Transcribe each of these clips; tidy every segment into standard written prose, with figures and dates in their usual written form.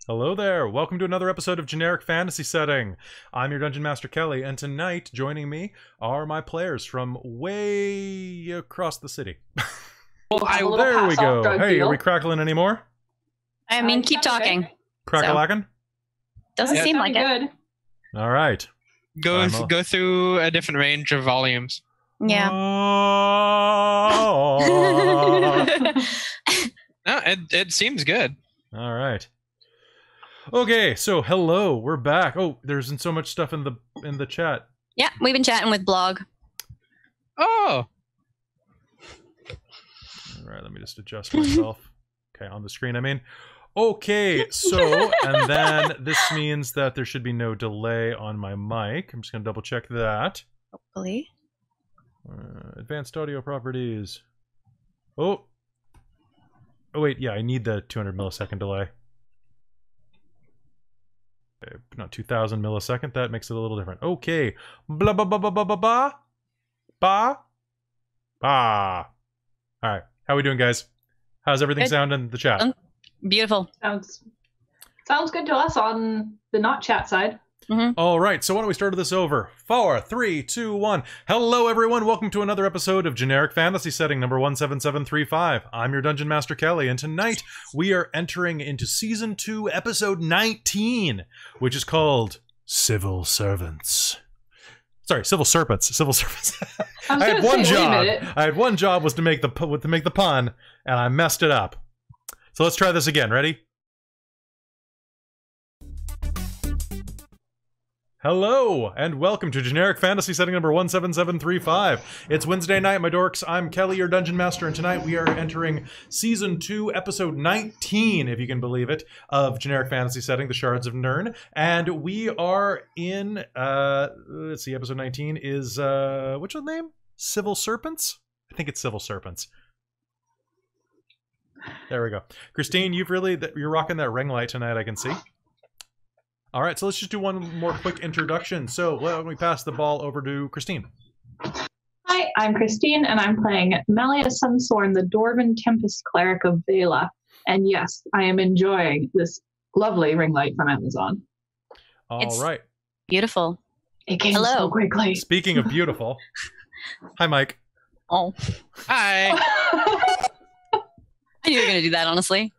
Hello there, welcome to another episode of Generic Fantasy Setting. I'm your Dungeon Master Kelly, and tonight joining me are my players from way across the city. There we go. Hey, are we crackling anymore? I mean, keep talking. Crackalackin'? Doesn't seem like it. Good. All right. Go through a different range of volumes. Yeah. No, it seems good. All right. Okay, so hello, we're back. Oh, there's so much stuff in the chat. Yeah, we've been chatting with Blog. Oh. All right, let me just adjust myself. Okay, on the screen, I mean. Okay, so, and then this means that there should be no delay on my mic. I'm just going to double check that. Hopefully. Advanced audio properties. Oh, wait, yeah, I need the 200 millisecond delay. Okay, not 2000 millisecond, that makes it a little different. Okay, blah, blah, blah, blah, blah, blah, blah, blah, blah. All right, how we doing, guys? How's everything sound in the chat? Beautiful. Sounds good to us on the not chat side. Mm-hmm. All right, so why don't we start this over? 4, 3, 2, 1. Hello, everyone. Welcome to another episode of Generic Fantasy Setting number 17735. I'm your Dungeon Master Kelly, and tonight we are entering into Season 2, Episode 19, which is called Civil Servants. Sorry, Civil Serpents. Civil Serpents. I had one job. I had one job was to make the pun, and I messed it up. So let's try this again. Ready? Hello, and welcome to Generic Fantasy Setting number 17735. It's Wednesday night, my dorks. I'm Kelly, your Dungeon Master, and tonight we are entering Season 2, Episode 19, if you can believe it, of Generic Fantasy Setting, The Shards of Nirn. And we are in, let's see, Episode 19 is, what's the name? Civil Serpents? I think it's Civil Serpents. There we go. Christine, you're rocking that ring light tonight, I can see. All right, so let's just do one more quick introduction. So why don't we pass the ball over to Christine? Hi, I'm Christine, and I'm playing Melia Sunsorn, the Dwarven Tempest Cleric of Vela. And yes, I am enjoying this lovely ring light from Amazon. All right. Beautiful. It came so quickly. Speaking of beautiful, hi, Mike. Oh. Hi. I knew you were going to do that, honestly.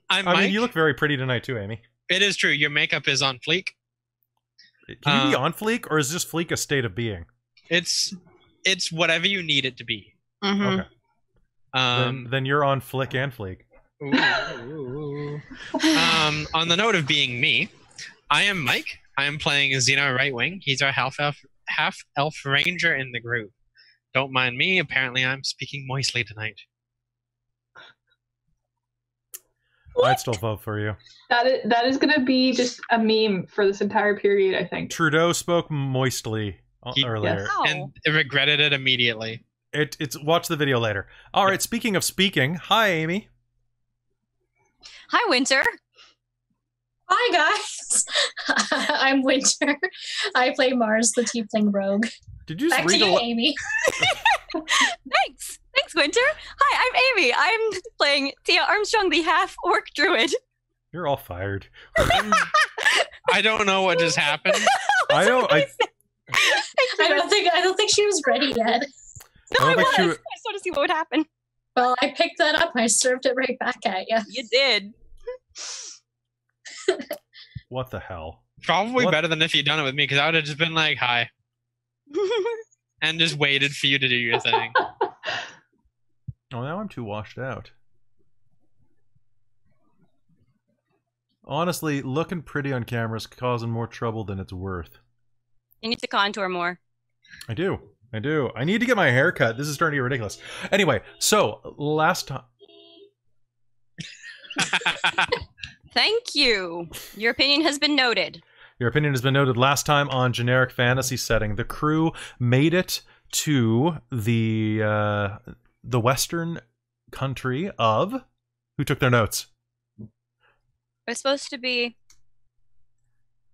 I'm Mike. I mean, you look very pretty tonight, too, Amy. It is true. Your makeup is on fleek. Can you be on fleek, or is this fleek a state of being? It's whatever you need it to be. Mm-hmm. Okay. Then you're on flick and fleek. Ooh. On the note of being me, I am Mike. I am playing Xeno Right Wing. He's our half elf ranger in the group. Don't mind me. Apparently, I'm speaking moistly tonight. What? I'd still vote for you. That is going to be just a meme for this entire period, I think. Trudeau spoke moistly earlier. Yes. And regretted it immediately. It's watch the video later. All right, speaking of speaking, hi, Amy. Hi, Winter. Hi, guys. I'm Winter. I play Mars, the Tiefling Rogue. Did you just Back to you, Amy. Thanks, Winter. Hi, I'm Amy. I'm playing Tia Armstrong, the half-orc druid. You're all fired. I don't know what just happened. I don't think she was ready yet. No, I was. She... I just want to see what would happen. Well, I picked that up and I served it right back at you. You did. What the hell? Probably better than if you'd done it with me, because I would have just been like, hi. And just waited for you to do your thing. Oh, now I'm too washed out. Honestly, looking pretty on camera is causing more trouble than it's worth. You need to contour more. I do. I need to get my hair cut. This is starting to get ridiculous. Anyway, so last time... Thank you. Your opinion has been noted. Your opinion has been noted. Last time on Generic Fantasy Setting, the crew made it to the western country of... Who took their notes? It was supposed to be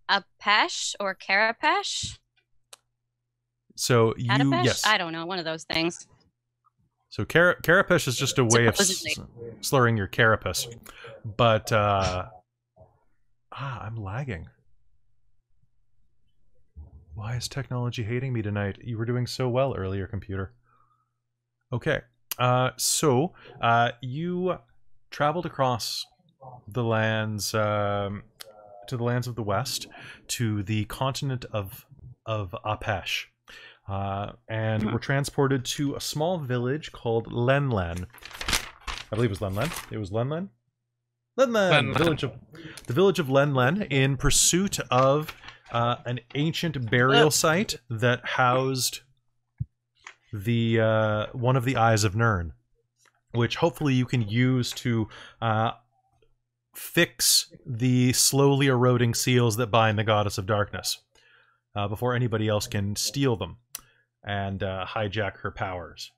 Apesh or Carapash? So you... Catapesh? Yes. I don't know. One of those things. So carapace is just a way of slurring your carapace. But I'm lagging. Why is technology hating me tonight? You were doing so well earlier, computer. Okay. So you traveled across the lands to the lands of the west, to the continent of Apesh, and were transported to a small village called Lenlen. I believe it was Lenlen. It was Lenlen. Lenlen, the village of Lenlen, in pursuit of an ancient burial site that housed the one of the Eyes of Nirn, which hopefully you can use to fix the slowly eroding seals that bind the Goddess of Darkness before anybody else can steal them and hijack her powers.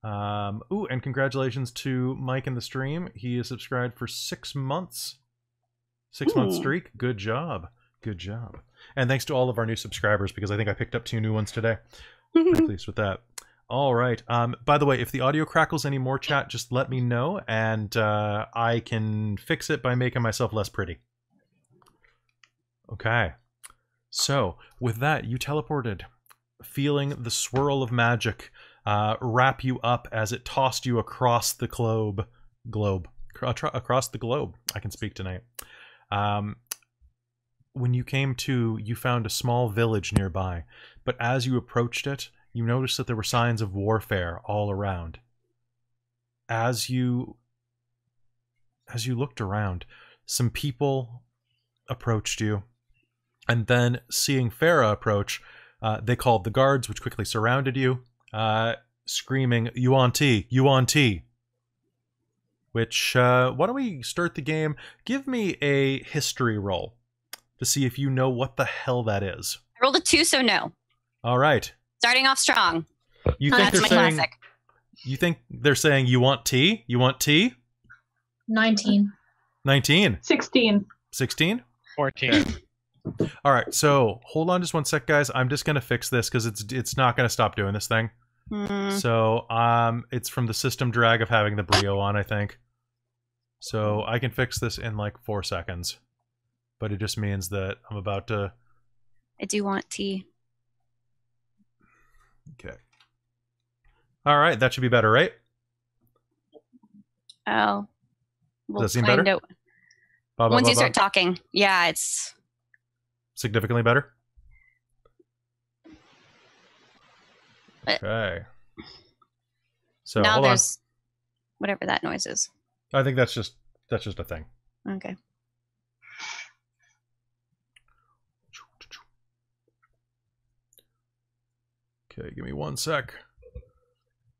Ooh, and congratulations to Mike in the stream. He is subscribed for 6 months. 6-month streak. Good job. Good job. And thanks to all of our new subscribers, because I think I picked up 2 new ones today. Pretty pleased with that. All right. By the way, if the audio crackles any more, chat, just let me know, and I can fix it by making myself less pretty. Okay. So, with that, you teleported, feeling the swirl of magic wrap you up as it tossed you across the globe. Across the globe. I can speak tonight. When you came to, you found a small village nearby, but as you approached it, you noticed that there were signs of warfare all around. As you looked around, some people approached you, and then, seeing Farah approach, they called the guards, which quickly surrounded you, screaming, "You on tea? You on tea?" Which, why don't we start the game? Give me a history roll to see if you know what the hell that is. I rolled a 2, so no. All right. Starting off strong. You think That's they're my saying? classic. You think they're saying you want tea? You want tea? 19. 19. 16. 16. 14. All right. So hold on just one sec, guys. I'm just gonna fix this because it's not gonna stop doing this thing. So it's from the system drag of having the Brio on, I think. So I can fix this in like 4 seconds, but it just means that I'm about to. I do want tea. Okay. All right, that should be better, right? Oh. We'll Does that seem find better? out. Once you start talking. Yeah, it's... Significantly better? But Okay. So, now hold on. there's whatever that noise is. I think that's just a thing. Okay. Okay, give me 1 sec.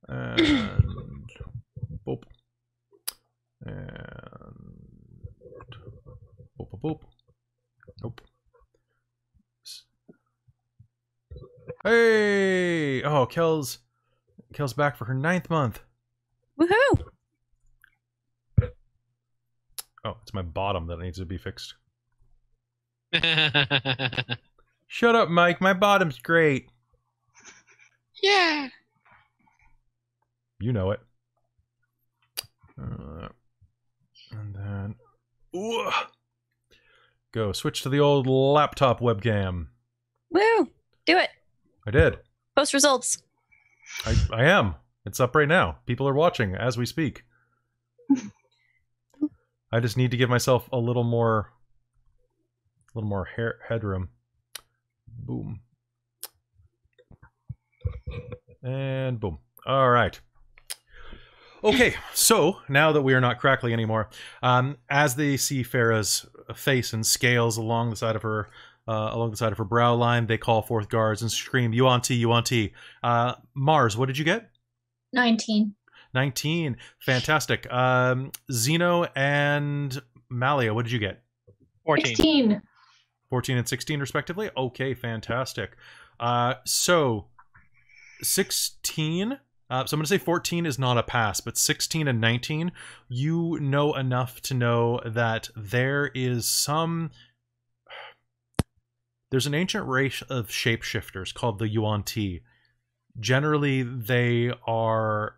And boop. And boop boop boop. Nope. Hey! Oh, Kel's back for her 9th month. Woohoo! Oh, it's my bottom that needs to be fixed. Shut up, Mike. My bottom's great. Yeah. You know it. And then... Ooh, go. Switch to the old laptop webcam. Woo! Do it. I did. Post results. I am. It's up right now. People are watching as we speak. I just need to give myself a little more headroom. Boom. And boom. All right. Okay, so now that we are not crackly anymore, as they see Farah's face and scales along the side of her brow line, they call forth guards and scream, "You on tea? You on tea?" Mars, what did you get? 19. 19. Fantastic. Zeno and Malia, what did you get? 14. 16. 14 and 16 respectively. Okay, fantastic. So 16. So I'm going to say 14 is not a pass, but 16 and 19, you know enough to know that there's an ancient race of shapeshifters called the Yuan-Ti. Generally, they are...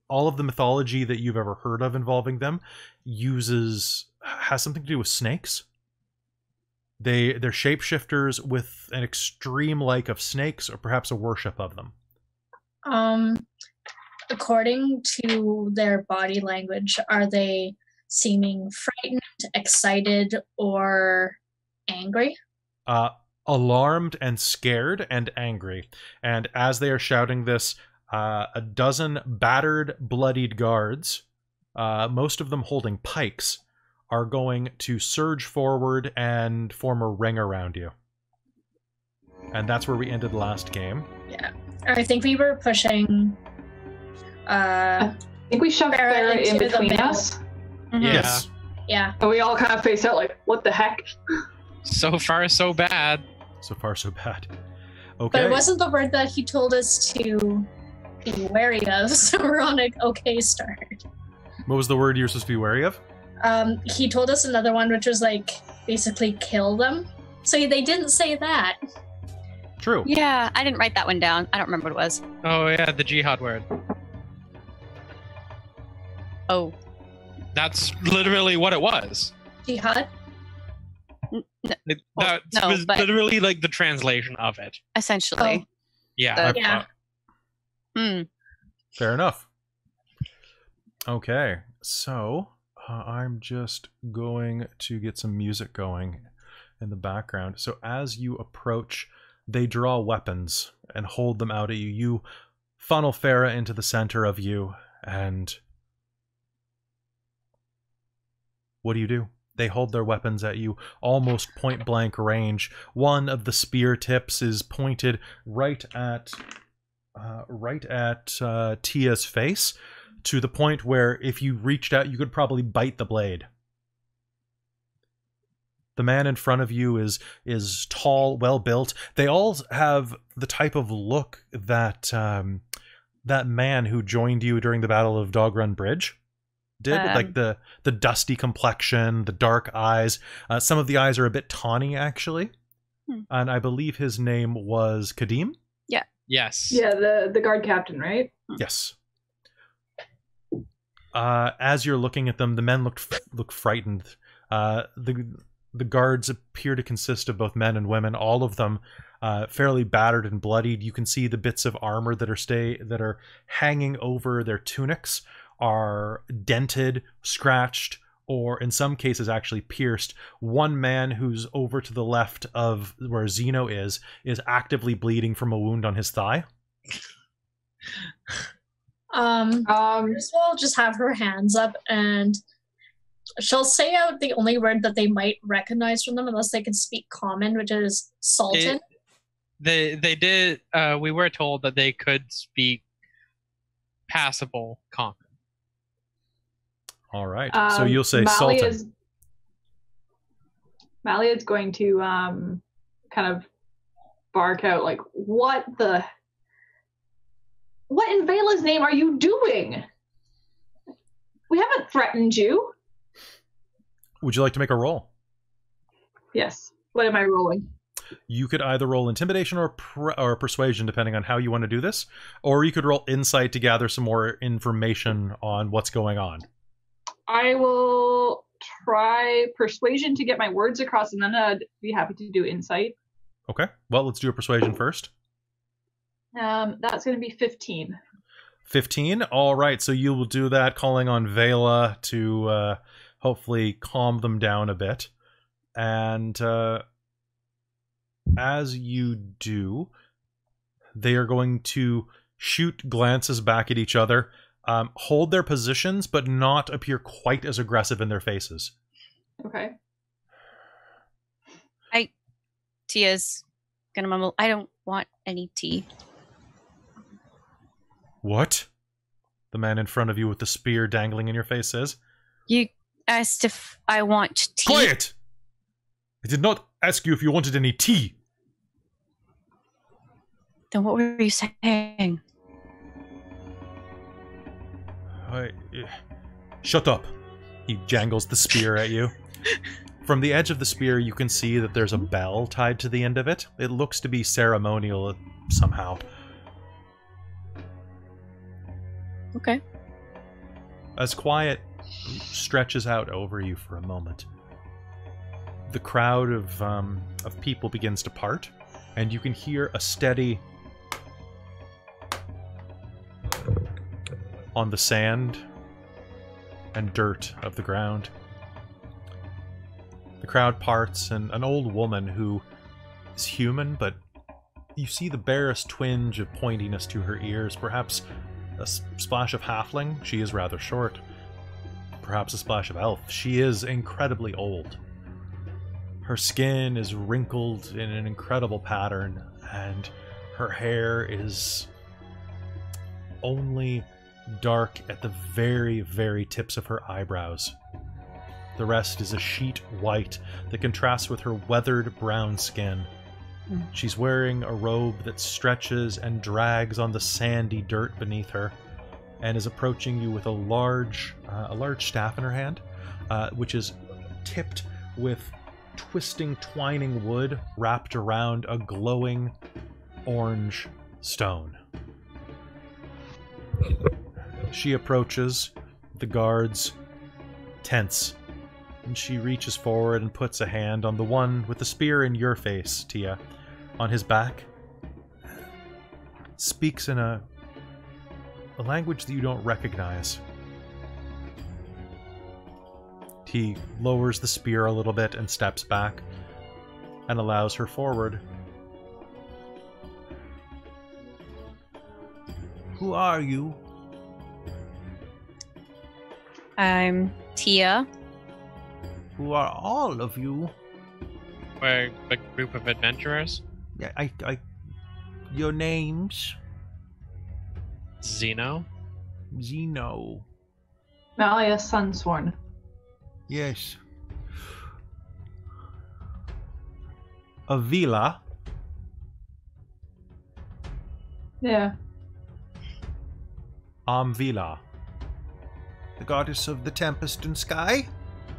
all of the mythology that you've ever heard of involving them has something to do with snakes. They're shapeshifters with an extreme like of snakes, or perhaps a worship of them. According to their body language, are they seeming frightened, excited, or angry? Alarmed and scared and angry. And as they are shouting this, a dozen battered, bloodied guards, most of them holding pikes, are going to surge forward and form a ring around you. And that's where we ended last game. Yeah. I think we were pushing... I think we shoved Farrah in between us. Mm-hmm. Yeah. Yes. Yeah. And we all kind of face out like, what the heck? So far, so bad. So far, so bad. But Okay. it wasn't the word that he told us to be wary of, so we're on an okay start. What was the word you were supposed to be wary of? He told us another one, which was like, basically kill them. So they didn't say that. True. Yeah, I didn't write that one down. I don't remember what it was. Oh yeah, the jihad word. Oh. That's literally what it was. Jihad? That no, was but- literally like the translation of it. Essentially. Yeah. Yeah. Fair enough. Okay, so I'm just going to get some music going in the background. So as you approach, they draw weapons and hold them out at you. You funnel Farrah into the center of you, and what do? They hold their weapons at you, almost point-blank range. One of the spear tips is pointed right at Tia's face, to the point where if you reached out, you could probably bite the blade. The man in front of you is tall, well-built. They all have the type of look that that man who joined you during the Battle of Dog Run Bridge did, like the dusty complexion, the dark eyes. Some of the eyes are a bit tawny, actually. And I believe his name was Kadim? Yes. Yeah, the guard captain, right? Yes. As you're looking at them, the men look frightened. The guards appear to consist of both men and women, all of them fairly battered and bloodied. You can see the bits of armor that are hanging over their tunics are dented, scratched, or in some cases actually pierced. One man who's over to the left of where Zeno is actively bleeding from a wound on his thigh. First of all, just have her hands up, and she'll say out the only word that they might recognize from them, unless they can speak common, which is Sultan. They did. We were told that they could speak passable common. All right. So you'll say Sultan. Malia's going to kind of bark out like, what in Vela's name are you doing? We haven't threatened you. Would you like to make a roll? Yes. What am I rolling? You could either roll intimidation or persuasion, depending on how you want to do this, or you could roll insight to gather some more information on what's going on. I will try persuasion to get my words across, and then I'd be happy to do insight. Okay. Well, let's do a persuasion first. That's going to be 15. 15? All right. So you will do that, calling on Vela to hopefully calm them down a bit. And as you do, they are going to shoot glances back at each other, hold their positions, but not appear quite as aggressive in their faces. Okay. Tia's gonna mumble, I don't want any tea. What? The man in front of you with the spear dangling in your face says. You asked if I want tea. Quiet! I did not ask you if you wanted any tea. Then what were you saying? Shut up. He jangles the spear at you. From the edge of the spear, you can see that there's a bell tied to the end of it. It looks to be ceremonial somehow. Okay. As quiet stretches out over you for a moment, the crowd of people begins to part, and you can hear a steady on the sand and dirt of the ground. The crowd parts, and an old woman who is human, but you see the barest twinge of pointiness to her ears, perhaps a splash of halfling. She is rather short. Perhaps a splash of elf. She is incredibly old. Her skin is wrinkled in an incredible pattern, and her hair is only dark at the very, very tips of her eyebrows. The rest is a sheet white that contrasts with her weathered brown skin. She's wearing a robe that stretches and drags on the sandy dirt beneath her, and is approaching you with a large staff in her hand, which is tipped with twisting, twining wood wrapped around a glowing orange stone. She approaches the guards, tense, and she reaches forward and puts a hand on the one with the spear in your face, Tia, on his back. Speaks in a language that you don't recognize. He lowers the spear a little bit and steps back and allows her forward. Who are you? I'm Tia. Who are all of you? We're a group of adventurers. Yeah, your names? Zeno. Zeno. Malia Sunsworn. Yes. Avila. Yeah. Amvila. The goddess of the tempest and sky?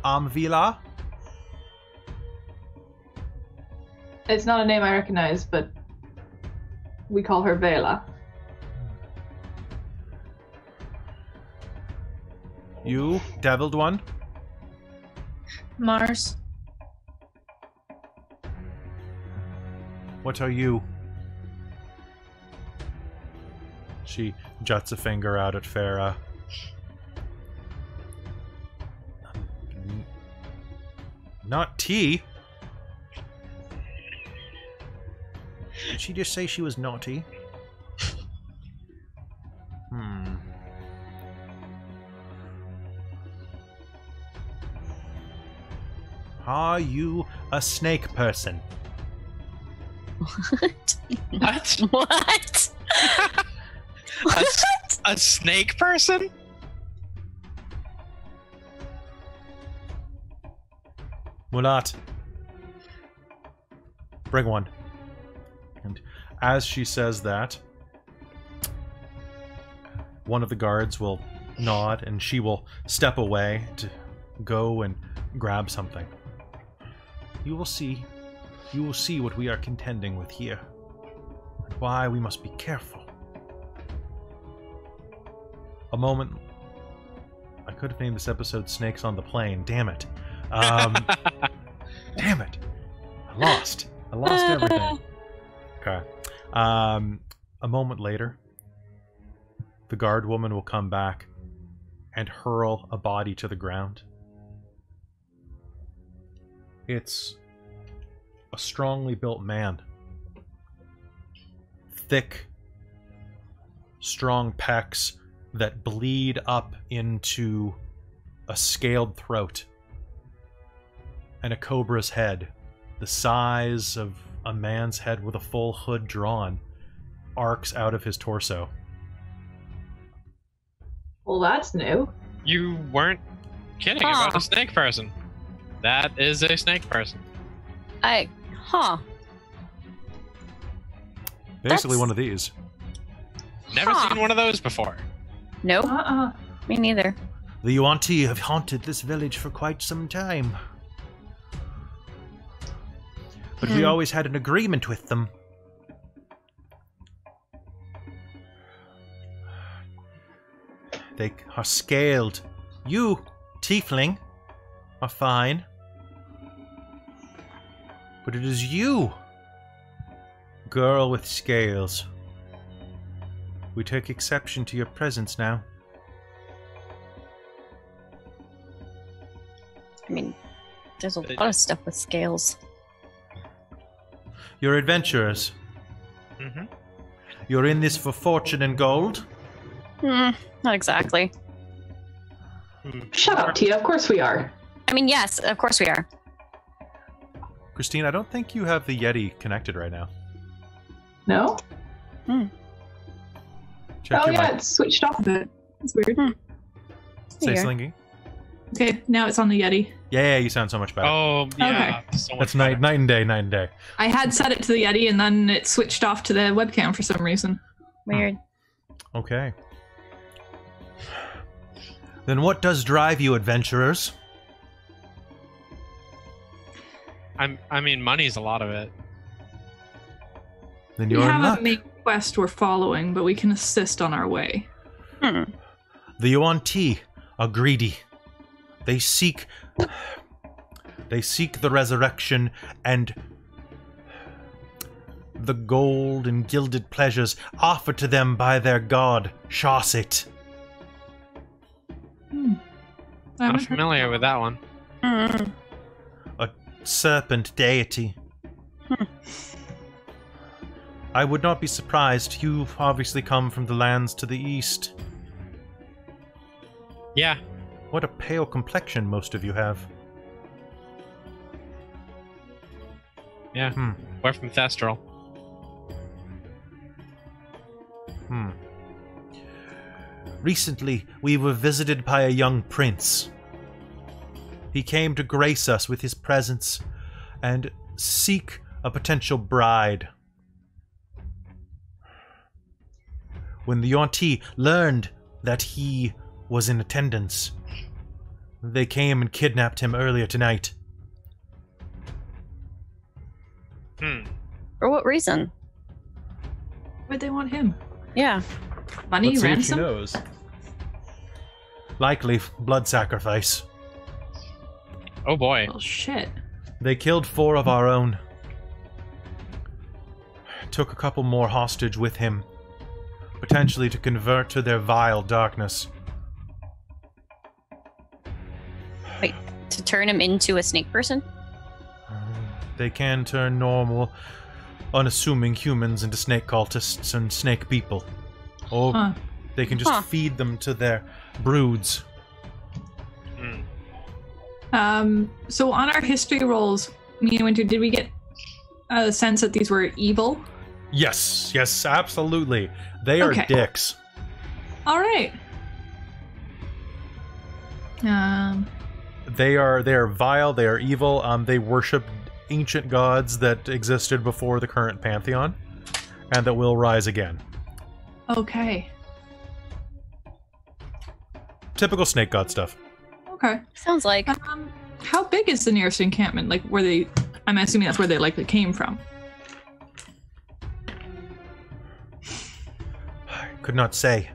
Amvila? It's not a name I recognize, but we call her Vela. You, deviled one? Mars. What are you? She juts a finger out at Farah. Not T. Did she just say she was naughty? Are you a snake person? What? What? What? A snake person? Mulat. Bring one. And as she says that, one of the guards will nod and she will step away to go and grab something. You will see what we are contending with here, and why we must be careful. A moment. I could have named this episode Snakes on the Plane. Damn it. Damn it. I lost everything. Okay. A moment later, the guard woman will come back and hurl a body to the ground. It's a strongly built man. Thick, strong pecs that bleed up into a scaled throat. And a cobra's head, the size of a man's head with a full hood drawn, arcs out of his torso. Well, that's new. You weren't kidding about a snake person. That is a snake person. Basically one of these. Never seen one of those before. Nope. Me neither. The Yuan-Ti have haunted this village for quite some time. But we always had an agreement with them. They are scaled. You, tiefling, are fine. But it is you, girl with scales. We take exception to your presence now. I mean, there's a lot of stuff with scales. You're adventurers. Mm-hmm. You're in this for fortune and gold? Not exactly. Shut up, Tia. Of course we are. I mean, yes, of course we are. Christine, I don't think you have the Yeti connected right now. No? Check Oh your yeah, mic. it's switched off a bit. That's weird. Say Here. Slinky. Okay, now it's on the Yeti. Yeah, you sound so much better. Oh, yeah. So much That's night and day, night and day. I had set it to the Yeti and then it switched off to the webcam for some reason. Weird. Okay. Then what does drive you, adventurers? I mean, money's a lot of it. Then We you're in have luck. a main quest we're following, but we can assist on our way. The Yuan-Ti are greedy. They seek the resurrection and the gold and gilded pleasures offered to them by their god, Shawsit. Not familiar with that one. A serpent deity. I would not be surprised. You've obviously come from the lands to the east. Yeah. What a pale complexion most of you have. Yeah. We're from Thestral. Recently, we were visited by a young prince. He came to grace us with his presence and seek a potential bride. When the Yuan-Ti learned that he was in attendance, they came and kidnapped him earlier tonight. For what reason? Why'd they want him? Yeah. Money, Let's see if she ransom? knows. Likely blood sacrifice. Oh boy. Well, shit. They killed 4 of our own. Took a couple more hostage with him, potentially to convert to their vile darkness. Wait, to turn him into a snake person? They can turn normal, unassuming humans into snake cultists and snake people. Or they can just feed them to their broods. So on our history rolls, me and Winter, did we get a sense that these were evil? Yes, yes, absolutely. They are Okay. dicks. All right. They are vile, they are evil, they worship ancient gods that existed before the current pantheon, and that will rise again. Okay. Typical snake god stuff. Okay. Sounds like. How big is the nearest encampment? Like, where they... I'm assuming that's where they likely came from. I could not say.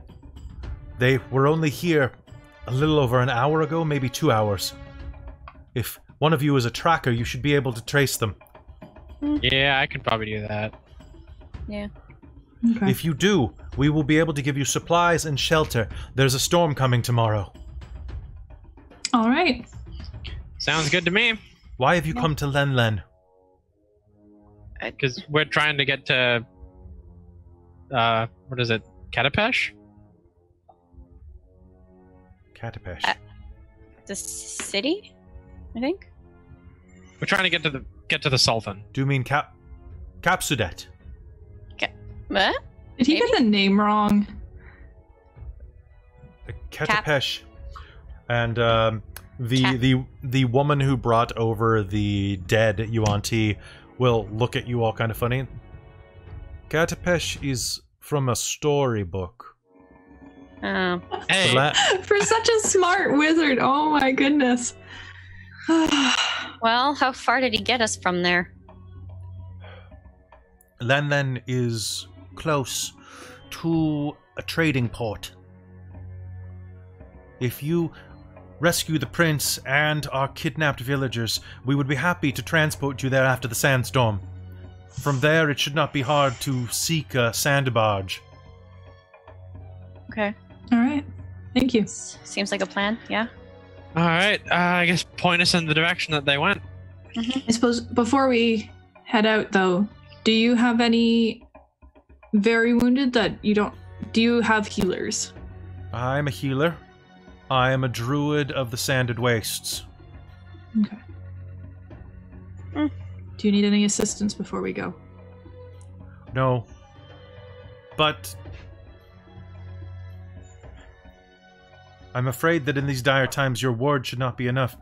They were only here a little over an hour ago, maybe 2 hours. If one of you is a tracker, you should be able to trace them. Yeah, I could probably do that. Yeah. Okay. If you do, we will be able to give you supplies and shelter. There's a storm coming tomorrow. All right. Sounds good to me. Why have you come to Lenlen? Because we're trying to get to... what is it? Katapesh? Katapesh. The city? I think? We're trying to get to the Sultan. Do you mean Capsudet? What? Did he Maybe? get the name wrong? Katapesh. And the woman who brought over the dead Yuan-Ti will look at you all kind of funny. Katapesh is from a storybook. Oh. Hey, For such a smart wizard. Oh my goodness. Well, how far did he get us from there? Lenlen is close to a trading port. If you rescue the prince and our kidnapped villagers, we would be happy to transport you there after the sandstorm. From there, it should not be hard to seek a sand barge. Okay. All right. Thank you. Seems like a plan, yeah? All right. I guess point us in the direction that they went. I suppose before we head out, though, do you have any very wounded that you don't... Do you have healers? I'm a healer. I am a druid of the Sanded Wastes. Okay. Do you need any assistance before we go? No. But... I'm afraid that in these dire times your word should not be enough.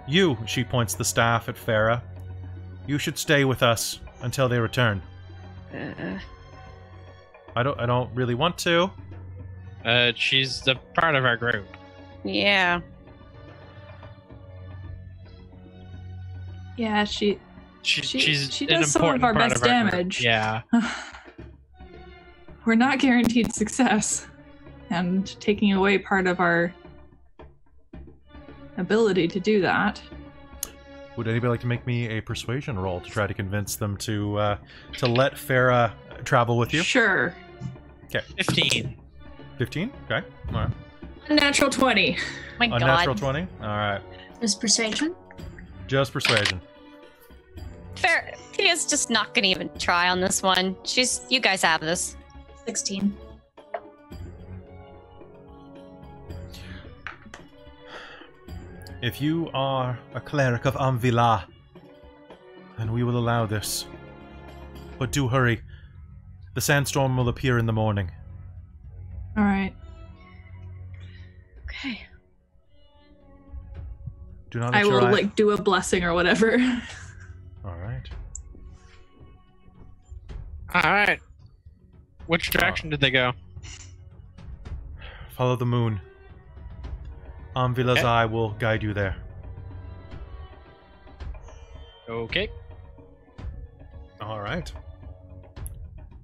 You, she points the staff at Farah, you should stay with us until they return. I don't really want to. She's a part of our group. Yeah. Yeah, she She's an does some of important our part best of our group. damage. Yeah. We're not guaranteed success. And taking away part of our ability to do that. Would anybody like to make me a persuasion roll to try to convince them to let Farah travel with you? Sure. Okay. 15. 15? Okay. All right. Unnatural 20. My Unnatural God. 20? All right. Is persuasion? Just persuasion. Fair. Tia's just not gonna even try on this one. You guys have this. 16. If you are a cleric of Amvila, then we will allow this. But do hurry. The sandstorm will appear in the morning. All right. Okay. Do not I let your will eye... do a blessing or whatever. All right. All right. Which direction did they go? Follow the moon. Amvila's eye will guide you there. Okay. All right.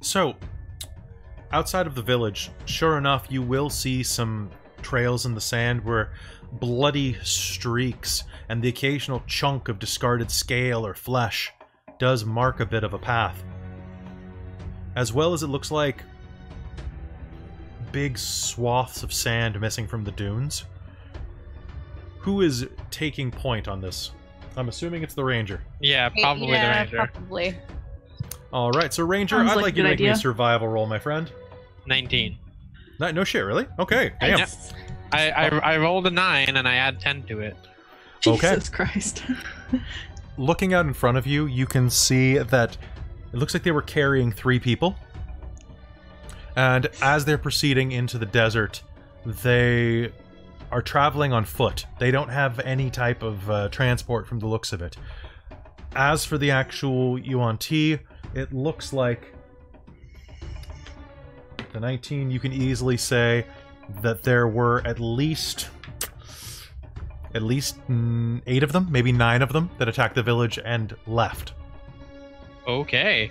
So, outside of the village, sure enough, you will see some trails in the sand where bloody streaks and the occasional chunk of discarded scale or flesh does mark a bit of a path. As well as it looks like big swaths of sand missing from the dunes. Who is taking point on this? I'm assuming it's the ranger. Yeah, probably the ranger. Probably. All right, so ranger, Sounds I'd like like a you to good make me a idea. survival roll, my friend. 19. No shit, really? Okay, damn. Yep. I rolled a 9 and I add 10 to it. Okay. Jesus Christ. Looking out in front of you, you can see that it looks like they were carrying 3 people. And as they're proceeding into the desert, they are traveling on foot. They don't have any type of transport from the looks of it. As for the actual UNT, it looks like the 19, you can easily say that there were at least 8 of them, maybe 9 of them, that attacked the village and left. Okay.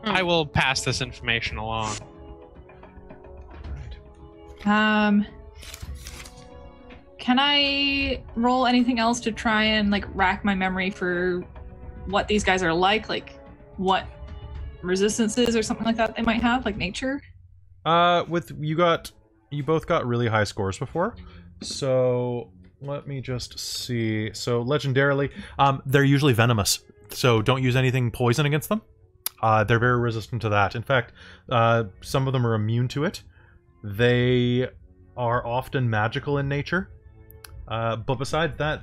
I will pass this information along. Can I roll anything else to try and rack my memory for what these guys are like what resistances or something like that they might have, like nature? You both got really high scores before, so let me just see. So legendarily, they're usually venomous, so don't use anything poison against them. They're very resistant to that. In fact, some of them are immune to it. They are often magical in nature. But besides that,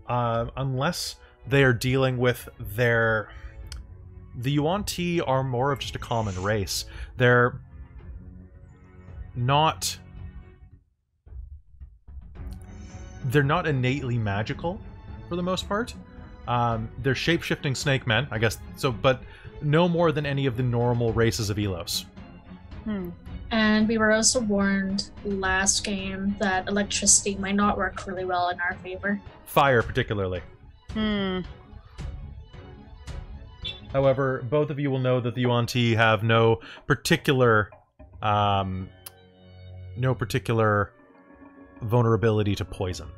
unless they are dealing with the UNT are more of just a common race. They're not innately magical for the most part. They're shape-shifting snake men, I guess. So, but no more than any of the normal races of Elos. And we were also warned last game that electricity might not work really well in our favor. Fire, particularly. However, both of you will know that the UNT have no particular vulnerability to poison.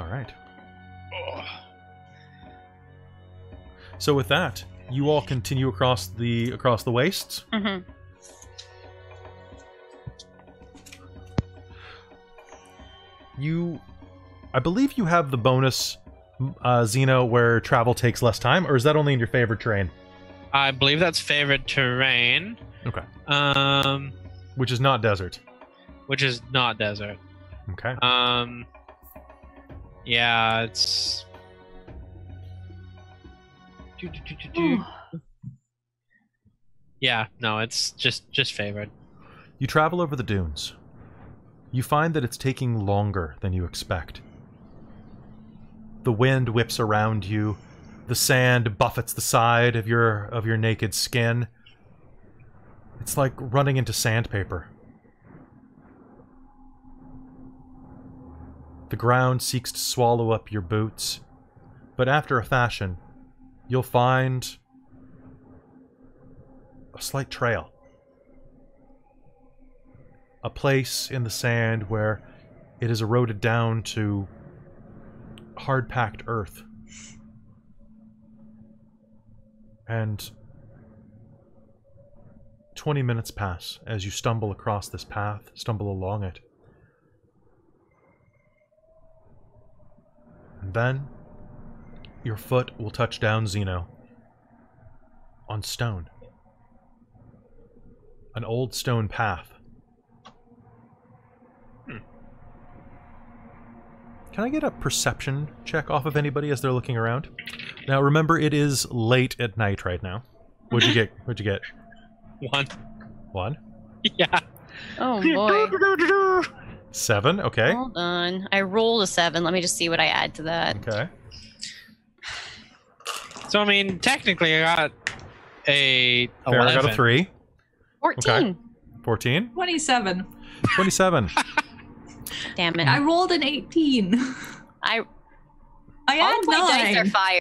All right. So with that, you all continue across the wastes. Mm-hmm. I believe you have the bonus, Xeno, where travel takes less time, or is that only in your favorite terrain? I believe that's favorite terrain. Okay. Which is not desert. Which is not desert. Okay. Yeah, it's. Yeah, no, it's just favored. You travel over the dunes. You find that it's taking longer than you expect. The wind whips around you. The sand buffets the side of your naked skin. It's like running into sandpaper. The ground seeks to swallow up your boots, but after a fashion, you'll find a slight trail. A place in the sand where it is eroded down to hard-packed earth. And 20 minutes pass as you stumble across this path, stumble along it. And then, your foot will touch down, Xeno, on stone. An old stone path. Can I get a perception check off of anybody as they're looking around? Now, remember, it is late at night right now. What'd you get? What'd you get? 1. 1? Yeah. Oh boy. 7, okay. Hold on. I rolled a 7. Let me just see what I add to that. Okay. So, I mean, technically, I got a 11. Fair, I got a 3. 14. Okay. 14? 27. 27. Damn it. I rolled an 18. I all had my 9. dice are fire.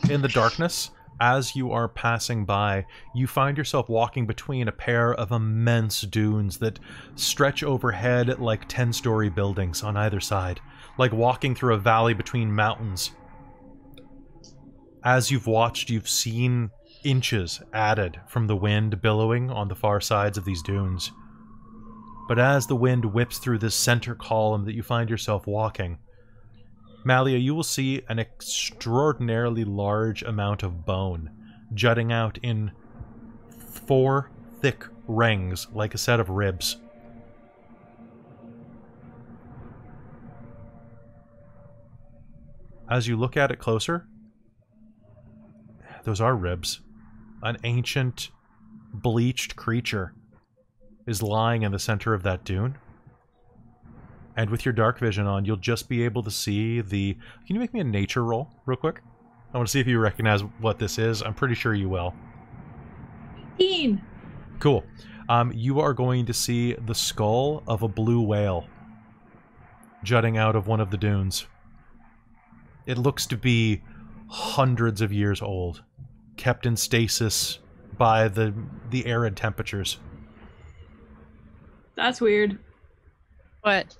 In the darkness, as you are passing by, you find yourself walking between a pair of immense dunes that stretch overhead like 10-story buildings on either side, like walking through a valley between mountains. As you've watched, you've seen inches added from the wind billowing on the far sides of these dunes. But as the wind whips through this center column that you find yourself walking, Malia, you will see an extraordinarily large amount of bone jutting out in 4 thick rings like a set of ribs. As you look at it closer, those are ribs. An ancient, bleached creature is lying in the center of that dune. And with your dark vision on, you'll just be able to see the... Can you make me a nature roll, real quick? I want to see if you recognize what this is. I'm pretty sure you will. 18. Cool. You are going to see the skull of a blue whale jutting out of one of the dunes. It looks to be hundreds of years old, kept in stasis by the arid temperatures. That's weird. What?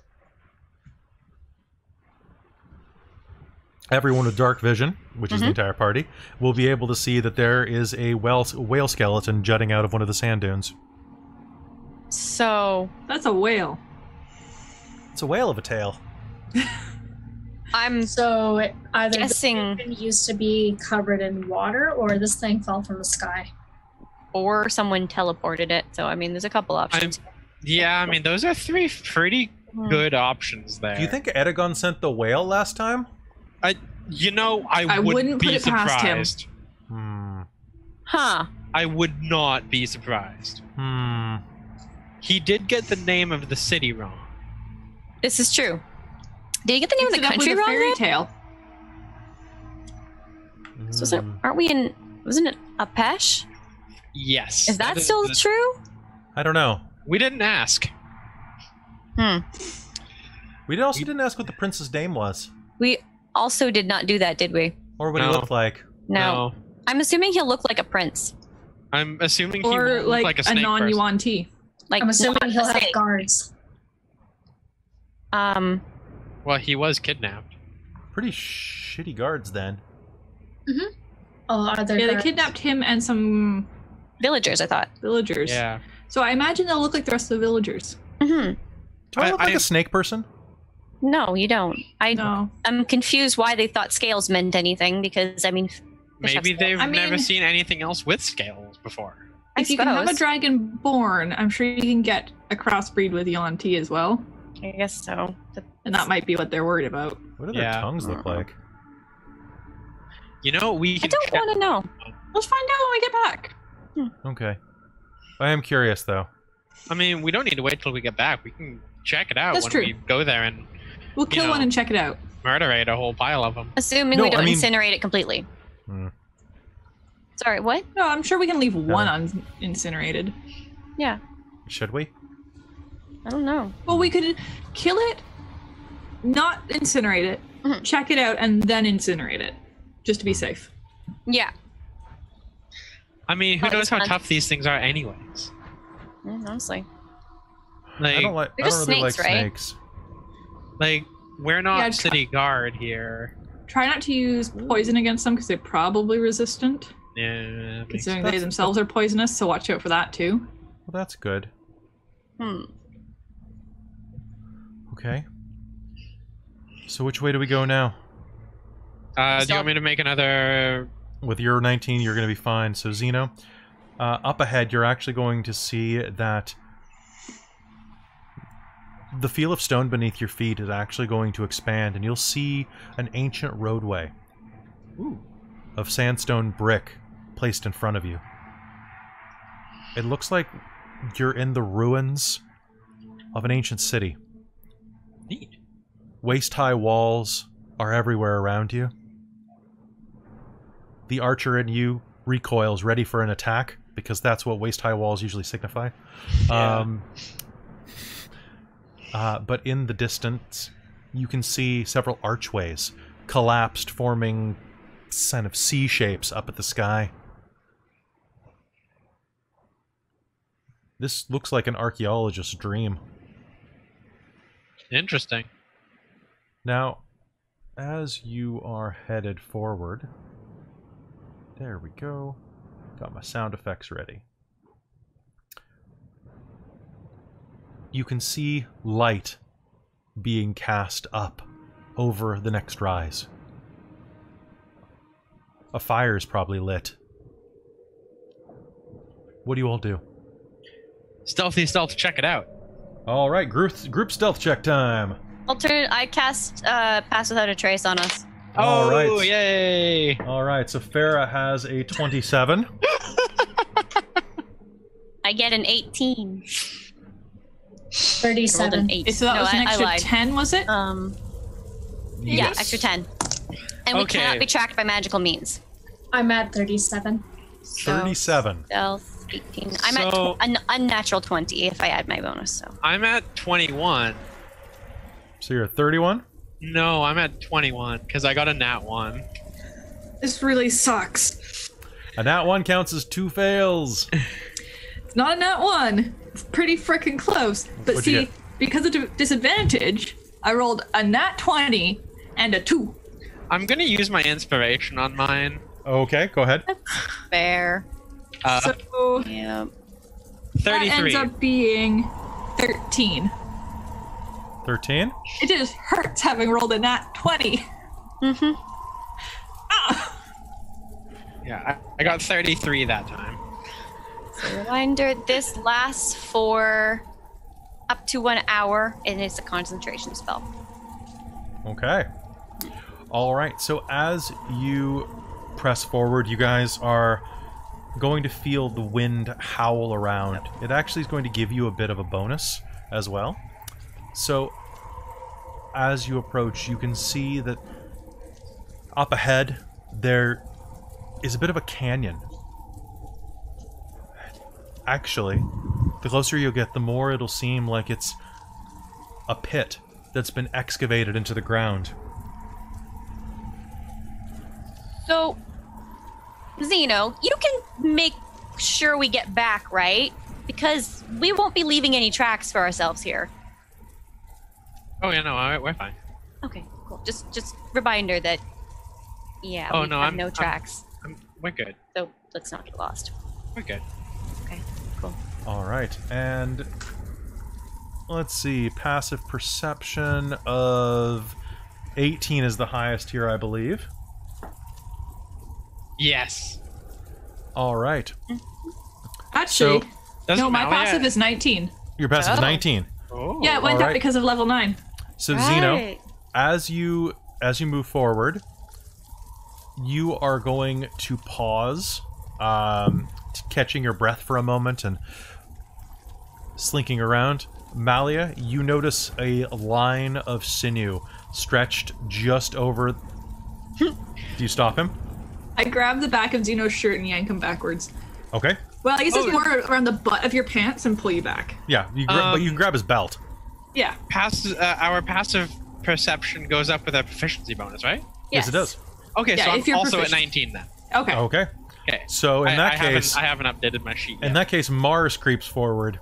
Everyone with dark vision, which is the entire party, will be able to see that there is a whale skeleton jutting out of one of the sand dunes. So... That's a whale. It's a whale of a tail. I'm So either guessing... the used to be covered in water, or this thing fell from the sky. Or someone teleported it. So, I mean, there's a couple options. Yeah, I mean, those are 3 pretty good options there. Do you think Edagon sent the whale last time? I wouldn't be put it past him. surprised. Huh. I would not be surprised. He did get the name of the city wrong. This is true. Did you get the name of the Mix it up country with a wrong? fairy though? tale. So, aren't we in... Wasn't it Apesh? Yes. Is that still true? I don't know. We didn't ask. We also didn't ask what the prince's name was. We also did not do that, did we? Or what he No. looked like. No. I'm assuming he'll look like a prince. I'm assuming he Or won't look like a snake person. non-yuan tea. Like, I'm assuming not he'll the have same. guards. Well, he was kidnapped. pretty shitty guards then. Oh, are there Yeah, they guards? kidnapped him and some Villagers, I thought. villagers. Yeah. So I imagine they'll look like the rest of the villagers. Hmm. Do I look like a snake person? No, you don't. No. I'm confused why they thought scales meant anything because, I mean, fish have Maybe scales. they've I mean- never seen anything else with scales before. I If you can have a suppose. dragon born, I'm sure you can get a crossbreed with Yuan-Ti as well. I guess so. And that might be what they're worried about. What do their Yeah. tongues look like? You know, we I can don't check- want to know. Let's find out when we get back. Okay. I am curious, though. I mean, we don't need to wait till we get back. We can check it out That's when true. we go there and We'll kill know. one and check it out. murderate a whole pile of them. Assuming No, we don't I mean- incinerate it completely. Hmm. Sorry, what? No, I'm sure we can leave one incinerated. Yeah, Should we? I don't know. Well, we could kill it, not incinerate it, Mhm. check it out, and then incinerate it, just to be safe. Yeah, I mean, who Oh, knows it's how fun. tough these things are anyways? honestly. Like, I don't They're really just like snakes, right? snakes. like we're not Yeah, city guard here. Try not to use poison against them because they're probably resistant, Yeah, makes considering sense. they themselves are poisonous, so watch out for that too. Well, that's good. Hmm. Okay. So which way do we go now? Do you So- want me to make another? With your 19, you're going to be fine. So, Zeno, up ahead, you're actually going to see that the feel of stone beneath your feet is actually going to expand, and you'll see an ancient roadway of sandstone brick placed in front of you. It looks like you're in the ruins of an ancient city. Neat. Waist-high walls are everywhere around you. The archer in you recoils, ready for an attack, because that's what waist-high walls usually signify. Yeah. But in the distance, you can see several archways collapsed, forming kind of C shapes up at the sky. This looks like an archaeologist's dream. Interesting. Now, as you are headed forward, there we go. Got my sound effects ready. You can see light being cast up over the next rise. A fire is probably lit. What do you all do? Stealthy stealth, check it out. All right, group stealth check time. I cast Pass Without a Trace on us. All right. Oh, yay! All right, so Farah has a 27. I get an 18. 37. Rolled an 8. So that No, was an I extra lied. 10, was it? Yeah, Yes. extra 10. And we Okay. cannot be tracked by magical means. I'm at 37. So 37. Stealth, 18. I'm So- at an unnatural 20 if I add my bonus, so. I'm at 21. So you're at 31? No, I'm at 21 because I got a nat 1. This really sucks. And that one counts as 2 fails. It's not a nat 1. It's pretty freaking close. But What'd you see, get? because of disadvantage, I rolled a nat 20 and a 2. I'm gonna use my inspiration on mine. Okay, go ahead. Fair. So Yeah. that 33. ends up being 13. 13? It just hurts having rolled a nat 20. Mm-hmm. Ah! Yeah, I got 33 that time. So reminder, this lasts for up to 1 hour, and it's a concentration spell. Okay. All right, so as you press forward, you guys are going to feel the wind howl around. It actually is going to give you a bit of a bonus as well. So, as you approach, you can see that up ahead there is a bit of a canyon. Actually, the closer you get, the more it'll seem like it's a pit that's been excavated into the ground. So, Zeno, you can make sure we get back, right? Because we won't be leaving any tracks for ourselves here. Oh yeah, no, we're fine. Okay, cool. just reminder that. Yeah. Oh, we no, have no tracks, we're good. so let's not get lost. We're good. Okay. Cool. All right, and let's see. Passive perception of 18 is the highest here, I believe. Yes. All right. Actually, Doesn't no, my matter. passive is 19. Your passive is Oh. 19. Oh. Yeah, it went Alright. up because of level 9. So Zeno, Right. as you move forward, you are going to pause, catching your breath for a moment and slinking around. Malia, you notice a line of sinew stretched just over. Do you stop him? I grab the back of Zeno's shirt and yank him backwards. Okay. Well, I guess Oh. it's more around the butt of your pants and pull you back. Yeah, but you can grab his belt. Yeah. Our passive perception goes up with a proficiency bonus, right? Yes, it does. Okay, Yeah, so if I'm you're also proficient. at 19 then. Okay. Okay. Okay. So in that case, I haven't updated my sheet. in yet. that case, Mars creeps forward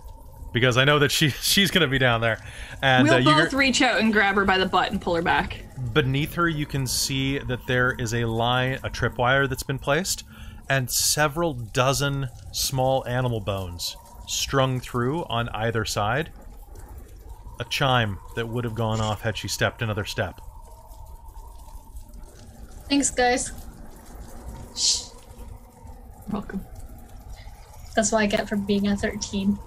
because I know that she's going to be down there, and We'll you both reach out and grab her by the butt and pull her back. beneath her, you can see that there is a tripwire that's been placed, and several dozen small animal bones strung through on either side. A chime that would have gone off had she stepped another step. Thanks, guys. Shh. Welcome. That's what I get for being at 13.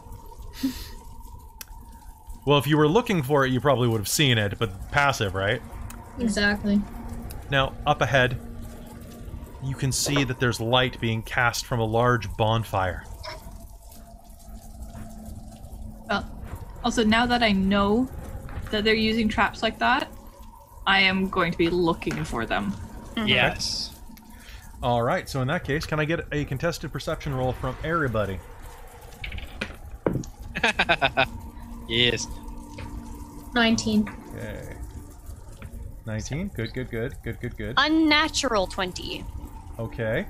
Well, if you were looking for it, you probably would have seen it, but passive, right? Exactly. Now, up ahead, you can see that there's light being cast from a large bonfire. Well, also, now that I know that they're using traps like that, I am going to be looking for them. Yes. All right, so in that case, can I get a contested perception roll from everybody? Yes. 19. Okay. 19. Good. Unnatural 20. Okay.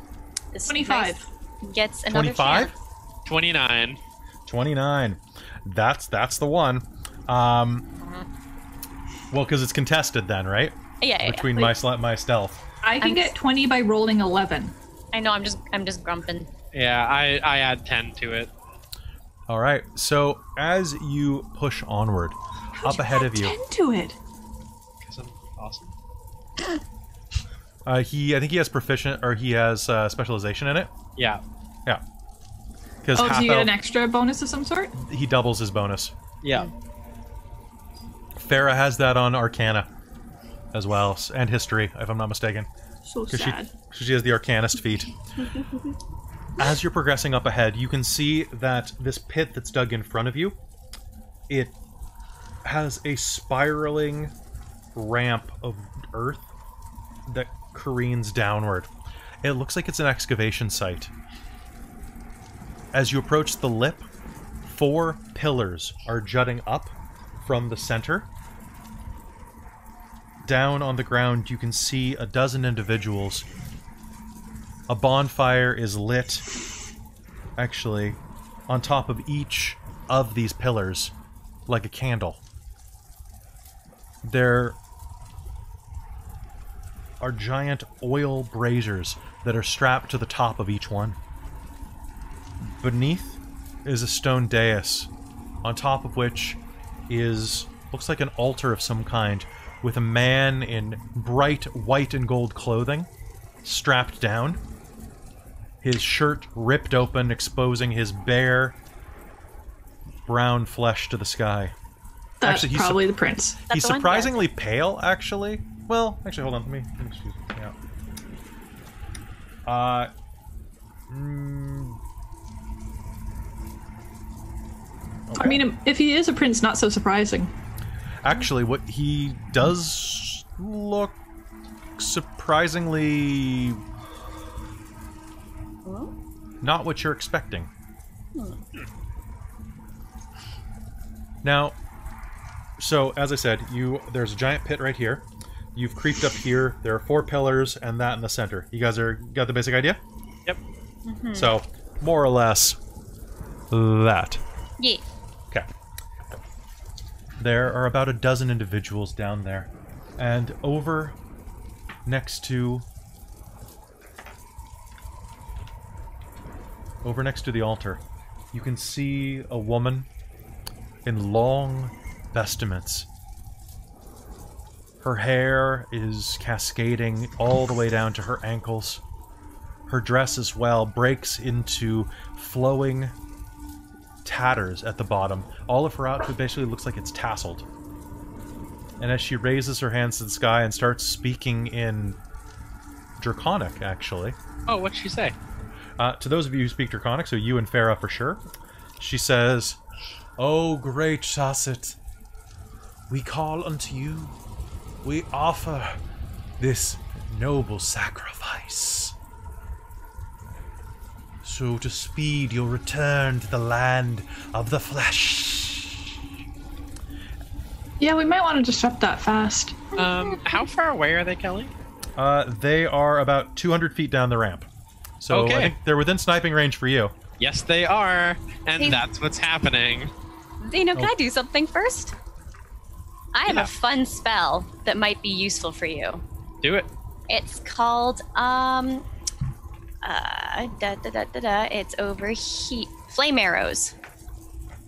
This 25. dice gets another 25? chance. 29. 29. That's the one. Well, because it's contested then, right? Yeah. Between Wait, my stealth. I can I'm get 20 by rolling 11. I know. I'm just grumping. Yeah, I add 10 to it. All right. So as you push onward, up ahead of you, 10 to it. Because I'm awesome. I think he has specialization in it. Yeah. Yeah. Because Oh, half so you get elf, an extra bonus of some sort? he doubles his bonus. Yeah. Farah has that on Arcana as well, and History, if I'm not mistaken. So Because sad. she has the Arcanist feat. As you're progressing up ahead, you can see that this pit that's dug in front of you, it has a spiraling ramp of earth that careens downward. It looks like it's an excavation site. As you approach the lip, 4 pillars are jutting up from the center. Down on the ground, you can see a dozen individuals. A bonfire is lit, actually, on top of each of these pillars, like a candle. There are giant oil braziers that are strapped to the top of each one. Beneath is a stone dais, on top of which looks like an altar of some kind, with a man in bright white and gold clothing, strapped down, his shirt ripped open, exposing his bare brown flesh to the sky. That's Actually, probably the prince. That's He's the one? surprisingly pale, actually. Well, actually, hold on. Let me excuse me. Yeah. I mean, if he is a prince, not so surprising. Actually, what he does look surprisingly not what you're expecting. Now, so as I said, there's a giant pit right here. You've creeped up here. There are 4 pillars and that in the center. You guys got the basic idea? Yep. So, more or less that. Yeah. Okay. There are about a dozen individuals down there, And over next to the altar, you can see a woman in long vestments. Her hair is cascading all the way down to her ankles. Her dress as well breaks into flowing tatters at the bottom. All of her outfit basically looks like it's tasseled. And as she raises her hands to the sky and starts speaking in Draconic, actually. Oh, what'd she say? To those of you who speak Draconic, so you and Farah for sure, she says, "O great Shasset, we call unto you. We offer this noble sacrifice. So to speed your return to the land of the flesh." Yeah, we might want to disrupt that fast. How far away are they, Kelly? They are about 200 feet down the ramp. So Okay. I think they're within sniping range for you. Yes, they are, and Hey. that's what's happening. Zeno, can I do something first? I have Yeah. a fun spell that might be useful for you. Do it. It's called it's over here. Flame arrows.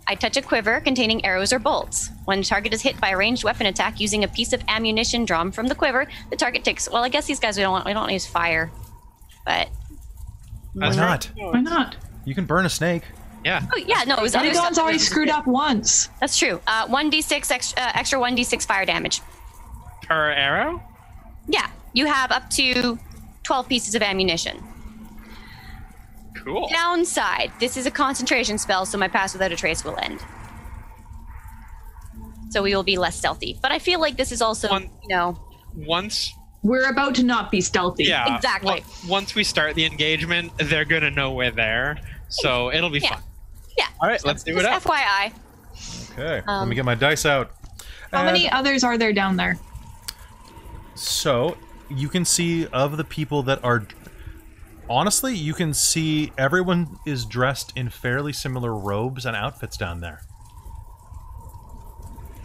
I touch a quiver containing arrows or bolts. When the target is hit by a ranged weapon attack using a piece of ammunition drawn from the quiver, the target takes. Well, I guess these guys we don't use fire, but Why That's not? right. Why not? You can burn a snake. Yeah. oh yeah, no, it was other Polygon's stuff. already screwed up once. That's true. 1d6 extra 1d6 fire damage. Per arrow? Yeah, you have up to 12 pieces of ammunition. Cool. Downside, this is a concentration spell, so my pass without a trace will end. So we will be less stealthy. But I feel like this is also, Once, We're about to not be stealthy. yeah. Exactly. Once we start the engagement, they're gonna know we're there, so it'll be Yeah. fun. Yeah. All right, let's do it Just up. FYI. Okay, let me get my dice out. How many others are there down there? So, you can see of the people that are... Honestly, you can see everyone is dressed in fairly similar robes and outfits down there.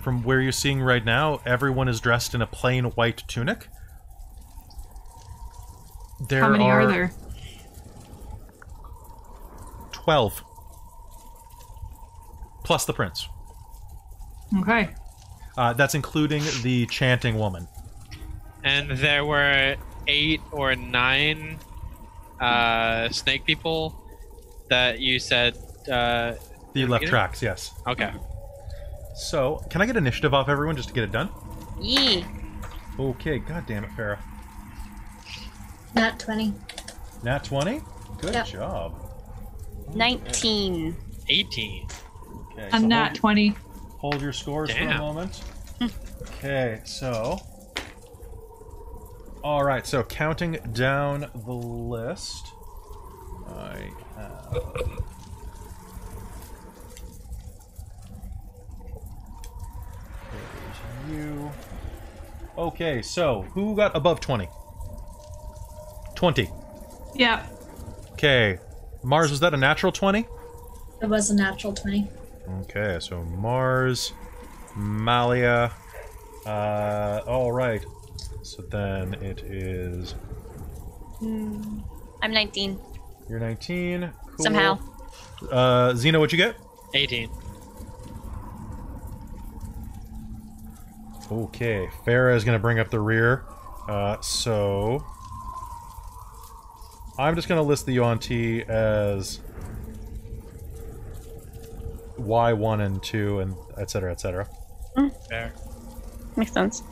From where you're seeing right now, everyone is dressed in a plain white tunic. There How many are there? 12. Plus the prince. Okay. That's including the chanting woman. And there were 8 or 9 snake people that you said. The left tracks, yes. Okay. So, can I get initiative off everyone just to get it done? Yee. Okay, god damn it, Farah. Nat 20. Nat 20? Good Yep. job. 19. 18. Okay, I'm so nat 20. hold your scores for a Damn. moment. Okay, so... Alright, so counting down the list... I have... There's you... Okay, so, who got above 20? 20. Yeah. Okay. Mars, was that a natural 20? It was a natural 20. Okay, so Mars, Malia, alright. So then it is... I'm 19. You're 19. Cool. Somehow. Xena, what'd you get? 18. Okay, Farah is going to bring up the rear. So... I'm just going to list the Yuan-Ti as... Y1 and 2, and etc., etc. Fair. Makes sense.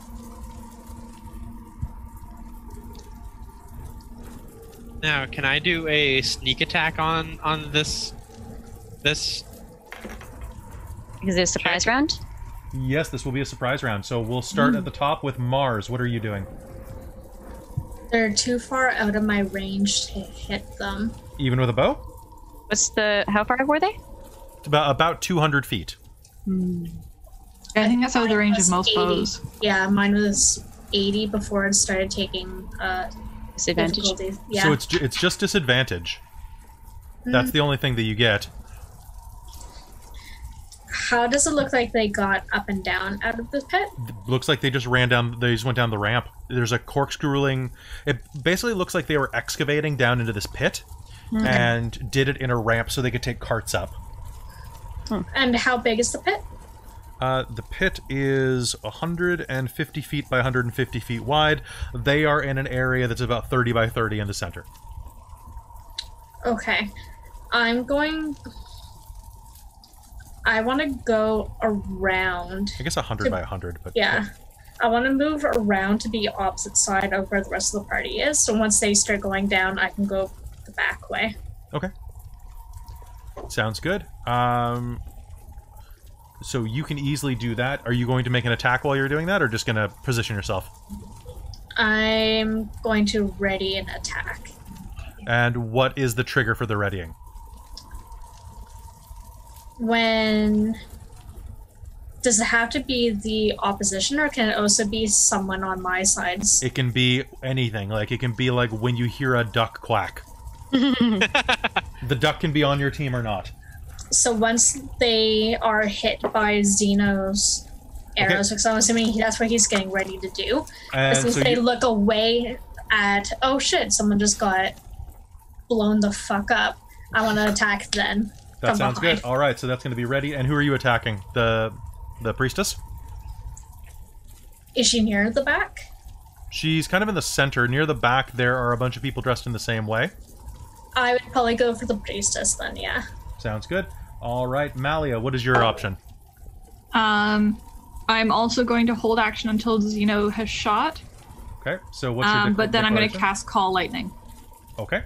Now, can I do a sneak attack on this? Is it a surprise round? Yes, this will be a surprise round. So we'll start at the top with Mars. What are you doing? They're too far out of my range to hit them. Even with a bow? How far were they? It's about 200 feet. I think that's out of the range of was most 80. bows. Yeah, mine was 80 before it started taking Disadvantage. difficulties. Yeah. So it's just disadvantage. That's the only thing that you get. How does it look like they got up and down out of the pit? Looks like they just ran down. They just went down the ramp. There's a corkscrewing. It basically looks like they were excavating down into this pit, and did it in a ramp so they could take carts up. And how big is the pit? The pit is 150 feet by 150 feet wide. They are in an area that's about 30 by 30 in the center. Okay. I want to go around. I guess 100 by 100, but Yeah. I want to move around to the opposite side of where the rest of the party is. So once they start going down, I can go the back way. Okay. Sounds good. So you can easily do that. Are you going to make an attack while you're doing that, or just going to position yourself? I'm going to ready an attack. And what is the trigger for the readying? Does it have to be the opposition, or can it also be someone on my side? It can be anything. Like, it can be like when you hear a duck quack. The duck can be on your team or not. So once they are hit by Xeno's arrows, because I'm assuming that's what he's getting ready to do. And Since so they look away at, oh shit, someone just got blown the fuck up, I want to attack then. That sounds good. All right, so that's going to be ready. And who are you attacking? The priestess? Is she near the back? She's kind of in the center. Near the back, there are a bunch of people dressed in the same way. I would probably go for the priestess then, yeah. Sounds good. All right, Malia, what is your option? I'm also going to hold action until Xeno has shot. Okay, so what's your but then I'm going to cast Call Lightning. Okay.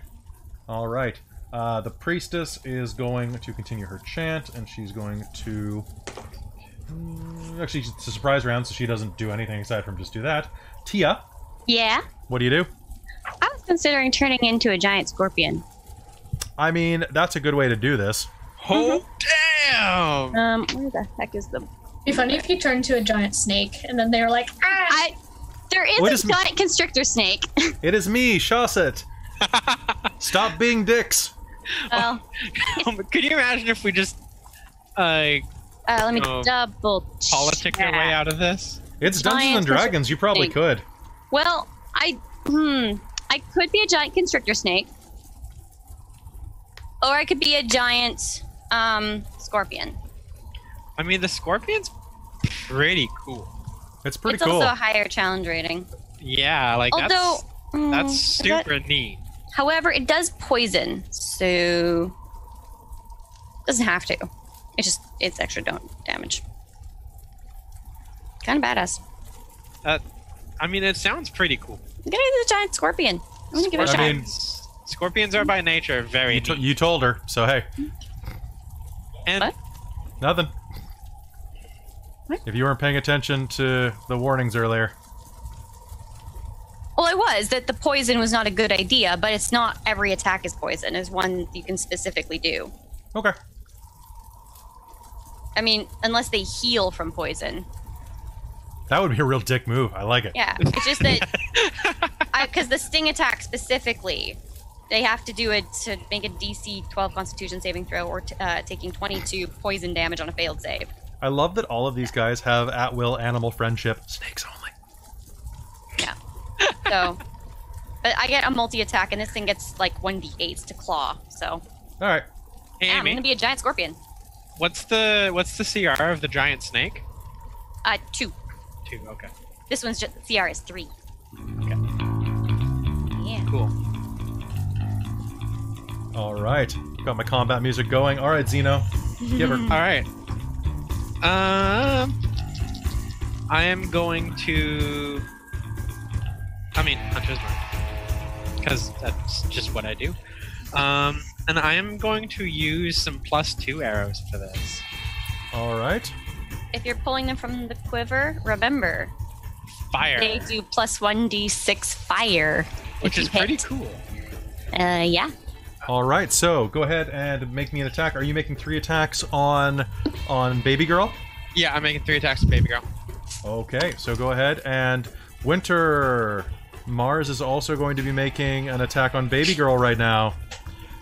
All right. The priestess is going to continue her chant, and she's going to... Actually, it's a surprise round, so she doesn't do anything aside from just do that. Tia, Yeah? what do you do? I was considering turning into a giant scorpion. I mean, that's a good way to do this. Oh, damn! Where the heck is the... It'd be funny if you turned into a giant snake, and then they were like, ah! There is a giant constrictor snake. It is me, Shawset. Stop being dicks. Well, Could you imagine if we just, let me double politic our way out of this? It's Dungeons and Dragons. You probably could. Well, I could be a giant constrictor snake. Or I could be a giant, scorpion. I mean, the scorpion's pretty cool. It's pretty It's cool. also a higher challenge rating. Yeah, like that's super neat. However, it does poison, so doesn't have to. It's extra damage. Kind of badass. I mean, it sounds pretty cool. I'm gonna do the giant scorpion. I'm gonna give it a shot. I mean, Scorpions are by nature very neat. you told her, so hey. And What? Nothing. What? If you weren't paying attention to the warnings earlier. Well, it was that the poison was not a good idea, but it's not every attack is poison. Is one you can specifically do. Okay. I mean, unless they heal from poison. That would be a real dick move. I like it. Yeah, it's just that because the sting attack specifically, they have to do it to make a DC 12 Constitution saving throw or taking 22 poison damage on a failed save. I love that all of these guys have at-will animal friendship. Snakes only. Yeah. So, but I get a multi-attack, and this thing gets like 1d8s to claw. So, All right. hey, yeah, I'm Amy, gonna be a giant scorpion. what's the CR of the giant snake? 2. 2. Okay. This one's just CR is 3. Okay. Yeah. Cool. All right. Got my combat music going. All right, Xeno. Give her. All right. I am going to. I mean, Hunter's Mark, because that's just what I do. And I am going to use some +2 arrows for this. All right. If you're pulling them from the quiver, remember Fire, they do +1d6 fire, which if is you pretty hit. cool. Yeah. All right. So go ahead and make me an attack. Are you making 3 attacks on Baby Girl? Yeah, I'm making 3 attacks, baby girl. Okay. So go ahead and Winter. Mars is also going to be making an attack on Baby Girl right now.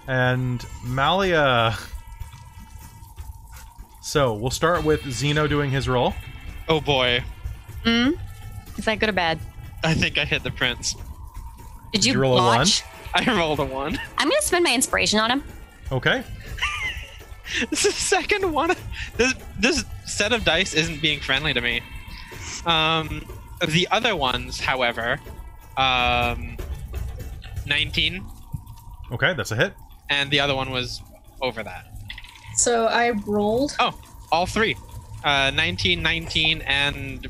And Malia So we'll start with Zeno doing his roll. Oh boy. Is that good or bad? I think I hit the prince. Did you roll a watch? I rolled a 1. I'm gonna spend my inspiration on him. Okay. This is the second one. This set of dice isn't being friendly to me. The other ones, however, 19, Okay, that's a hit. and the other one was over that. So I rolled. Oh, all three. 19, 19, and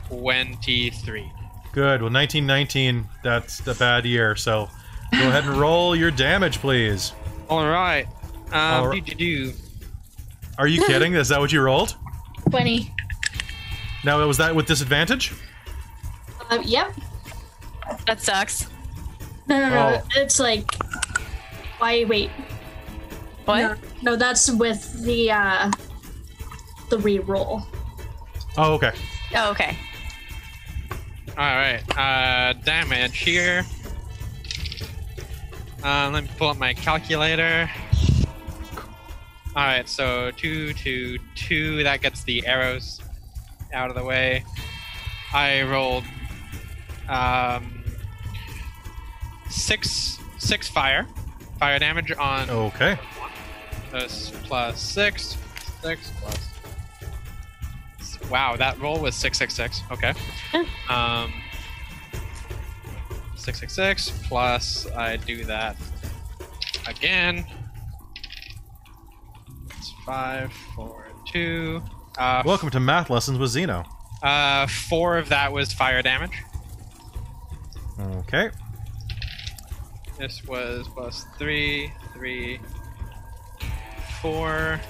23. Good. Well, 1919, that's the bad year. So go ahead and roll your damage, please. All right. All right. Do. Are you kidding? Is that what you rolled? 20. Now, was that with disadvantage? Yep. That sucks. No. Oh. It's like. Why? Wait. What? No, that's with the re-roll. Oh, okay. Oh, okay. All right. Damage here. Let me pull up my calculator. All right, so 2, 2, 2. That gets the arrows out of the way. I rolled 6 fire damage on. Okay. This plus 6 plus. Wow, that roll was 666. Okay. 666 plus I do that again. It's 5, 4, 2. Welcome to Math Lessons with Zeno. 4 of that was fire damage. Okay. This was plus 3, 4.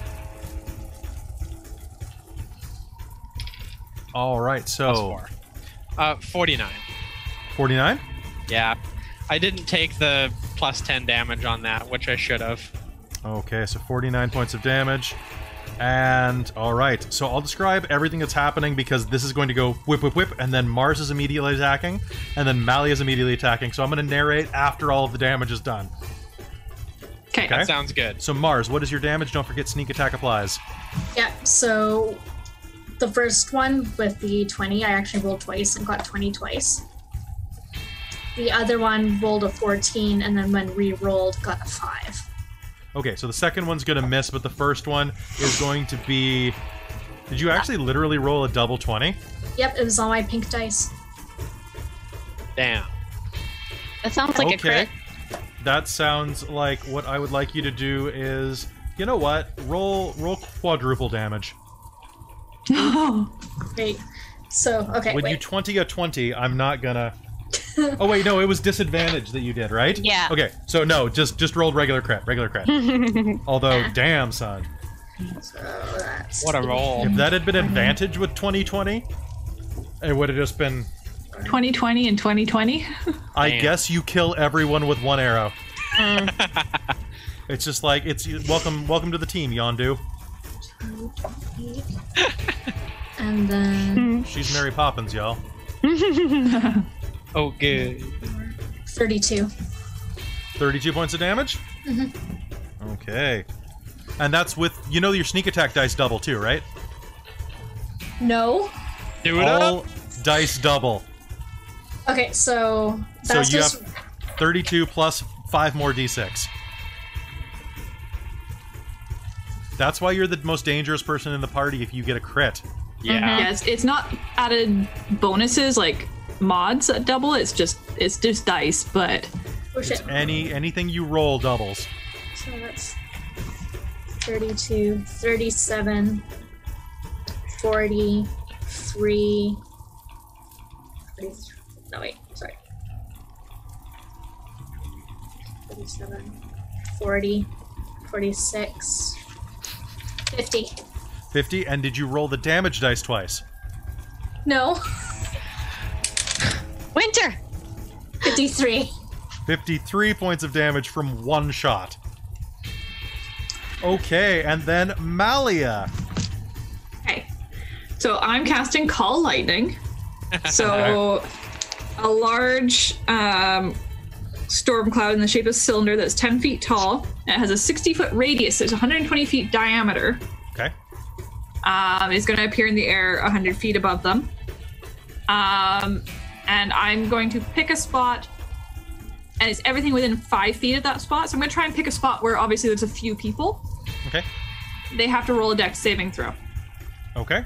All right, Plus so 4. 49. 49? Yeah. I didn't take the plus 10 damage on that, which I should have. Okay, so 49 points of damage. And, all right, so I'll describe everything that's happening because this is going to go whip, whip, whip, and then Mars is immediately attacking, and then Mally is immediately attacking. So I'm going to narrate after all of the damage is done. Okay. Okay. That sounds good. So Mars, what is your damage? Don't forget sneak attack applies. Yeah, so the first one with the 20, I actually rolled twice and got 20 twice. The other one rolled a 14, and then when re-rolled, got a 5. Okay, so the second one's going to miss, but the first one is going to be... Did you actually literally roll a double 20? Yep, it was on my pink dice. Damn. That sounds like a crit. That sounds like what I would like you to do is... You know what? Roll quadruple damage. Great. So, okay, When you wait. 20 a 20, I'm not gonna... Oh wait, no, it was disadvantage that you did, right? Yeah. Okay, so no, just rolled regular crit. Although, damn, son. So that's What a roll. If that had been advantage with 2020, it would have just been... 2020 and 2020. I Damn. guess you kill everyone with one arrow. It's just like, it's welcome to the team, Yondu. And then She's Mary Poppins, y'all. Oh, good. 32. 32 points of damage? Okay. And that's with, you know your sneak attack dice double too, right? No. Do it All up. dice double. Okay, so that's So you just have 32 plus 5 more d6. That's why you're the most dangerous person in the party if you get a crit. Yeah. Yeah, it's not added bonuses like mods that double. It's just dice, but oh shit. Anything you roll doubles. So that's 32, 37, 43. No, wait, sorry. 37, 40, 46, 50. 50, and did you roll the damage dice twice? No, Winter! 53. 53 points of damage from one shot. Okay, and then Malia. okay. So I'm casting Call Lightning. So a large storm cloud in the shape of a cylinder that's 10 feet tall. And it has a 60-foot radius. So it's 120 feet diameter. Okay. is going to appear in the air 100 feet above them. And I'm going to pick a spot, and it's everything within 5 feet of that spot. So I'm going to try and pick a spot where obviously there's a few people. Okay. They have to roll a dex saving throw. Okay.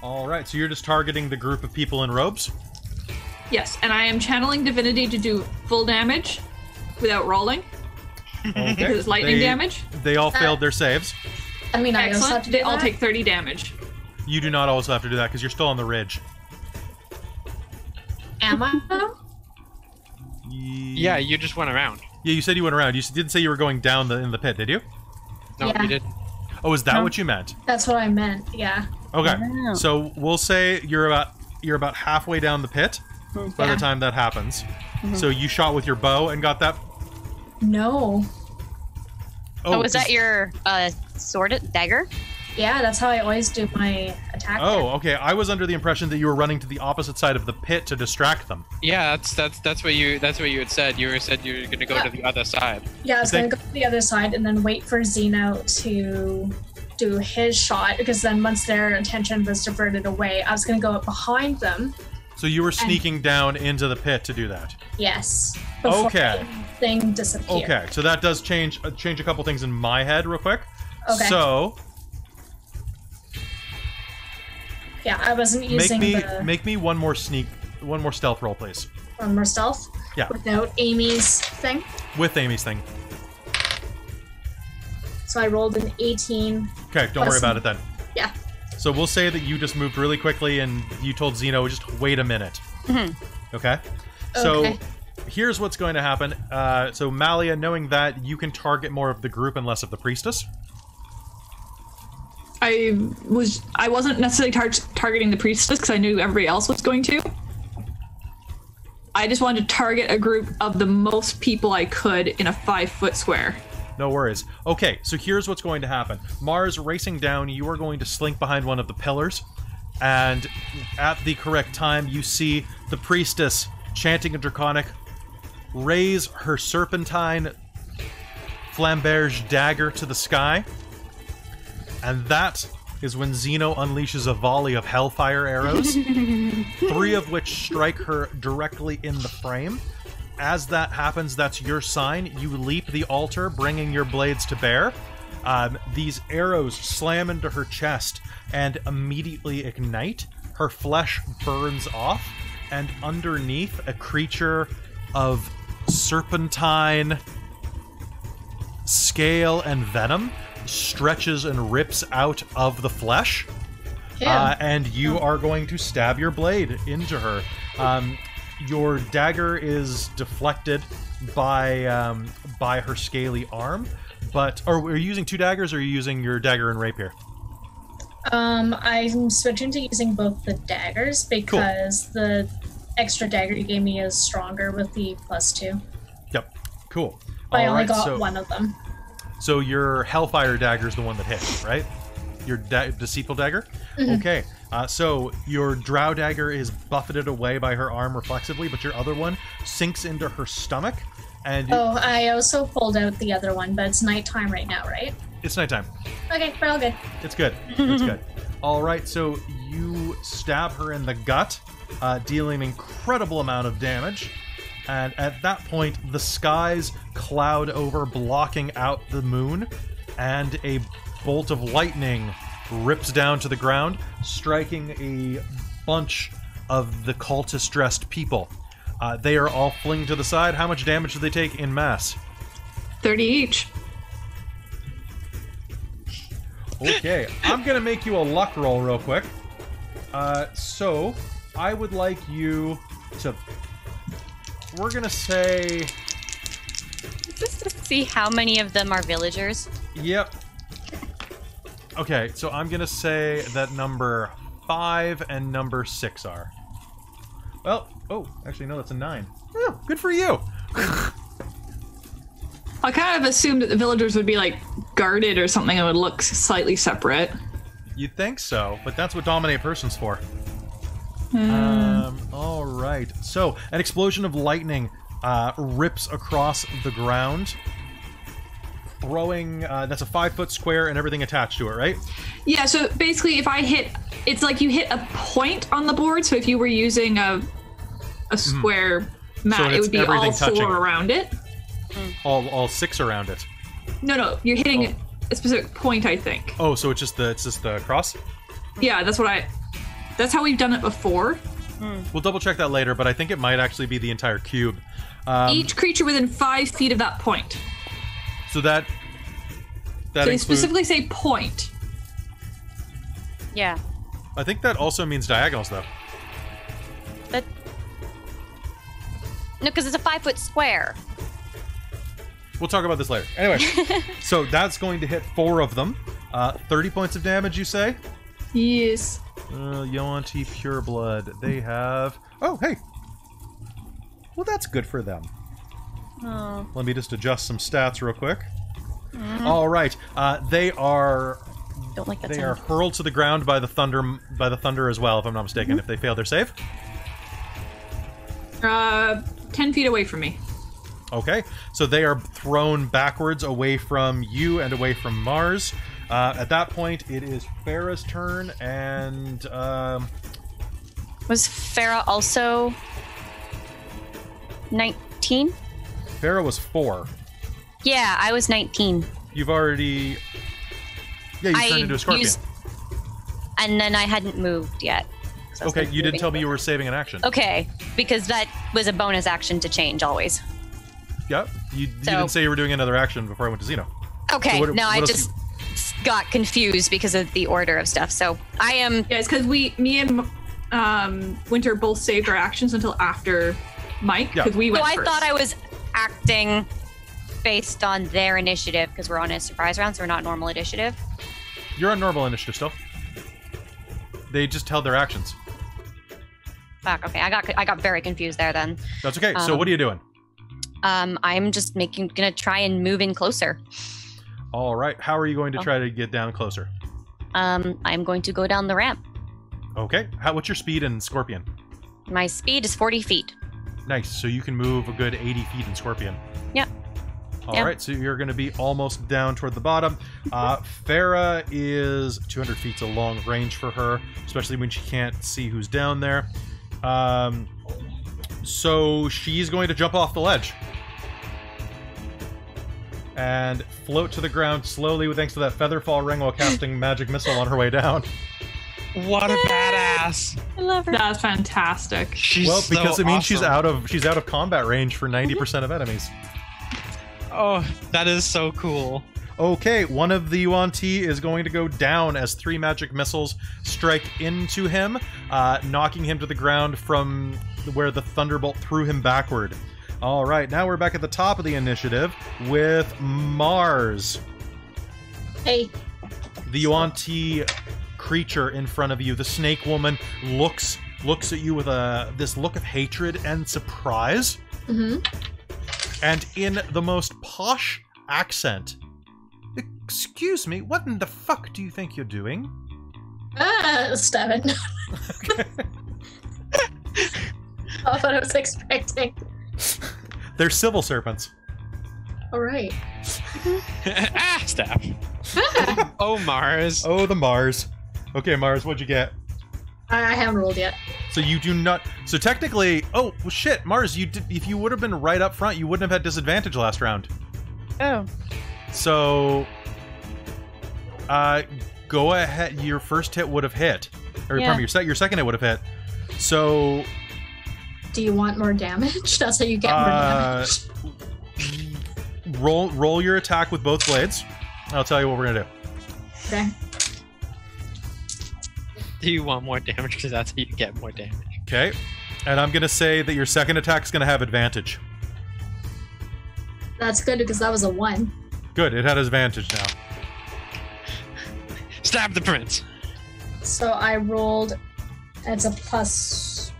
All right, so you're just targeting the group of people in robes? Yes, and I am channeling divinity to do full damage without rolling. Okay. Because it's lightning damage. They all failed their saves. I mean, I also have Excellent. to They do all that? take 30 damage. You do not also have to do that because you're still on the ridge. Am I? Yeah, you just went around. Yeah, you said you went around. You didn't say you were going down in the pit, did you? No, Yeah. you didn't. Oh, is that No. what you meant? That's what I meant. Yeah. Okay. Wow. So we'll say you're about halfway down the pit by Yeah. the time that happens. So you shot with your bow and got that. No. Oh, is that 'cause- your sword dagger? Yeah, that's how I always do my attack. Oh, okay. I was under the impression that you were running to the opposite side of the pit to distract them. Yeah, that's what you had said. You said you were gonna go to the other side. Yeah, I was gonna go to the other side and then wait for Zeno to do his shot, because then once their attention was diverted away, I was gonna go up behind them. So you were sneaking down into the pit to do that. Yes. Before Okay. the thing disappeared. Okay, so that does change a couple things in my head real quick. Okay. So Yeah, I wasn't using make me one more stealth roll, please. one more stealth. Yeah. Without Amy's thing. With Amy's thing. So I rolled an 18. Okay, don't worry about it then. Yeah. So we'll say that you just moved really quickly and you told Zeno, just wait a minute. Okay? So Okay. here's what's going to happen. So Malia, knowing that, you can target more of the group and less of the priestess. I wasn't necessarily targeting the priestess because I knew everybody else was going to. I just wanted to target a group of the most people I could in a 5-foot square. No worries. Okay, so here's what's going to happen. Mars, racing down, you are going to slink behind one of the pillars, and at the correct time, you see the priestess chanting a draconic, raise her serpentine flamberge dagger to the sky, and that is when Zeno unleashes a volley of hellfire arrows, 3 of which strike her directly in the frame. As that happens, that's your sign. You leap the altar, bringing your blades to bear. These arrows slam into her chest and immediately ignite. Her flesh burns off, and underneath, a creature of serpentine scale and venom stretches and rips out of the flesh. And you are going to stab your blade into her. Your dagger is deflected by her scaly arm, but are you using 2 daggers, or are you using your dagger and rapier? I'm switching to using both the daggers because the extra dagger you gave me is stronger with the +2. Yep, cool. But I only Alright, got one of them. So your Hellfire dagger is the one that hit, right? Your Deceitful dagger? Okay, so your Drow dagger is buffeted away by her arm reflexively, but your other one sinks into her stomach, and Oh, I also pulled out the other one, but it's nighttime right now, right? it's nighttime. Okay, we're all good. It's good. It's good. All right, so you stab her in the gut, dealing an incredible amount of damage. And at that point, the skies cloud over, blocking out the moon, and a bolt of lightning rips down to the ground, striking a bunch of the cultist-dressed people. They are all fling to the side. How much damage do they take in mass? 30 each. Okay, I'm gonna make you a luck roll real quick. So I would like you to. We're gonna say. Is this to see how many of them are villagers? Yep. Okay, so I'm gonna say that number 5 and number 6 are. Well, oh, actually no, that's a 9. Oh, good for you. I kind of assumed that the villagers would be like guarded or something and would look slightly separate. You'd think so, but that's what Dominate Person's for. All right. So, an explosion of lightning rips across the ground, throwing. That's a 5-foot square and everything attached to it, right? Yeah, so basically if I hit, it's like you hit a point on the board, so if you were using a square mat, So it would be all everything touching 4 it. around it. All 6 around it. No, you're hitting a specific point, I think. Oh, so it's just the cross? Yeah, that's how we've done it before. We'll double check that later, but I think it might actually be the entire cube. Each creature within 5 feet of that point. So that So they includes, specifically say point. Yeah. I think that also means diagonals, though. That. No, because it's a 5-foot square. We'll talk about this later. Anyway, so that's going to hit 4 of them. 30 points of damage, you say? Yes. Yuan-Ti Pureblood. They have... Oh, hey! Well, that's good for them. Oh. Let me just adjust some stats real quick. All right. They are... Don't like that They are sound. hurled to the ground by the thunder as well, if I'm not mistaken, if they fail their save. 10 feet away from me. Okay, so they are thrown backwards away from you and away from Mars. At that point, it is Farah's turn, and Was Farah also 19? Farah was 4. Yeah, I was 19. You've already... Yeah, you turned into a scorpion. And then I hadn't moved yet. 'cause I was, Okay, like, you didn't moving tell me you over. were saving an action. Okay, because that was a bonus action to change always. Yeah, you didn't say you were doing another action before I went to Xeno. Okay, So what no, I else just got confused because of the order of stuff. So I am. Yeah, it's because me and Winter both saved our actions until after Mike, Yeah. because we So went I first. thought I was acting based on their initiative because we're on a surprise round, so we're not normal initiative. You're on normal initiative still. They just held their actions. Fuck. Okay, I got very confused there. Then That's okay. So what are you doing? I'm just gonna try and move in closer. All right. How are you going to try to get down closer? I'm going to go down the ramp. Okay. What's your speed in Scorpion? My speed is 40 feet. Nice. So you can move a good 80 feet in Scorpion. Yep. All right. So you're going to be almost down toward the bottom. Farah is 200 feet's a long range for her, especially when she can't see who's down there. So she's going to jump off the ledge and float to the ground slowly thanks to that feather fall ring while casting magic missile on her way down. What a badass! I love her. That's fantastic. She's Well, because so it means she's awesome. out of combat range for 90% of enemies. Oh, that is so cool. Okay, one of the Yuan-Ti is going to go down as 3 magic missiles strike into him, knocking him to the ground from where the thunderbolt threw him backward. All right, now we're back at the top of the initiative with Mars. Hey, The Yuan-Ti creature in front of you, the snake woman, looks at you with this look of hatred and surprise, and in the most posh accent. Excuse me, what in the fuck do you think you're doing? Stab it. Not what I was expecting. They're civil serpents. All right. Ah, stab. Oh, Mars. Oh, the Mars. Okay, Mars, what'd you get? I haven't rolled yet. So you do not. So technically, oh well, shit, Mars. You did. If you would have been right up front, you wouldn't have had disadvantage last round. Oh. So, go ahead. Your first hit would have hit, or Yeah. pardon me, your second hit would have hit. So, Do you want more damage? That's how you get more damage. roll your attack with both blades. I'll tell you what we're gonna do. Okay. Do you want more damage? Because that's how you get more damage. Okay, and I'm gonna say that your second attack is gonna have advantage. That's good because that was a 1. Good, it had advantage now. Stab the prince. So I rolled. It's a plus.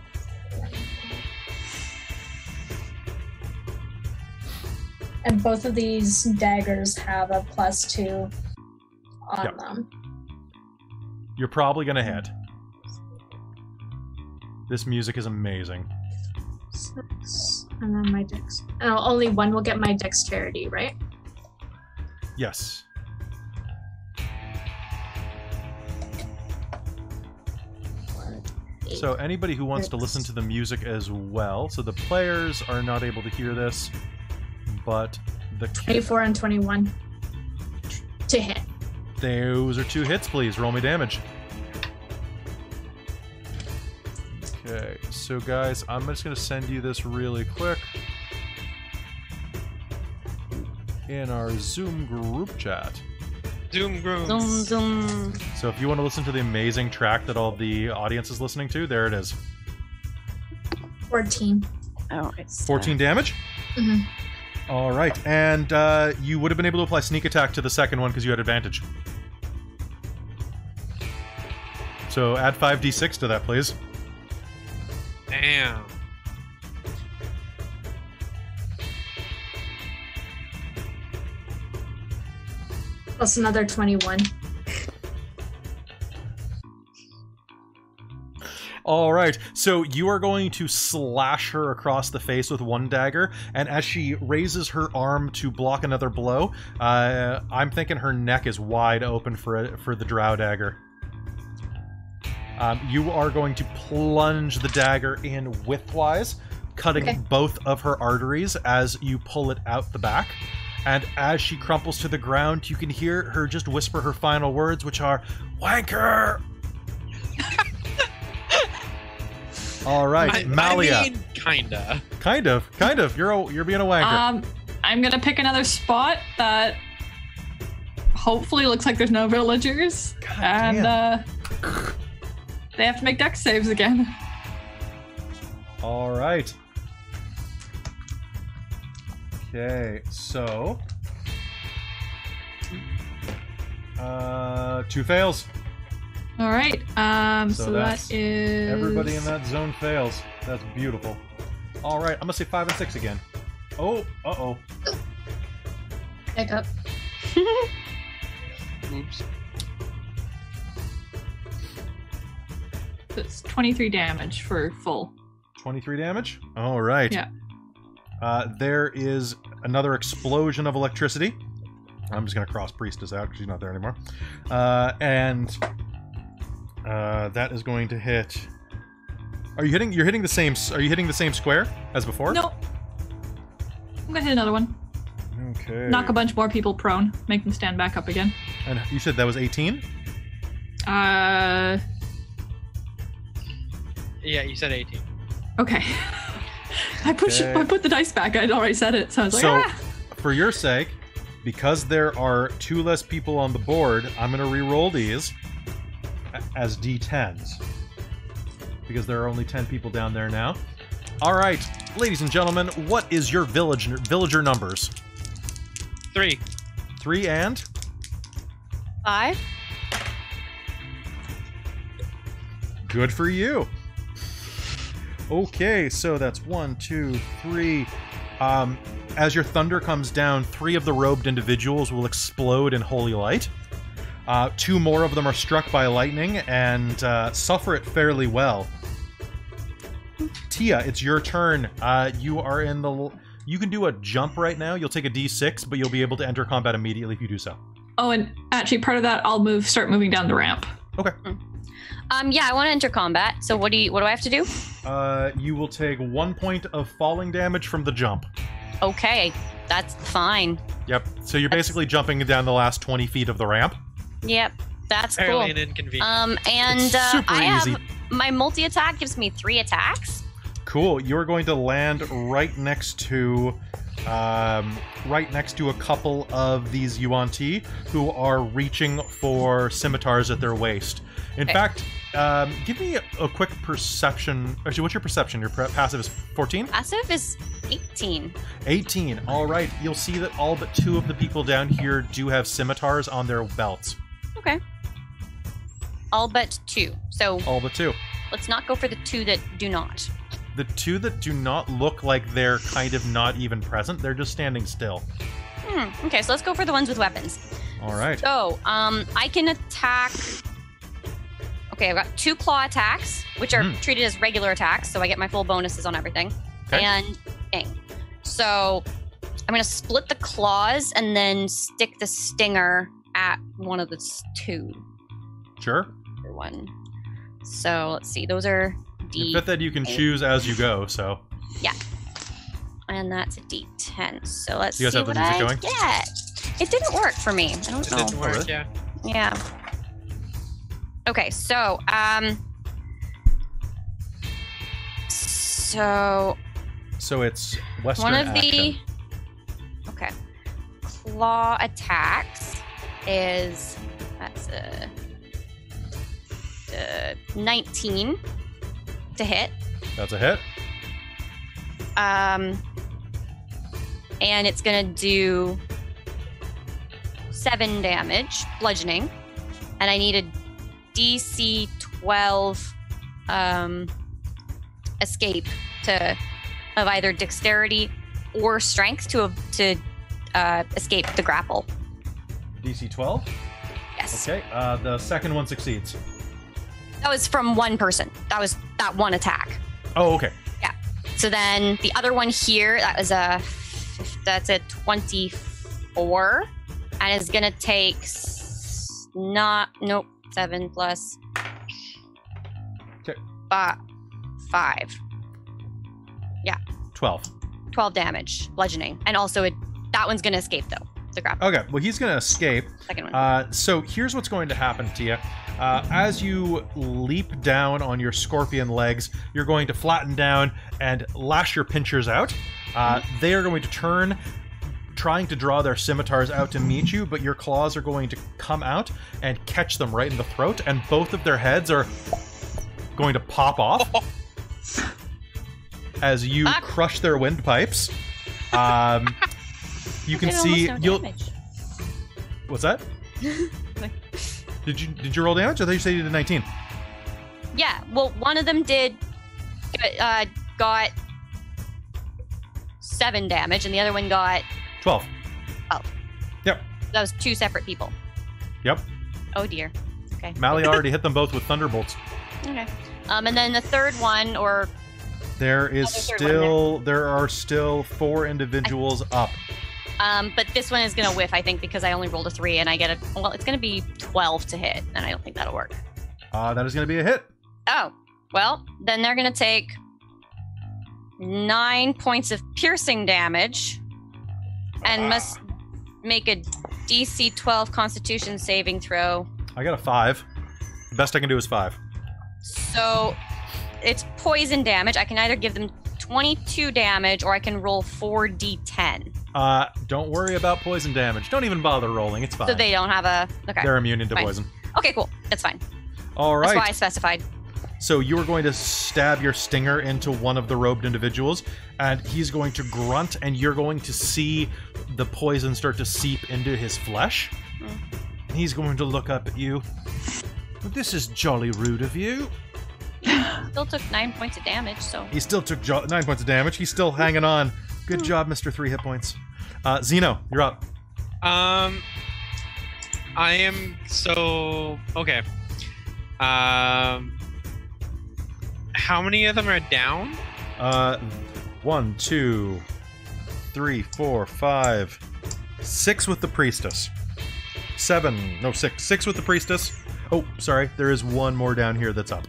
And both of these daggers have a +2 on Yep. them. You're probably gonna hit. This music is amazing. 6, and then my dex. Oh, only one will get my dexterity, right? Yes. So anybody who wants to listen to the music as well, so the players are not able to hear this, but the 24 and 21 to hit. Those are 2 hits, please. Roll me damage. Okay, so guys, I'm just going to send you this really quick in our Zoom group chat. Zoom groom. Zoom, zoom. So if you want to listen to the amazing track that all the audience is listening to, there it is. 14. Oh, it's 14 damage? Mhm. All right, and you would have been able to apply sneak attack to the second one because you had advantage. So add 5d6 to that, please. Damn. Plus another 21. All right, so you are going to slash her across the face with one dagger, and as she raises her arm to block another blow, I'm thinking her neck is wide open for the drow dagger. You are going to plunge the dagger in widthwise, cutting both of her arteries as you pull it out the back. And as she crumples to the ground, you can hear her just whisper her final words, which are, "Wanker!" All right, Malia. I mean, kinda. Kind of. You're being a wanker. I'm gonna pick another spot that hopefully looks like there's no villagers, and they have to make dex saves again. All right. Okay, so 2 fails. All right. So that's that is everybody in that zone fails. That's beautiful. All right, I'm gonna say 5 and 6 again. Oh, uh-oh. Hiccup. Oops. It's 23 damage for full. 23 damage. All right. Yeah. There is another explosion of electricity. I'm just gonna cross Priestess out because she's not there anymore. And that is going to hit. Are you hitting? You're hitting the same. Are you hitting the same square as before? No. I'm gonna hit another one. Okay. Knock a bunch more people prone. Make them stand back up again. And you said that was 18? Uh. Yeah, you said 18. Okay. I put the dice back. I'd already said it, so I was like, for your sake, because there are 2 less people on the board, I'm going to re-roll these as D10s. Because there are only 10 people down there now. All right, ladies and gentlemen, what is your villager numbers? 3. 3 and? 5. Good for you. Okay, so that's 1, 2, 3. As your thunder comes down, 3 of the robed individuals will explode in holy light. 2 more of them are struck by lightning and suffer it fairly well. Tia, it's your turn. You are in the... You can do a jump right now. You'll take a d6, but you'll be able to enter combat immediately if you do so. oh, and actually part of that, I'll start moving down the ramp. Okay. Yeah, I want to enter combat. So what do I have to do? You will take 1 point of falling damage from the jump. Okay, that's fine. Yep. So you're basically jumping down the last 20 feet of the ramp. Yep, that's Fairly cool. an inconvenience. And It's super I easy. have my multi-attack gives me 3 attacks. Cool. You're going to land right next to a couple of these Yuan-Ti who are reaching for scimitars at their waist. In fact, give me a quick perception. Actually, what's your perception? Your passive is 14? Passive is 18. 18. All right. You'll see that all but 2 of the people down here do have scimitars on their belts. Okay. All but 2. So All but 2. let's not go for the 2 that do not. The 2 that do not look like they're kind of not even present. They're just standing still. Okay, so let's go for the ones with weapons. All right. So, I can attack... Okay, I've got 2 claw attacks, which are treated as regular attacks, so I get my full bonuses on everything. Okay. And bang. So, I'm gonna split the claws and then stick the stinger at one of the two. Sure. For one. So let's see. Those are D. The fifth ed you can choose as you go. So. Yeah. And that's a D10. So let's You guys see have the what music I going? get. It didn't work for me. I don't It know. didn't work, really? yeah. Yeah. Okay, so So it's Western one of action. the claw attacks is that's a 19 to hit. That's a hit. And it's gonna do 7 damage, bludgeoning, and I need a DC 12 escape of either dexterity or strength to escape the grapple. DC 12. Yes. Okay. The second one succeeds. That was from one person. That was that one attack. Oh, okay. Yeah. So then the other one here, that's a 24, and is gonna take 7 plus Okay. 5. 12. Damage, bludgeoning, and also that one's gonna escape though. The grapple. Okay. Well, he's gonna escape. Second one. So here's what's going to happen to you. As you leap down on your scorpion legs, you're going to flatten down and lash your pinchers out. They are going to turn, trying to draw their scimitars out to meet you, but your claws are going to come out and catch them right in the throat, and both of their heads are going to pop off as you crush their windpipes. You can see Damage. What's that? Did you roll damage? I thought you said you did 19. Yeah. Well, one of them got 7 damage, and the other one got 12. Yep. That was 2 separate people. Yep. Oh dear. Okay. Mally already hit them both with thunderbolts. Okay. And then the third one, or There are still 4 individuals up. but this one is gonna whiff, I think, because I only rolled a 3, and I get it's gonna be 12 to hit, and I don't think that'll work. That is going to be a hit. Oh, well, then they're gonna take 9 points of piercing damage, and must make a DC 12 Constitution saving throw. I got a 5. The best I can do is 5. So it's poison damage. I can either give them 22 damage, or I can roll 4d10. Don't worry about poison damage. Don't even bother rolling. It's fine. So they don't have a... Okay. They're immune to Fine. poison. Okay, cool. That's fine. All right. That's why I specified. So you are going to stab your stinger into one of the robed individuals, and he's going to grunt, and you're going to see the poison start to seep into his flesh. He's going to look up at you. This is jolly rude of you. Still took 9 points of damage, so... He still took 9 points of damage. He's still hanging on. Good job, Mr. 3 hit points. Zeno, you're up. I am so okay. How many of them are down? 1, 2, 3, 4, 5, 6 with the priestess. 6 with the priestess. Oh, sorry, there is one more down here that's up.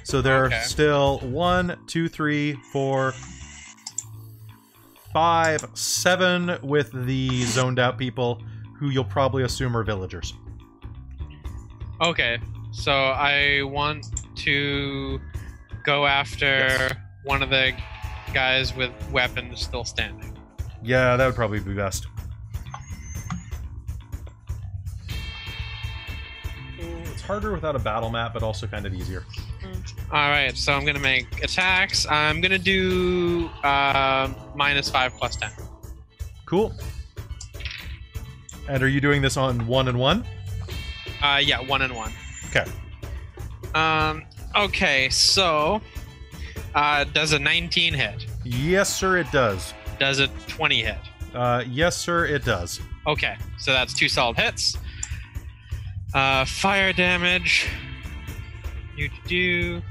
So there are still 1, 2, 3, 4, 5, 7 with the zoned out people, who you'll probably assume are villagers. Okay, so I want to go after one of the guys with weapons still standing. Yeah, that would probably be best. It's harder without a battle map, but also kind of easier. Alright, so I'm gonna make attacks. I'm gonna do -5 plus 10. Cool. And are you doing this on 1 and 1? Yeah, 1 and 1. Okay. Okay, so does a 19 hit? Yes, sir, it does. Does a 20 hit? Yes, sir, it does. Okay, so that's 2 solid hits. Fire damage. You do.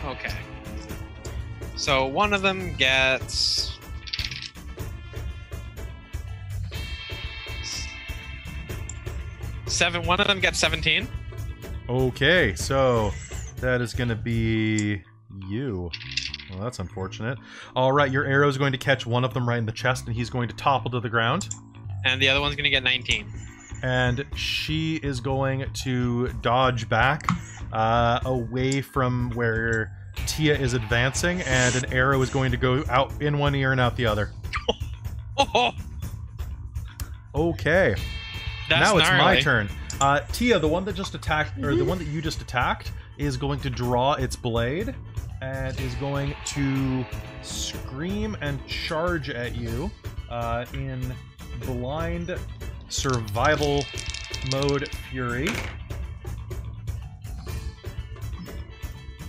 Okay. So one of them gets... One of them gets 17. Okay, so that is going to be you. Well, that's unfortunate. All right, your arrow is going to catch one of them right in the chest, and he's going to topple to the ground. And the other one's going to get 19. And she is going to dodge back away from where Tia is advancing, and an arrow is going to go out in one ear and out the other. Okay. That's now it's gnarly. my turn. Tia, the one that just attacked, or the one that you just attacked, is going to draw its blade and is going to scream and charge at you in blind survival mode fury.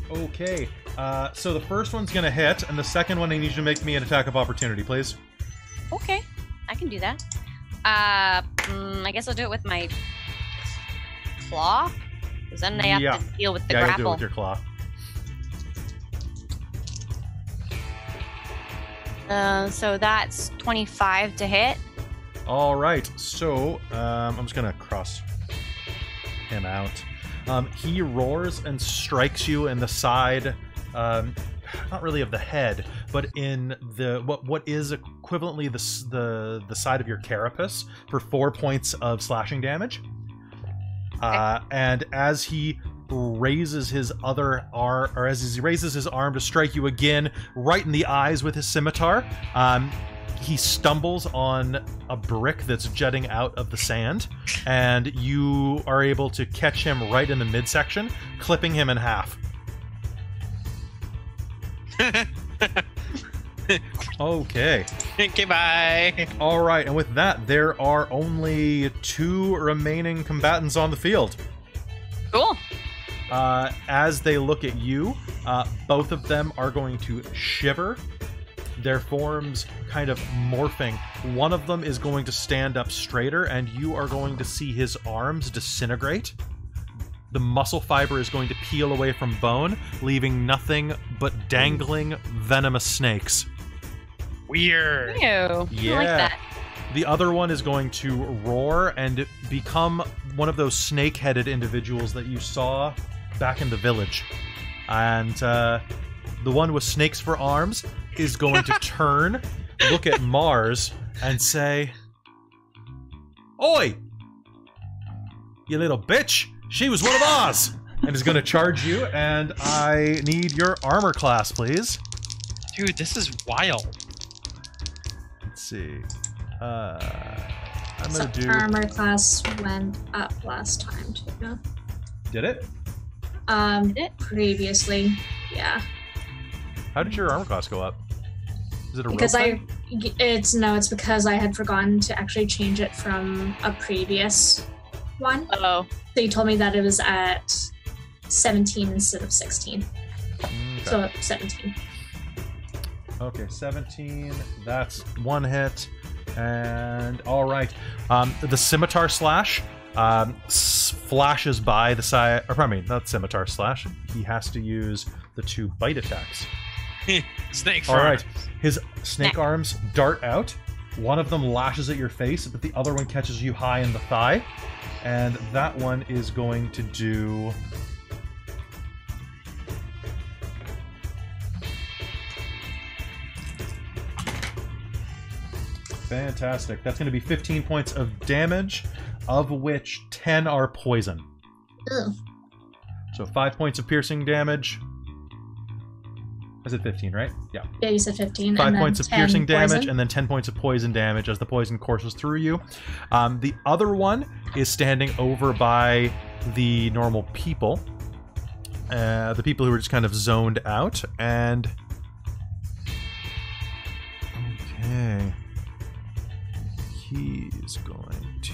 Okay, so the first one's gonna hit, and the second one I need you to make me an attack of opportunity, please. Okay, I can do that. I guess I'll do it with my claw, because then I have to deal with the grapple. grapple. Yeah, you'll do it with your claw. So that's 25 to hit. All right, so I'm just gonna cross him out. He roars and strikes you in the side, not really of the head, but in the what is equivalently the side of your carapace for 4 points of slashing damage. And as he raises his other arm, or as he raises his arm to strike you again, right in the eyes with his scimitar, he stumbles on a brick that's jutting out of the sand, and you are able to catch him right in the midsection, clipping him in half. Okay. Okay, bye. All right, and with that, there are only 2 remaining combatants on the field. Cool. As they look at you, both of them are going to shiver, their forms kind of morphing. One of them is going to stand up straighter, and you are going to see his arms disintegrate. The muscle fiber is going to peel away from bone, leaving nothing but dangling venomous snakes. Weird. Ew. Yeah. I like that. The other one is going to roar and become one of those snake-headed individuals that you saw back in the village. And the one with snakes for arms is going to turn, look at Mars, and say, "Oi! You little bitch! She was one of ours!" And is going to charge you, and I need your armor class, please. Dude, this is wild. Let's see. I'm So going to do... armor class went up last time too. No? Did it? Previously, yeah. How did your armor class go up? Is it a Because rope thing? it's because I had forgotten to actually change it from a previous one. Oh. So you told me that it was at 17 instead of 16. Okay. So 17. Okay, 17. That's 1 hit. And all right, the scimitar slash flashes by the side. Or pardon me, not scimitar slash. He has to use the 2 bite attacks. Snake All right, farms. his snake arms dart out. One of them lashes at your face, but the other one catches you high in the thigh. And that one is going to do... Fantastic. That's going to be 15 points of damage, of which 10 are poison. Ugh. So 5 points of piercing damage. I said 15, right? Yeah. Yeah, you said 15. 5 and then points of 10 piercing damage, poison. and then 10 points of poison damage as the poison courses through you. The other one is standing over by the normal people. The people who are just kind of zoned out. And... Okay. He's going to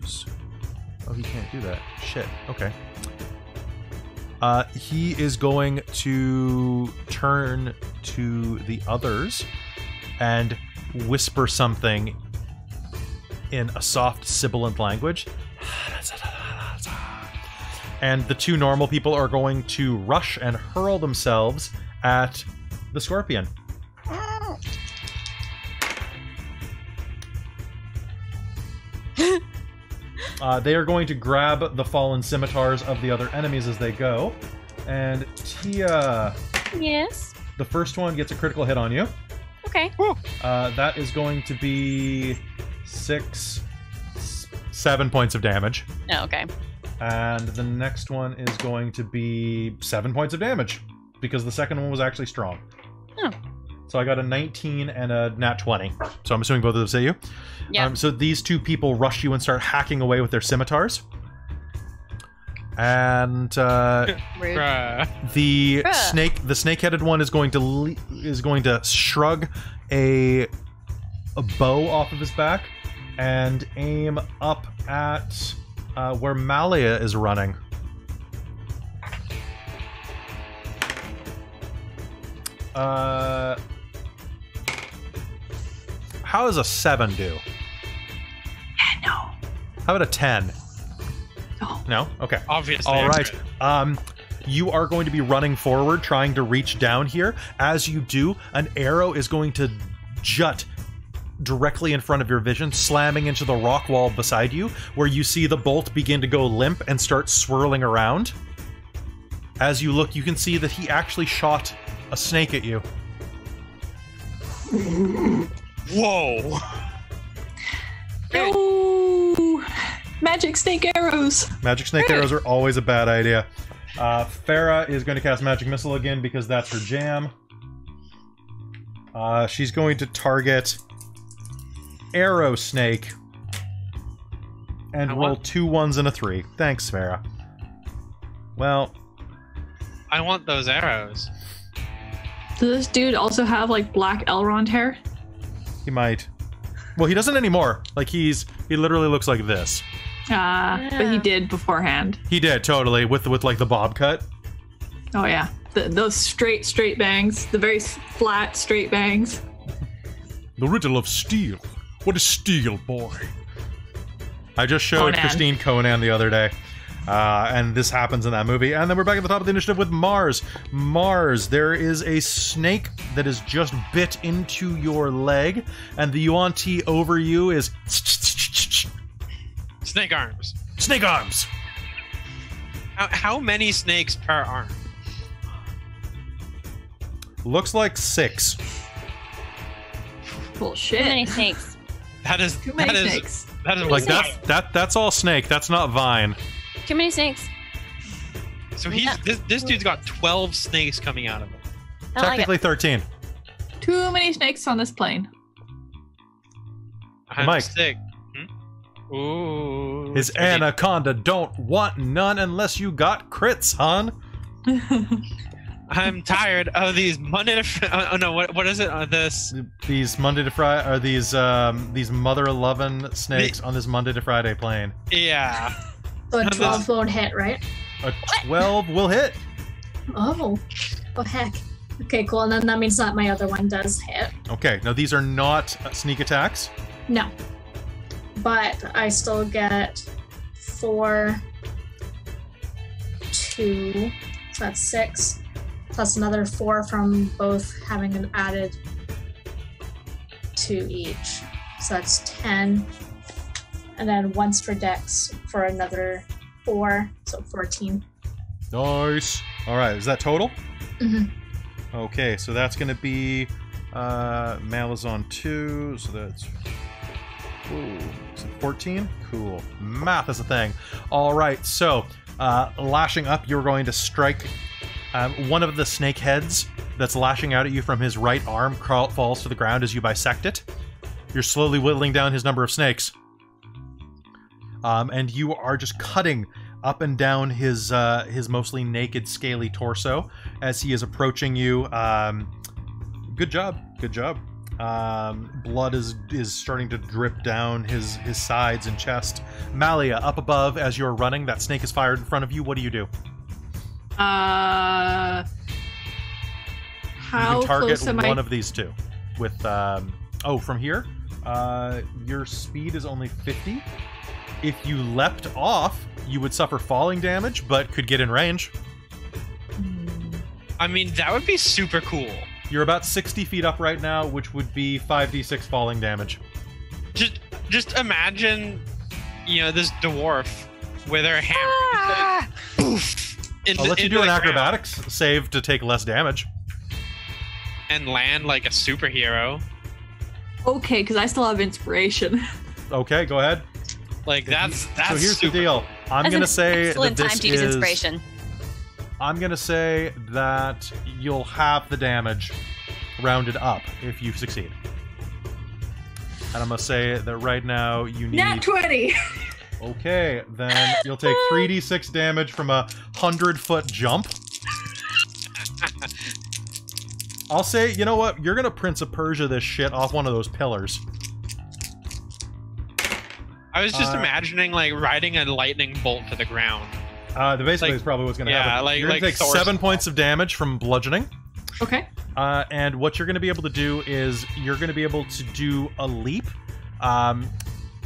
use... Oh, he can't do that. Shit. Okay. He is going to turn to the others and whisper something in a soft, sibilant language. And the two normal people are going to rush and hurl themselves at the scorpion. They are going to grab the fallen scimitars of the other enemies as they go. And Tia... Yes? The first one gets a critical hit on you. Okay. That is going to be 7 points of damage. Oh, okay. And the next one is going to be 7 points of damage, because the second one was actually strong. Oh. So I got a 19 and a nat 20. So I'm assuming both of those hit you? Yeah. So these two people rush you and start hacking away with their scimitars. And Rude. the snake-headed one is going to shrug a bow off of his back and aim up at where Malia is running. How does a 7 do? No. How about a 10? No. No? Okay. Obviously. All right. You are going to be running forward, trying to reach down here. As you do, an arrow is going to jut directly in front of your vision, slamming into the rock wall beside you, where you see the bolt begin to go limp and start swirling around. As you look, you can see that he actually shot a snake at you. Whoa! No! Magic snake arrows! Magic snake arrows are always a bad idea. Farah is going to cast Magic Missile again because that's her jam. She's going to target Arrow Snake and roll 2 1s and a 3. Thanks, Farah. Well, I want those arrows. Does this dude also have, like, black Elrond hair? he might. Well, he doesn't anymore. Like, he literally looks like this. But he did beforehand. He did, totally, with like the bob cut. Oh yeah, those straight bangs, the very flat straight bangs. The riddle of steel. What is steel, boy? I just showed Conan. Christine Conan the other day. And this happens in that movie. And then we're back at the top of the initiative with Mars. Mars, there is a snake that has just bit into your leg, and the Yuan-Ti over you is... Snake arms. Snake arms! How many snakes per arm? Looks like 6. Bullshit. Too many snakes. That is Too many snakes. That is Like, that's all snake. That's not vine. Too many snakes. So this dude's got 12 snakes coming out of him. I like Technically it. 13. Too many snakes on this plane. I'm Mike. sick. Ooh. His anaconda don't want none unless you got crits, hon. I'm tired of these Monday to oh no, what is it? This These Monday to Friday are these mother loving snakes on this Monday to Friday plane. yeah. So a 12 won't hit, right? A 12 will hit. Oh. Oh, heck. Okay, cool. And then that means that my other one does hit. Okay, now these are not sneak attacks. No. But I still get 4, 2, so that's 6, plus another 4 from both having an added 2 each. So that's 10. And then once for Dex for another 4, so 14. Nice. All right, is that total? Mm-hmm. Okay, so that's going to be Malazon 2, so that's... Ooh, is it 14? Cool. Math is a thing. All right, so lashing up, you're going to strike one of the snake heads that's lashing out at you from his right arm falls to the ground as you bisect it. You're slowly whittling down his number of snakes. And you are just cutting up and down his mostly naked, scaly torso as he is approaching you. Good job. Good job. Blood is starting to drip down his sides and chest. Malia, up above as you're running, that snake is fired in front of you. What do you do? How You can target close am one I? of these two. With from here, your speed is only 50. If you leapt off, you would suffer falling damage, but could get in range. I mean, that would be super cool. You're about 60 feet up right now, which would be 5d6 falling damage. Just imagine, this dwarf with her hammer. Poof, I'll let you do an acrobatics save to take less damage. And land like a superhero. Okay, because I still have inspiration. Okay, go ahead. Like that's So here's the super deal. I'm That's gonna an say that excellent this time to use is. inspiration. I'm gonna say that you'll have the damage rounded up if you succeed. And I'm gonna say that right now you need. Nat 20! Okay, then you'll take 3d6 damage from a 100-foot jump. I'll say, you know what? You're gonna Prince of Persia this shit off one of those pillars. I was just imagining like riding a lightning bolt to the ground. Basically, is probably what's gonna happen. like You're gonna take Thor's 7 points of damage from bludgeoning. Okay. And what you're going to be able to do is you're going to be able to do a leap,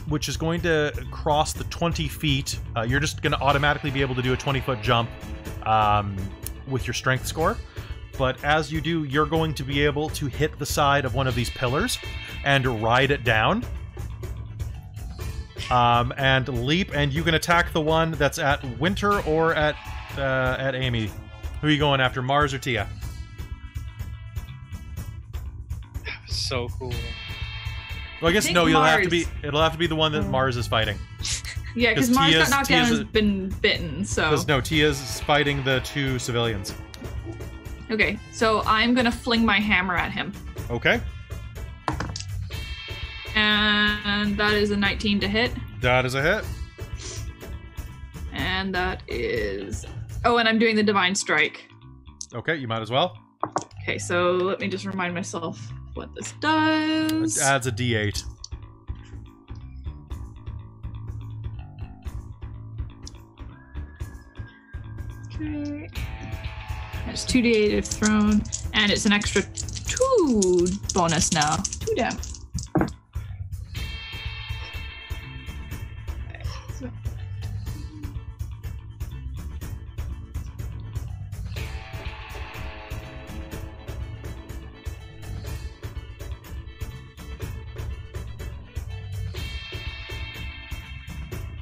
which is going to cross the 20 feet. You're just going to automatically be able to do a 20-foot jump with your strength score. But as you do, you're going to be able to hit the side of one of these pillars and ride it down. And leap, and you can attack the one that's at Winter or at Amy. Who are you going after, Mars or Tia? So cool. Well, I guess think no. It'll have Mars. to be the one that Mars is fighting. Yeah, because 'Cause Mars Tia's- got knocked down and Tia's has been bitten, so... Because no, Tia's fighting the 2 civilians. Okay, so I'm gonna fling my hammer at him. Okay, And that is a 19 to hit. that is a hit. And that is... Oh, and I'm doing the Divine Strike. Okay, you might as well. Okay, so let me just remind myself what this does. It adds a D8. Okay. That's 2d8 if thrown, and it's an extra 2 bonus now. 2 damage. Okay, so-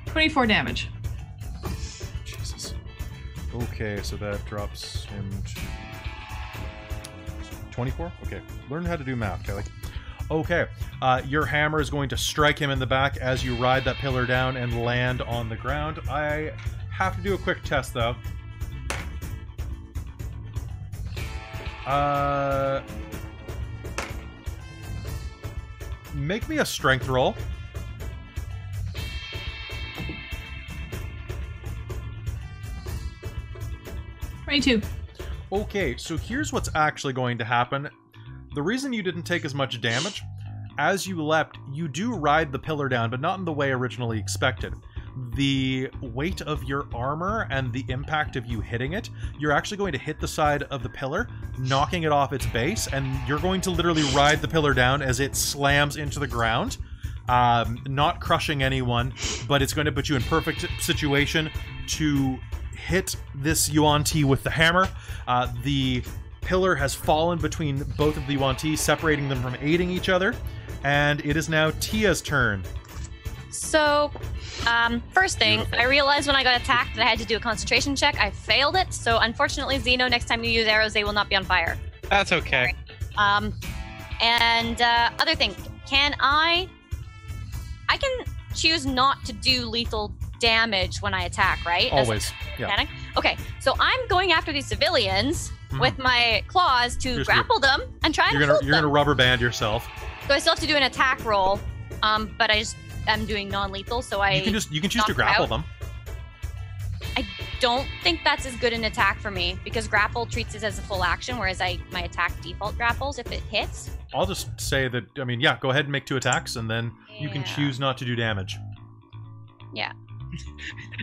$24 damage. Jesus. Okay, so that drops him to 24? Okay, learn how to do math, Kelly. Okay, your hammer is going to strike him in the back as you ride that pillar down and land on the ground. I have to do a quick test, though. Make me a strength roll. $22. Okay, so here's what's actually going to happen. The reason you didn't take as much damage, as you leapt, you do ride the pillar down, but not in the way originally expected. The weight of your armor and the impact of you hitting it, you're actually going to hit the side of the pillar, knocking it off its base, and you're going to literally ride the pillar down as it slams into the ground. Not crushing anyone, but it's going to put you in perfect situation to hit this Yuan-Ti with the hammer. The pillar has fallen between both of the Yuan-Ti, separating them from aiding each other, and it is now Tia's turn. So, first thing, Beautiful. I realized when I got attacked that I had to do a concentration check. I failed it, so unfortunately, Xeno, next time you use arrows, they will not be on fire. That's okay. And other thing, I can choose not to do lethal damage when I attack, right? Always, yeah. Panic? Okay, so I'm going after these civilians with my claws to Here's grapple them and try and hold You're gonna them. rubber band yourself. So I still have to do an attack roll, but I'm doing non-lethal, so You can choose knock to them grapple out. them. I don't think that's as good an attack for me because grapple treats it as a full action, whereas my attack default grapples if it hits. I'll just say that, I mean, yeah, go ahead and make 2 attacks, and then you can Yeah. choose not to do damage. Yeah.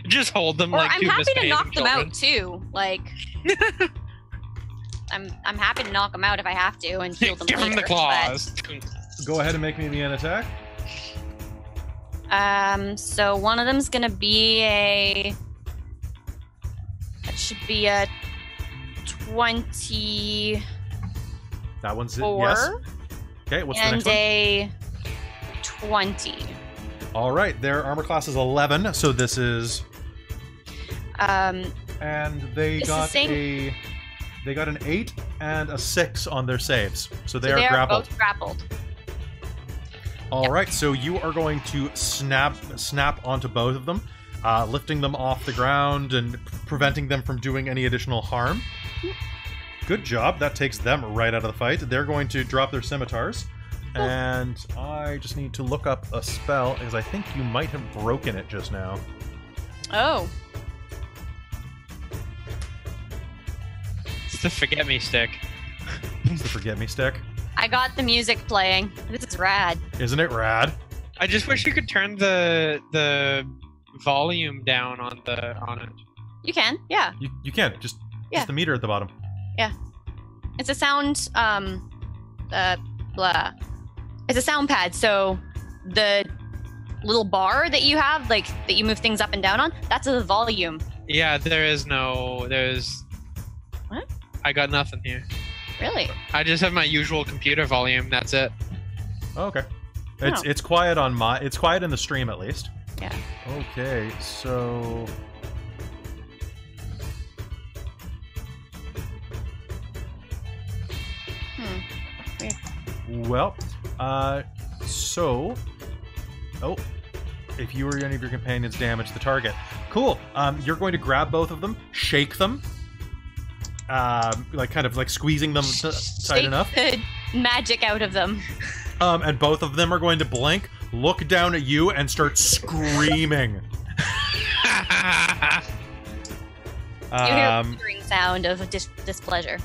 Just hold them Or like I'm two happy to misbehaving knock them children. out too. Like, I'm happy to knock them out if I have to and heal them Give later. them the claws. Go ahead and make me an attack. So one of them's gonna be that should be a 24. That one's it. Yes. Okay, what's the next one? And a 20. All right, their armor class is 11, so this is... and they got an 8 and a 6 on their saves, so they are grappled. Both grappled. All right, so you are going to snap onto both of them, lifting them off the ground and preventing them from doing any additional harm. Good job. That takes them right out of the fight. They're going to drop their scimitars, and I just need to look up a spell because I think you might have broken it just now. Oh. It's the forget me stick. It's the forget me stick. I got the music playing. This is rad. Isn't it rad? I just wish you could turn the volume down on it. You can, yeah. You can. Just the meter at the bottom. Yeah. It's a sound, blah. It's a sound pad, so the little bar that you have, like, that you move things up and down on, that's the volume. Yeah, there's... What? I got nothing here. Really? I just have my usual computer volume, that's it. Oh, okay. It's quiet on it's quiet in the stream at least. Yeah. Okay, so... Well, so... Oh, if you or any of your companions damage the target. Cool. You're going to grab both of them, shake them, kind of squeezing them tight enough. The magic out of them. And both of them are going to blink, look down at you, and start screaming. You hear a whispering sound of displeasure.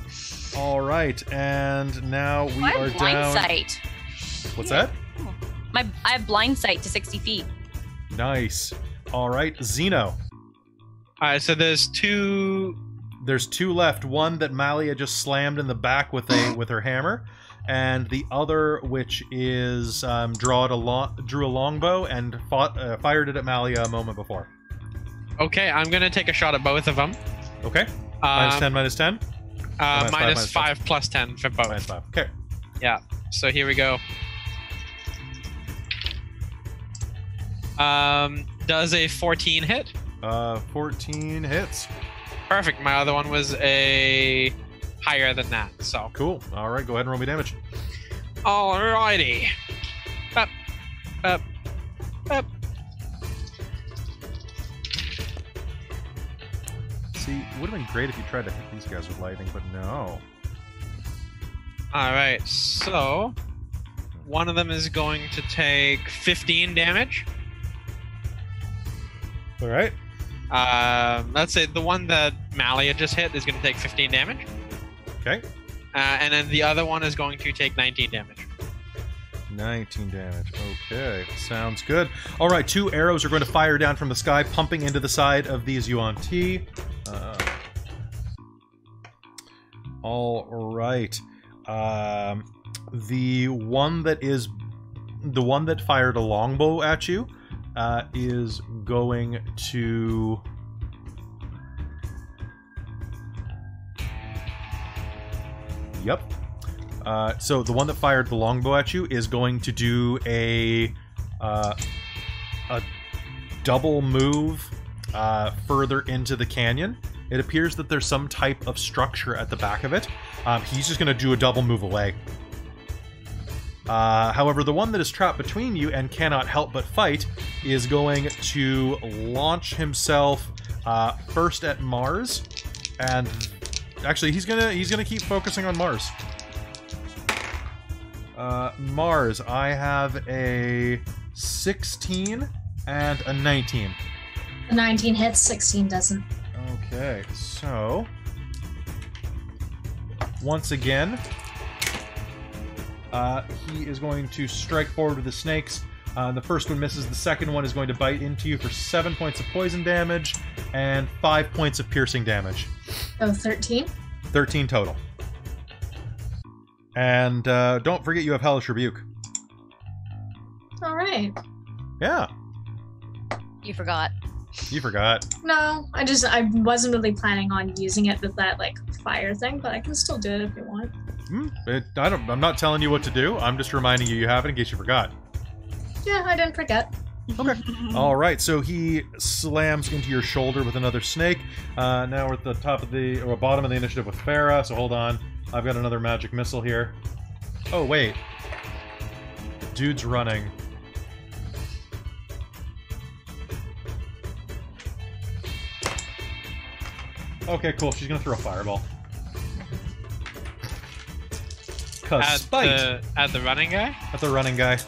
All right, and now we are blind down. Sight. What's that? Oh. I have blind sight to 60 feet. Nice. All right, Zeno. All right, so there's two. There's two left. One that Malia just slammed in the back with her hammer, and the other which is drew a longbow and fired it at Malia a moment before. Okay, I'm gonna take a shot at both of them. Okay. Minus 10. Minus 5 plus 10 for both. Minus 5. Okay. Yeah. So here we go. Does a 14 hit? 14 hits. Perfect. My other one was a higher than that. So cool. All right. Go ahead and roll me damage. Alrighty. Up. See, it would have been great if you tried to hit these guys with lightning, but no. Alright, so one of them is going to take 15 damage. Alright. Let's say the one that Malia just hit is going to take 15 damage. Okay. And then the other one is going to take 19 damage. 19 damage. Okay, sounds good. All right, 2 arrows are going to fire down from the sky, pumping into the side of these Yuan-Ti. All right. The one that fired a longbow at you is going to... Yep. So the one that fired the longbow at you is going to do a double move further into the canyon. It appears that there's some type of structure at the back of it. He's just going to do a double move away. However, the one that is trapped between you and cannot help but fight is going to launch himself first at Mars, and actually he's gonna keep focusing on Mars. Mars, I have a 16 and a 19. A 19 hits, 16 doesn't. Okay, so once again, he is going to strike forward with the snakes. The first one misses. The second one is going to bite into you for 7 points of poison damage and 5 points of piercing damage. Oh, 13? 13 total. And don't forget you have Hellish Rebuke. All right. Yeah. You forgot. You forgot. No, I wasn't really planning on using it with that like fire thing, but I can still do it if you want. I'm not telling you what to do. I'm just reminding you have it in case you forgot. Yeah, I didn't forget. Okay. All right. So he slams into your shoulder with another snake. Now we're at the top of the or bottom of the initiative with Farah. So hold on. I've got another magic missile here. Oh wait. Dude's running. Okay, cool. She's gonna throw a fireball. Cause spite. At the running guy? At the running guy.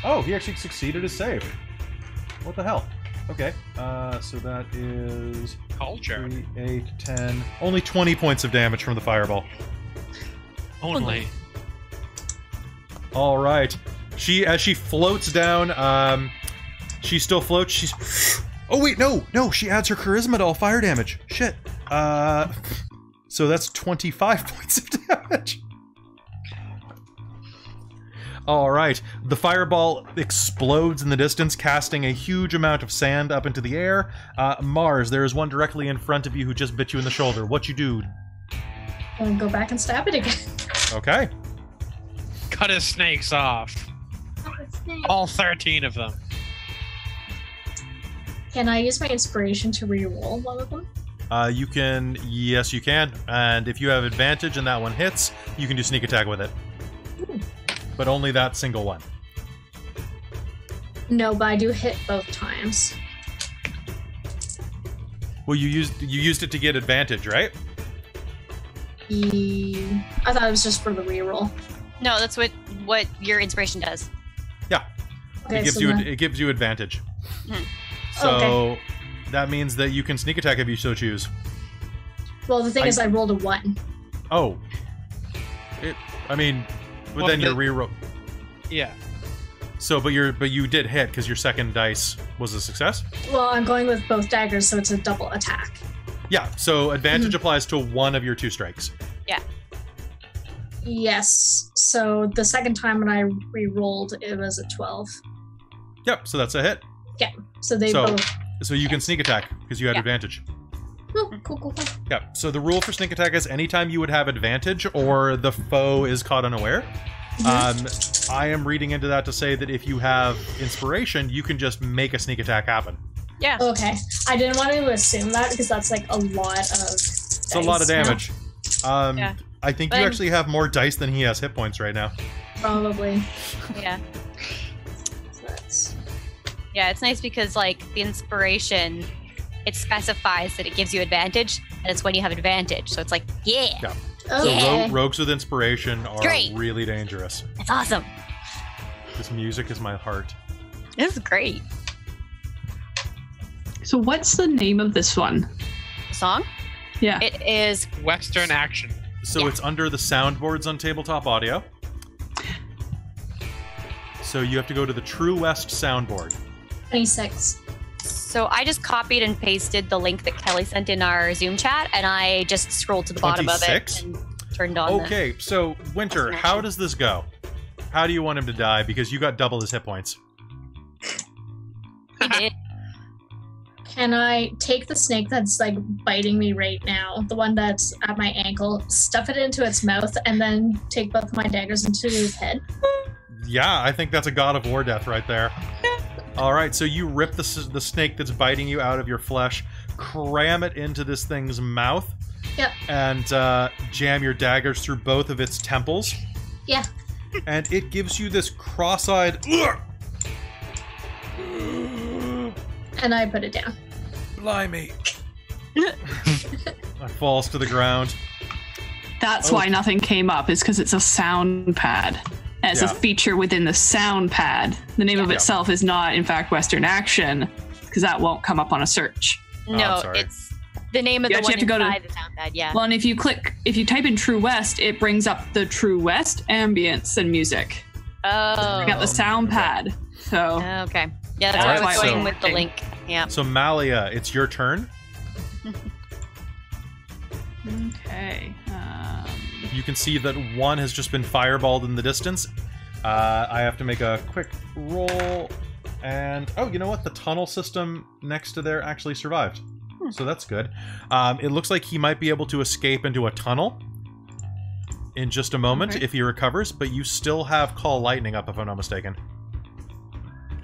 Oh, he actually succeeded his save. What the hell? Okay, so that is... Culture. 3, 8, 10... Only 20 points of damage from the fireball. Only. Alright. As she floats down, she still floats, she's... Oh wait, no, she adds her charisma to all fire damage. Shit. So that's 25 points of damage. Alright, the fireball explodes in the distance, casting a huge amount of sand up into the air. Mars, there is one directly in front of you who just bit you in the shoulder. What you do? I'll go back and stab it again. Okay. Cut his snakes off. All 13 of them. Can I use my inspiration to re-roll one of them? You can, yes you can. And if you have advantage and that one hits, you can do sneak attack with it. Ooh. But only that single one. No, but I do hit both times. Well, you used it to get advantage, right? I thought it was just for the reroll. No, that's what your inspiration does. Yeah. Okay, it gives you advantage. Hmm. So that means that you can sneak attack if you so choose. Well, the thing is, I rolled a 1. Oh. But then your reroll. Yeah. So, but you did hit because your second dice was a success. Well, I'm going with both daggers, so it's a double attack. Yeah. So advantage applies to one of your 2 strikes. Yeah. Yes. So the second time when I re-rolled, it was a 12. Yep. So that's a hit. Yeah. So they both. So you can sneak attack because you had advantage. Oh, cool. Yeah. So the rule for sneak attack is anytime you would have advantage or the foe is caught unaware. I am reading into that to say that if you have inspiration, you can just make a sneak attack happen. Yeah. Okay. I didn't want to assume that because that's like a lot of. It's a lot of damage. Yeah. I think you actually have more dice than he has hit points right now. Probably. Yeah. So that's... Yeah, it's nice because like the inspiration, it specifies that it gives you advantage, and it's when you have advantage. So it's like, yeah. Okay. So rogues with inspiration are Great. really dangerous. It's awesome. This music is my heart. This is great. So what's the name of this one? The song? Yeah. It is Western action. So it's under the soundboards on Tabletop Audio. So you have to go to the True West soundboard. 26. So I just copied and pasted the link that Kelly sent in our Zoom chat, and I just scrolled to the bottom 26? of it and turned on Okay, so Winter, how does this go? How do you want him to die? Because you got double his hit points. He did. Can I take the snake that's like biting me right now, the one that's at my ankle, stuff it into its mouth, and then take both my daggers into his head? Yeah, I think that's a God of War death right there. All right, so you rip the snake that's biting you out of your flesh, cram it into this thing's mouth, Yep. and jam your daggers through both of its temples. Yeah. And it gives you this cross-eyed... And I put it down. Blimey. It falls to the ground. That's why nothing came up, is because it's a sound pad. And it's a feature within the sound pad. The name of itself is not, in fact, Western Action, because that won't come up on a search. No, it's the name of the one inside the sound pad, yeah. Well, and if you type in True West, it brings up the True West ambience and music. Oh. We got the sound pad. So. Okay. Yeah, that's why I was going with the link. Yeah. So Malia, it's your turn. Okay. You can see that one has just been fireballed in the distance. I have to make a quick roll, and oh, you know what? The tunnel system next to there actually survived, so that's good. It looks like he might be able to escape into a tunnel in just a moment if he recovers, but you still have Call Lightning up, if I'm not mistaken.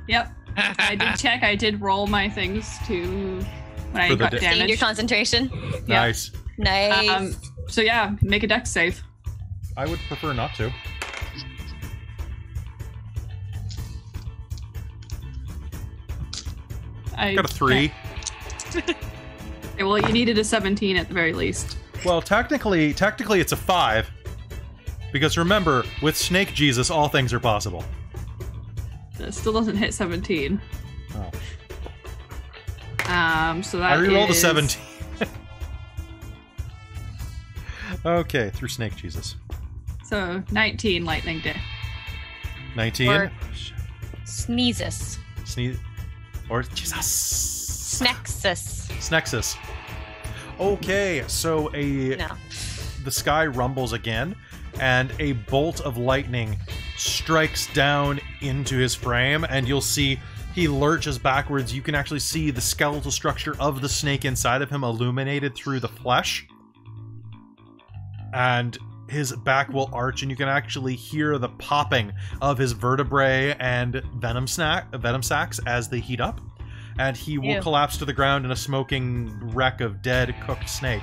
Yep. I did check. I did roll my things to when I got Gain damaged. your concentration. Nice. Nice. So yeah, make a dex save. I would prefer not to. I Got a 3. Okay, well, you needed a 17 at the very least. Well, technically it's a 5. Because remember, with Snake Jesus, all things are possible. That still doesn't hit 17. Oh. So that I rerolled a is- 17. Okay, through Snake Jesus. So 19 lightning day. 19. Or sneezes. Sneeze. Or Jesus. Snexus. Snexus. Okay, so No. the sky rumbles again, and a bolt of lightning strikes down into his frame, and you'll see he lurches backwards. You can actually see the skeletal structure of the snake inside of him illuminated through the flesh. And his back will arch, and you can actually hear the popping of his vertebrae and venom sacs as they heat up. And he will collapse to the ground in a smoking wreck of dead, cooked snake.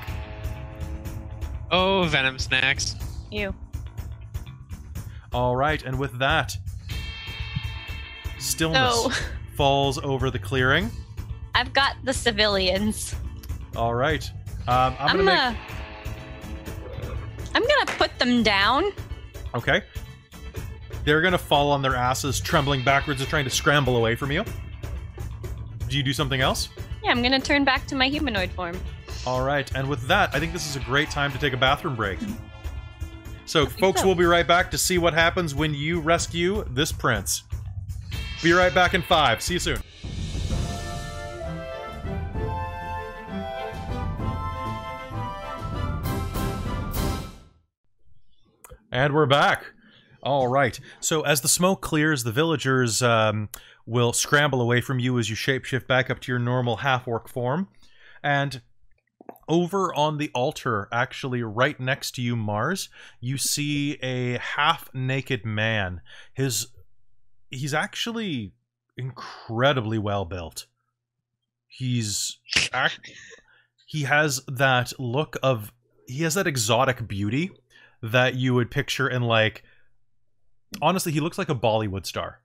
Oh, venom snacks. You. All right, and with that, stillness So falls over the clearing. I've got the civilians. All right, I'm gonna put them down. Okay. They're gonna fall on their asses, trembling backwards and trying to scramble away from you. Do you do something else? Yeah, I'm gonna turn back to my humanoid form. All right, and with that, I think this is a great time to take a bathroom break. So, folks, so. we'll be right back to see what happens when you rescue this prince. Be right back in 5. See you soon. And we're back. All right. So as the smoke clears, the villagers will scramble away from you as you shapeshift back up to your normal half-orc form. And over on the altar, actually right next to you, Mars, you see a half-naked man. He's actually incredibly well built. He has that look of... He has that exotic beauty that you would picture in, like... Honestly, he looks like a Bollywood star.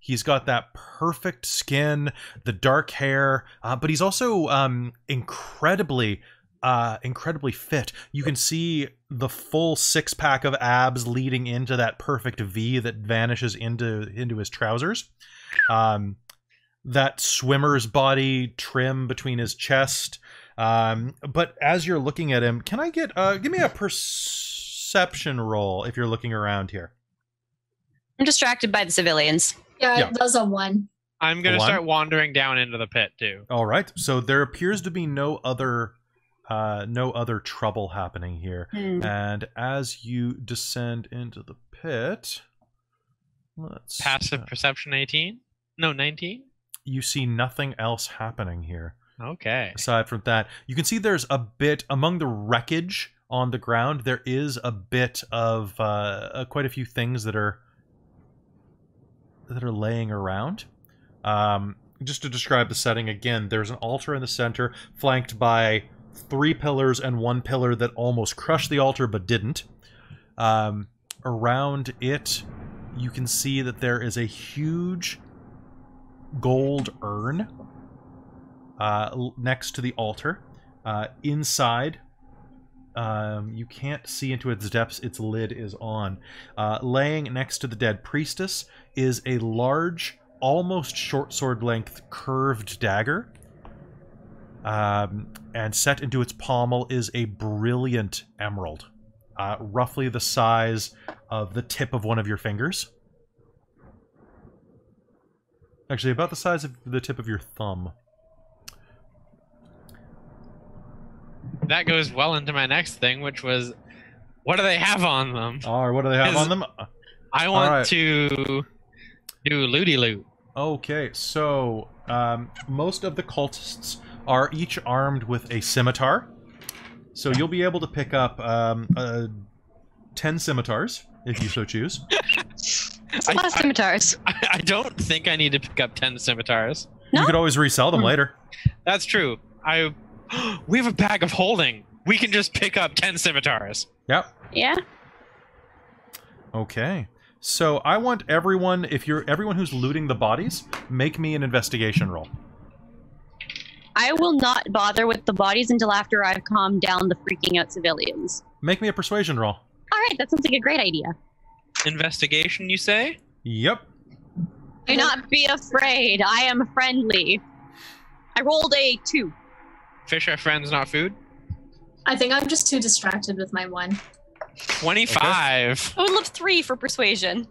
He's got that perfect skin, the dark hair, but he's also incredibly fit. You can see the full six-pack of abs leading into that perfect V that vanishes into his trousers. That swimmer's body trim between his chest. But as you're looking at him, can I get give me a perception roll if you're looking around here? I'm distracted by the civilians. Yeah, that's a 1. I'm gonna A 1? start wandering down into the pit too. All right. So there appears to be no other trouble happening here. And as you descend into the pit, let's Passive perception 18? No, 19? You see nothing else happening here. Okay. Aside from that, you can see there's a bit among the wreckage on the ground. There is a bit of quite a few things that are laying around. Just to describe the setting again, there's an altar in the center, flanked by 3 pillars and 1 pillar that almost crushed the altar but didn't. Around it, you can see that there is a huge gold urn next to the altar. Inside, you can't see into its depths, its lid is on. Laying next to the dead priestess is a large, almost short sword length curved dagger. And set into its pommel is a brilliant emerald, roughly the size of the tip of one of your fingers. Actually, about the size of the tip of your thumb. That goes well into my next thing, which was What do they have on them? Or what do they have on them? I want Alright. to do looty loot. Okay, so most of the cultists are each armed with a scimitar. So you'll be able to pick up 10 scimitars, if you so choose. It's a lot of scimitars. I don't think I need to pick up 10 scimitars. No? You could always resell them later. That's true. We have a bag of holding. We can just pick up 10 scimitars. Yep. Yeah. Okay. So I want everyone, everyone who's looting the bodies, make me an investigation roll. I will not bother with the bodies until after I've calmed down the freaking out civilians. Make me a persuasion roll. All right, that sounds like a great idea. Investigation, you say? Yep. Do not be afraid. I am friendly. I rolled a 2. Fish are friends, not food? I think I'm just too distracted with my 1. 25. I would love 3 for persuasion.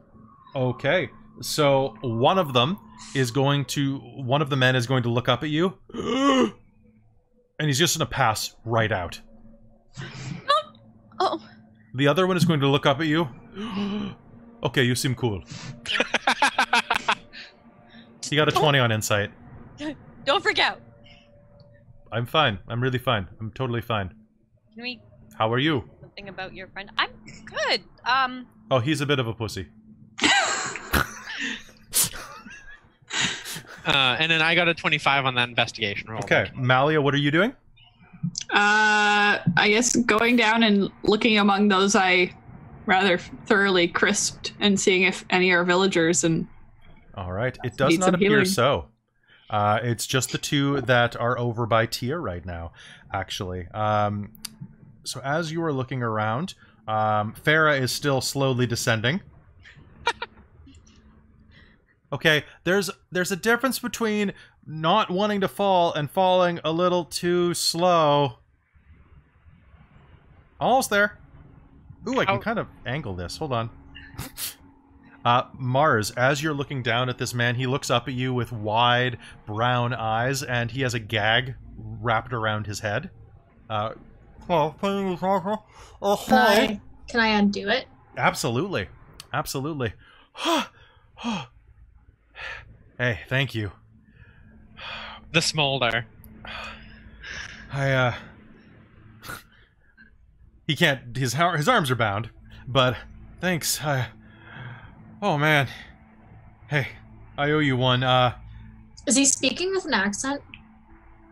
Okay. So one of the men is going to look up at you, and he's just going to pass right out. Oh. The other one is going to look up at you. Okay, you seem cool. He got a 20 on insight. Don't freak out. I'm fine. I'm really fine. I'm totally fine. Can we How are you? something about your friend? I'm good. Oh, he's a bit of a pussy. And then I got a 25 on that investigation roll. Okay, Malia, what are you doing? I guess going down and looking among those I rather thoroughly crisped and seeing if any are villagers and. All right. It does Need not some appear healing. so. It's just the 2 that are over by Tia right now, actually. So as you are looking around, Farah is still slowly descending. Okay, there's a difference between not wanting to fall and falling a little too slow. Almost there. Ooh, I can kind of angle this. Hold on. Mars, as you're looking down at this man, he looks up at you with wide brown eyes, and he has a gag wrapped around his head. Can I undo it? Absolutely. Absolutely. Hey, thank you. The smolder. He can't, his arms are bound, but thanks. Oh man. Hey, I owe you one. Is he speaking with an accent?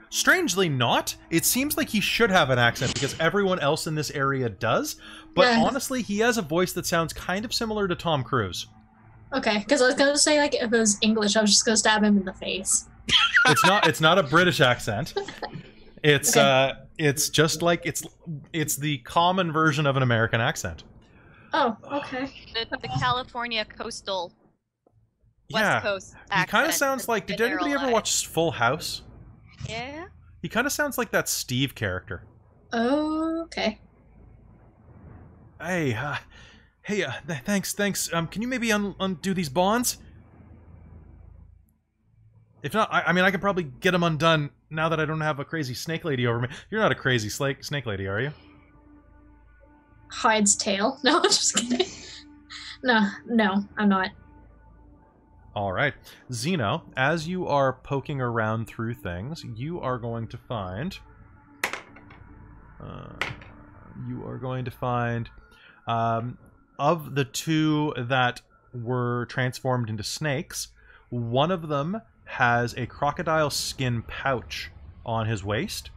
Strangely not. It seems like he should have an accent because everyone else in this area does, but Yeah. honestly, he has a voice that sounds kind of similar to Tom Cruise. Okay, because I was gonna say like if it was English, I was just gonna stab him in the face. It's not a British accent. It's Okay. it's just like it's the common version of an American accent. Oh, okay. The California coastal Yeah. West Coast He kind of accent sounds that's like, been did there anybody all ever life. watch Full House? Yeah. He kind of sounds like that Steve character. Oh, okay. Hey, thanks. Can you maybe undo these bonds? If not, I mean, I can probably get them undone now that I don't have a crazy snake lady over me. You're not a crazy snake lady, are you? Hyde's tail. No, just kidding. No, I'm not. All right. Zeno, as you are poking around through things, you are going to find... of the 2 that were transformed into snakes, one of them has a crocodile skin pouch on his waist,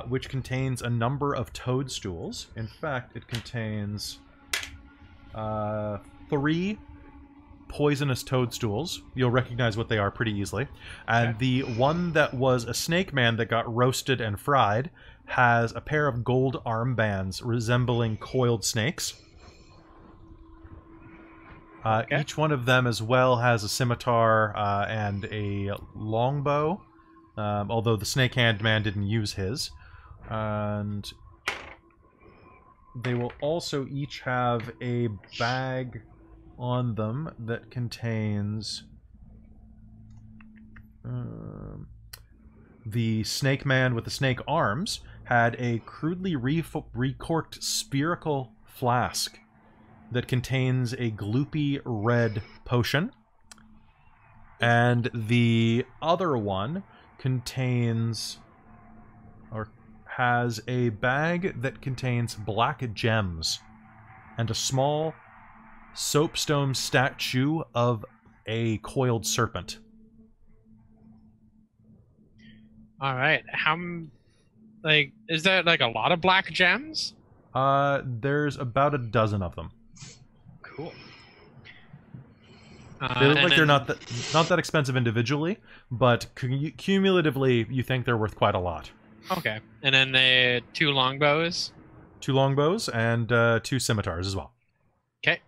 which contains a number of toadstools. In fact, it contains 3 poisonous toadstools. You'll recognize what they are pretty easily. And Okay. the one that was a snake man that got roasted and fried has a pair of gold armbands resembling coiled snakes. Okay. Each one of them as well has a scimitar and a longbow, although the snake hand man didn't use his. And they will also each have a bag on them that contains the snake man with the snake arms had a crudely recorked spherical flask that contains a gloopy red potion. And the other one contains, or has, a bag that contains black gems and a small soapstone statue of a coiled serpent. All right. Is there like a lot of black gems? There's about a dozen of them. Cool. They look like they're not that expensive individually, but cumulatively, you think they're worth quite a lot. Okay. And then the 2 longbows. 2 longbows and 2 scimitars as well. Okay.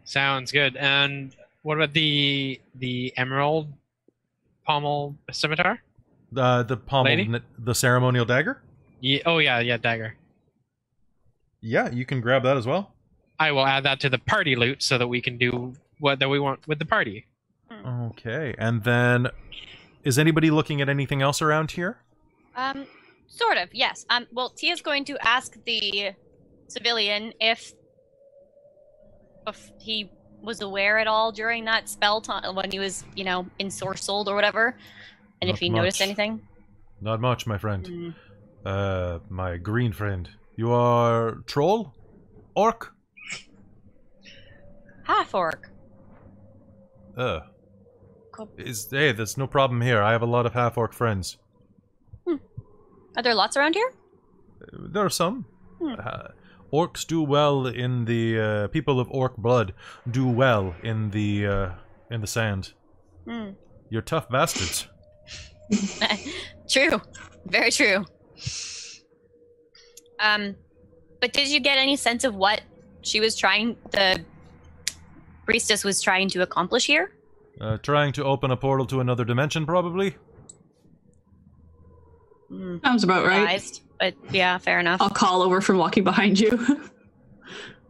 Sounds good. And what about the emerald pommel scimitar? The pommel, Lady? the ceremonial dagger? Yeah. Oh yeah, dagger. Yeah, you can grab that as well. I will add that to the party loot so that we can do what we want with the party. Okay, and then is anybody looking at anything else around here? Sort of, yes. Well, Tia's going to ask the civilian if he was aware at all during that spell time when he was, ensorcelled or whatever, and Not if he much. noticed anything. Not much, my friend. My green friend. You are troll? Orc? Half orc. Cool. Cool. Hey, there's no problem here. I have a lot of half-orc friends. Are there lots around here? There are some. Orcs do well in the people of orc blood do well in the sand. You're tough bastards. True. Very true. But did you get any sense of what the priestess was trying to accomplish here? Trying to open a portal to another dimension, probably. Sounds about right. Surprised, but yeah, fair enough. I'll call over from walking behind you.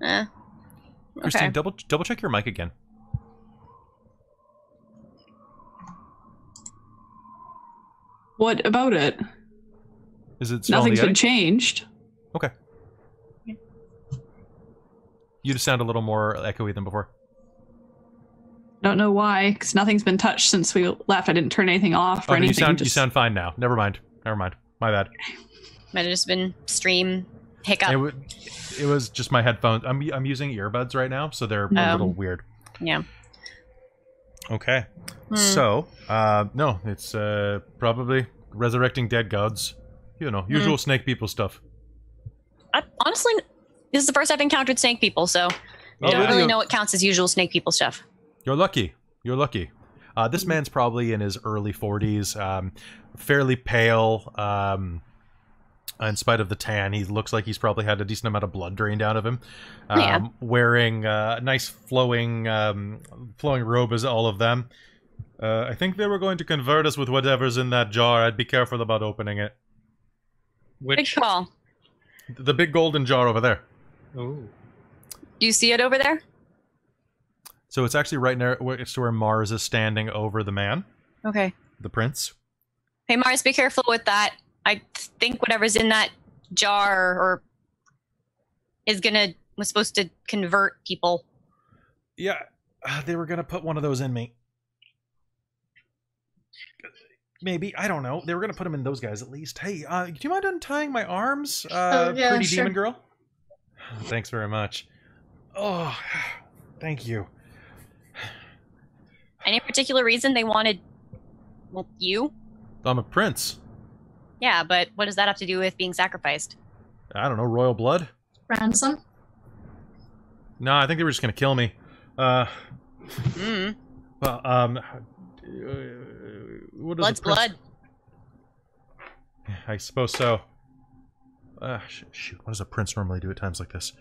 Christine, Okay. double check your mic again. What about it? Is it still on Nothing's the been edge? changed. Okay. You just sound a little more echoey than before. Don't know why, because nothing's been touched since we left. I didn't turn anything off or Okay, anything. you sound fine now. Never mind. My bad. Might have just been stream hiccup. It was just my headphones. I'm using earbuds right now, so they're a little weird. Yeah. Okay. So, no, it's probably resurrecting dead gods. Usual snake people stuff. Honestly, this is the first I've encountered snake people, so I don't really know what counts as usual snake people stuff. You're lucky. This man's probably in his early 40s, fairly pale. In spite of the tan, he looks like he's probably had a decent amount of blood drained out of him. Wearing a nice flowing robe as all of them. I think they were going to convert us with whatever's in that jar. I'd be careful about opening it. Big call. The big golden jar over there. Oh. Do you see it over there? So it's actually right near where Mars is standing over the man, Okay. the prince. Hey, Mars, be careful with that. I think whatever's in that jar was supposed to convert people. Yeah, they were gonna put one of those in me. Maybe, I don't know. They were gonna put them in those guys at least. Hey, do you mind untying my arms, yeah, pretty sure. demon girl? Thanks very much. Oh, thank you. Any particular reason they wanted, you? I'm a prince. Yeah, but what does that have to do with being sacrificed? I don't know, royal blood? Ransom? No, I think they were just gonna kill me. Well, what does Blood's the prince... blood. I suppose so. Shoot, what does a prince normally do at times like this?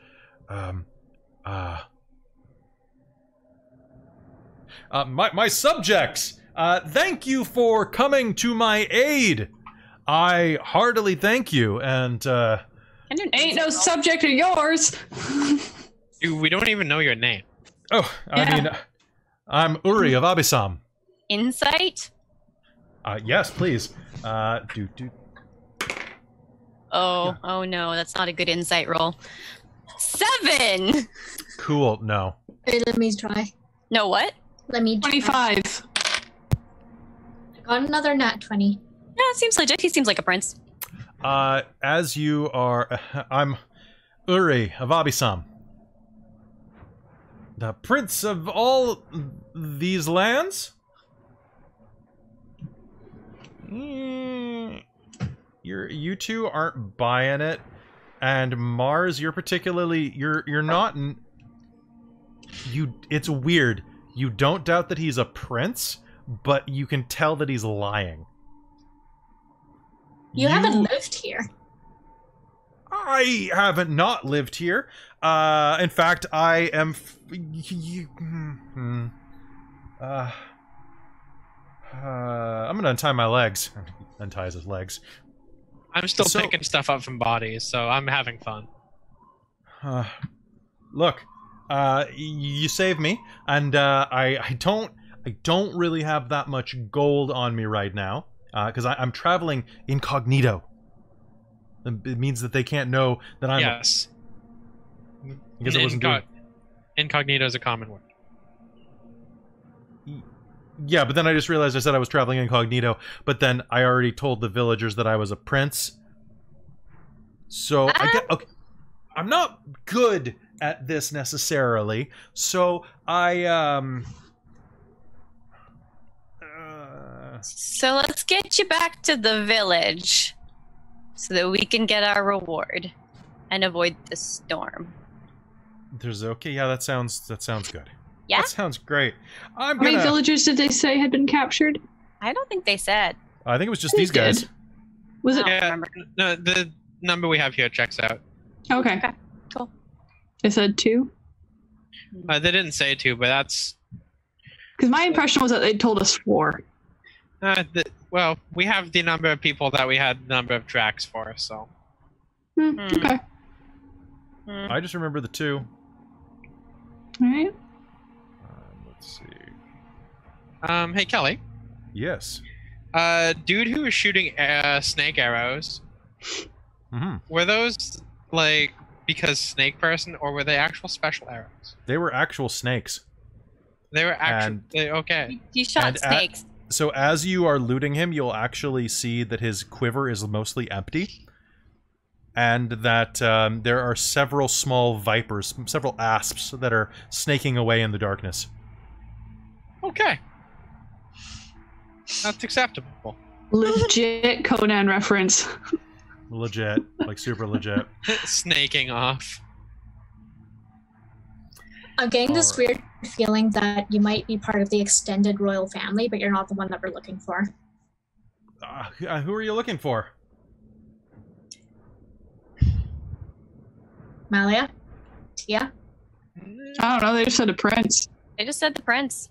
My subjects! Thank you for coming to my aid! I heartily thank you, and, Ain't no subject of yours. Dude, we don't even know your name. Oh, I mean, I'm Uri of Abysam. Insight? Yes, please. Oh no, that's not a good insight roll. 7! Cool. No. Hey, let me try. No, what? Let me try. 25. I got another nat 20. Yeah, it seems legit. He seems like a prince. As you are, I'm Uri of Abisam, the prince of all these lands. You two aren't buying it, and Mars, you're not. It's weird. You don't doubt that he's a prince, but you can tell that he's lying. You haven't lived here. I haven't not lived here. In fact, I am. I'm gonna untie my legs. Unties his legs. I'm still picking stuff up from bodies, so I'm having fun. Look, you saved me, and I don't really have that much gold on me right now, because I'm traveling incognito. It means that they can't know that I'm. Yes. I guess I wasn't doing. Incognito is a common word. Yeah, but then I just realized I said I was traveling incognito, but then I already told the villagers that I was a prince. So okay, I'm not good at this necessarily, so So let's get you back to the village so that we can get our reward and avoid the storm. Yeah, that sounds good. Yeah? That sounds great. How many villagers did they say had been captured? I don't think they said. I think it was just They these guys. did. Was it? I don't Yeah, remember. no, the number we have here checks out. Okay. Okay, cool. They said 2? They didn't say 2, but that's... Because my impression was that they told us 4. Well, we have the number of people that we had the number of tracks for, so... Okay. I just remember the 2. Alright. Let's see. Hey, Kelly. Yes. Dude who was shooting snake arrows, were those, like, because snake person, or were they actual special arrows? They were actual snakes. They were actual... Okay. He shot snakes. So as you are looting him, you'll actually see that his quiver is mostly empty. And that there are several small vipers, several asps, that are snaking away in the darkness. Okay. That's acceptable. Legit Conan reference. Legit. Like, super legit. Snaking off. I'm getting this weird feeling that you might be part of the extended royal family, but you're not the one that we're looking for. Who are you looking for? Malia? Tia? I don't know, they just said a prince. They just said the prince.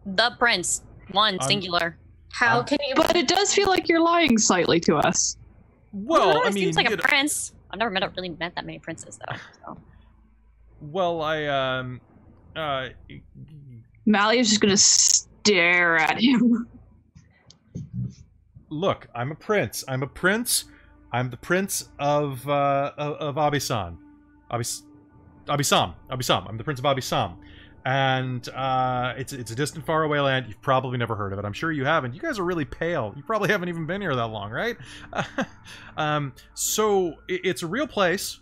The prince. One, singular. How can you... But it does feel like you're lying slightly to us. Well, I It mean... seems like you a know- prince. I've never really met that many princes, though. So. Well, Malia's just gonna stare at him. Look, I'm a prince. I'm the prince of Abisam. Abisam. I'm the prince of Abisam. And it's a distant, faraway land. You've probably never heard of it. I'm sure you haven't. You guys are really pale. You probably haven't even been here that long, right? So it's a real place.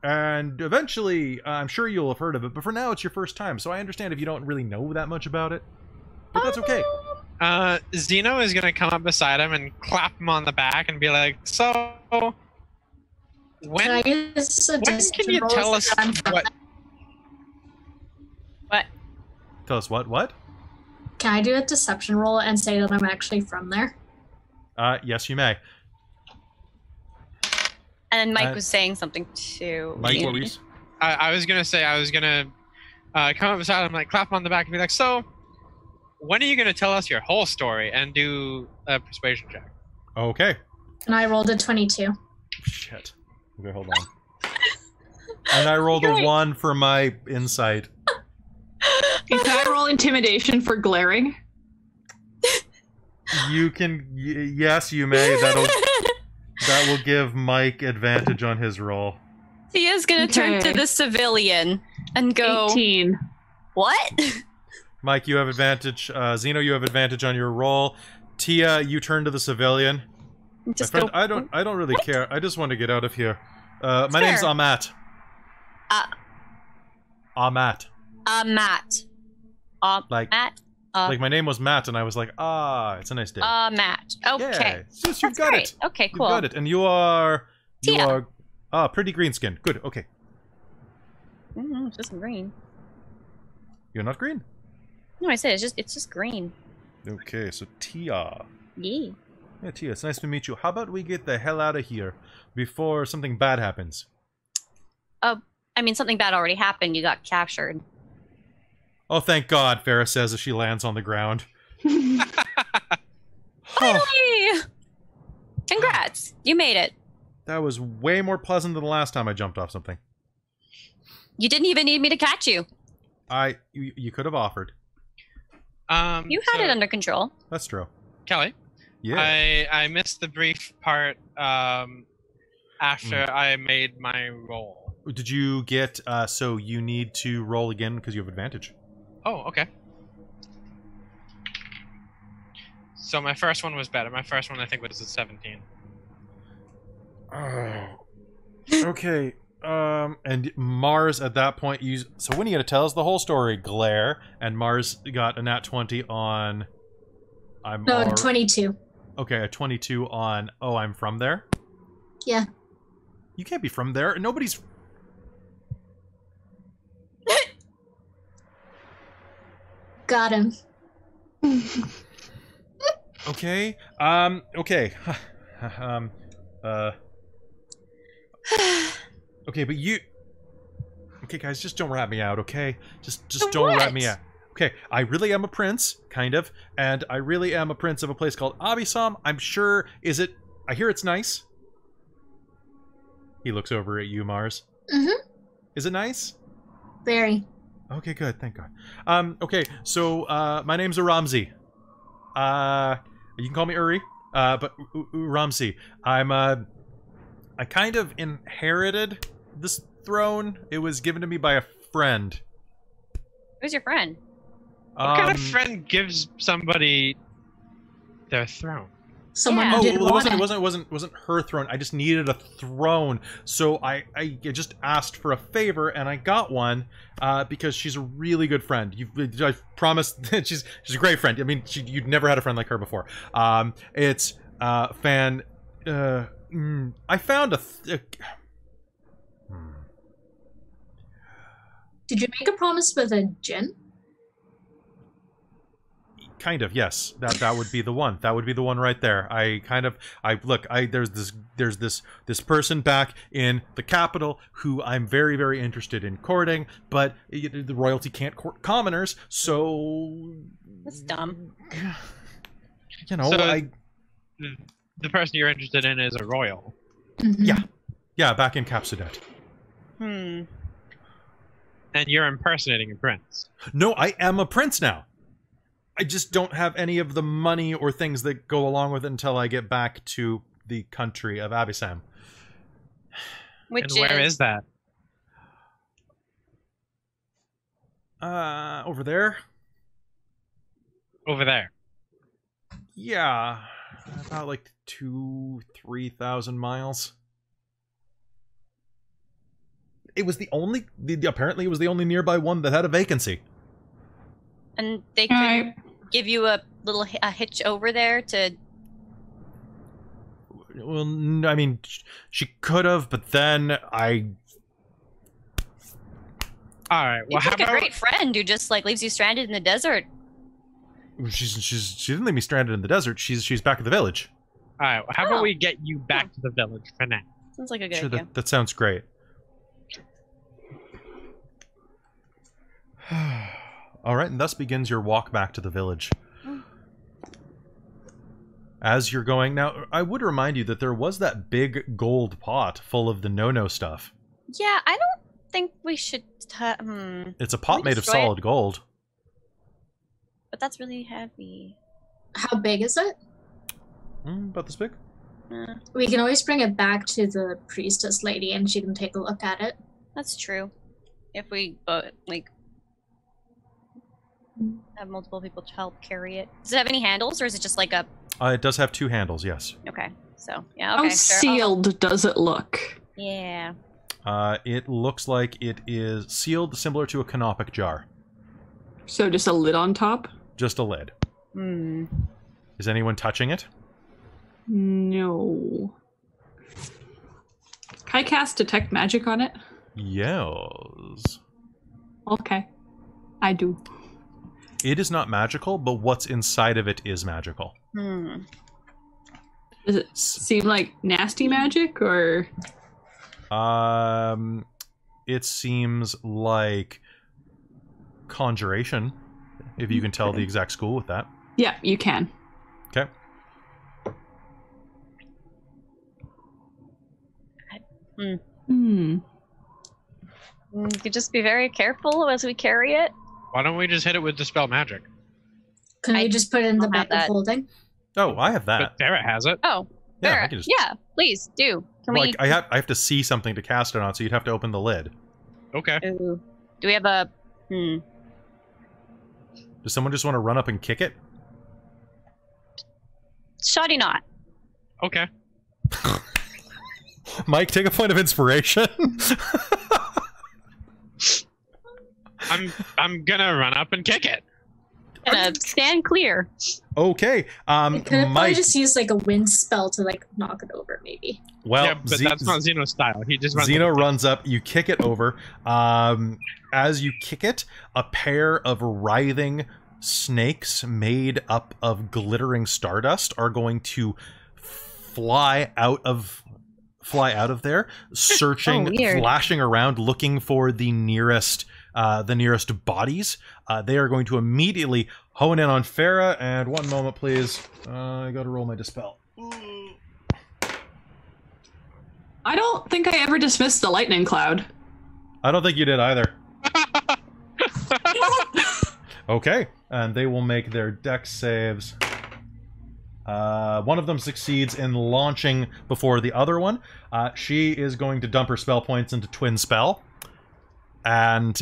And eventually, I'm sure you'll have heard of it. But for now, it's your first time. So I understand if you don't really know that much about it. But that's okay. Zeno is going to come up beside him and clap him on the back and be like, so... When Can I use a can deception you roll tell so us that I'm from what... there? What? Tell us what? What? Can I do a deception roll and say that I'm actually from there? Yes, you may. And then Mike was saying something too. Mike, what were you... I was going to say, I was going to come up beside him, like, clap him on the back and be like, so... When are you going to tell us your whole story and do a persuasion check? Okay. And I rolled a 22. Shit. Okay, hold on. And I rolled a 1 for my insight. Can I roll intimidation for glaring? You can... yes, you may. That will give Mike advantage on his roll. Tia's gonna turn to Okay. the civilian and go, 18. what? Mike, you have advantage. Zeno, you have advantage on your roll. Tia, you turn to the civilian. Just My friend, go, I don't really care. I just want to get out of here. My Fair. name's Amat. Amat. Matt. Like- Matt. Like my name was Matt, and I was like, it's a nice day. Matt. Okay. Yeah, just, you've That's got great. it. Okay, You've cool. got it, and you are Tia. pretty green skin. Good. Okay, It's just green. you're not green. No, I said it's just green. Okay, so Tia. Yeah. Yeah, Tia, it's nice to meet you. How about we get the hell out of here before something bad happens? I mean, something bad already happened. You got captured. Oh, thank God, Farrah says as she lands on the ground. Finally! Congrats! You made it. That was way more pleasant than the last time I jumped off something. You didn't even need me to catch you. You could have offered. You had it under control. That's true. Kelly, Yeah. I missed the brief part after I made my roll. Did you get, so you need to roll again because you have advantage. Oh, okay. So my first one was better. My first one, I think, was a 17. Oh. Okay. And Mars at that point used. So when are you gonna tell us the whole story? Glare. And Mars got a nat 20 on. No, 22. Okay, a 22 on. Oh, I'm from there. Yeah. You can't be from there. Nobody's. Got him. Okay. Okay. Okay, but you. Okay, guys, just don't rat me out, okay? Just don't rat me out. Okay, I really am a prince, kind of, and I really am a prince of a place called Abysam. I'm sure. Is it? I hear it's nice. He looks over at you, Mars. Mm-hmm. Is it nice? Very. Okay, good. Thank God. Okay, so my name's Ramzi. You can call me Uri. But Ramzi. I kind of inherited this throne. It was given to me by a friend. Who's your friend? What kind of friend gives somebody their throne? Someone Yeah. who Oh, didn't well, want it wasn't her throne. I just needed a throne, so I just asked for a favor, and I got one because she's a really good friend. I promised that she's a great friend. I mean, you'd never had a friend like her before. It's fan. I found Did you make a promise with a djinn? Kind of, yes. That would be the one. That would be the one right there. There's this person back in the capital who I'm very, very interested in courting, but the royalty can't court commoners, so That's dumb. you know, So- The person you're interested in is a royal. Mhm. yeah, back in Capsudet. Hmm. And you're impersonating a prince. No, I am a prince now. I just don't have any of the money or things that go along with it until I get back to the country of Abysam. Which And where is that? Over there? Over there. Yeah, about like 3,000 miles. It was apparently it was the only nearby one that had a vacancy. And they All could right. give you a little a hitch over there to. Well, I mean, she could have, but then I. All right. You Well, how pick a about great friend who just like leaves you stranded in the desert. She didn't leave me stranded in the desert. She's back at the village. all right? How Oh. about we get you back to the village for now? Sounds like a good Sure, idea. that sounds great. All right, and thus begins your walk back to the village. As you're going now, I would remind you that there was that big gold pot full of the no-no stuff. Yeah, I don't think we should. It's a pot we made of destroy it? solid gold. But that's really heavy. How big is it? About this big. We can always bring it back to the priestess lady and she can take a look at it. That's true. If we have multiple people to help carry it. Does it have any handles, or is it just like a? It does have 2 handles, yes. Okay, so yeah. How Okay, sure. sealed does it look? Yeah. It looks like it is sealed, similar to a canopic jar. So just a lid on top? Just a lid. Hmm. Is anyone touching it? No. Can I cast Detect Magic on it? Yes. Okay. I do. It is not magical, but what's inside of it is magical. Hmm. Does it seem like nasty magic, or? It seems like conjuration, if you can tell the exact school with that. Yeah, you can. Okay. Hmm. You could just be very careful as we carry it. Why don't we just hit it with Dispel Magic? Can I we just put it in the don't have bag of that. holding? Oh, I have that. But Farrah has it. Oh, Yeah, I Farrah. can just- Yeah, please do. Can Like, I have to see something to cast it on, so you'd have to open the lid. Okay. Ooh. Do we have a? Does someone just want to run up and kick it? Shoddy not. Okay. Mike, take a point of inspiration. I'm gonna run up and kick it. Gonna stand clear. Okay. We could have probably Mike. just used like a wind spell to like knock it over, maybe. Well, yeah, but that's not Xeno's style. He just runs. Xeno runs up, you kick it over. As you kick it, a pair of writhing snakes made up of glittering stardust are going to fly out of there, searching, weird. flashing around, looking for the nearest bodies. They are going to immediately hone in on Farrah. And one moment, please. I got to roll my dispel. I don't think I ever dismissed the lightning cloud. I don't think you did either. Okay, and they will make their dex saves. One of them succeeds in launching before the other one. She is going to dump her spell points into Twin Spell. And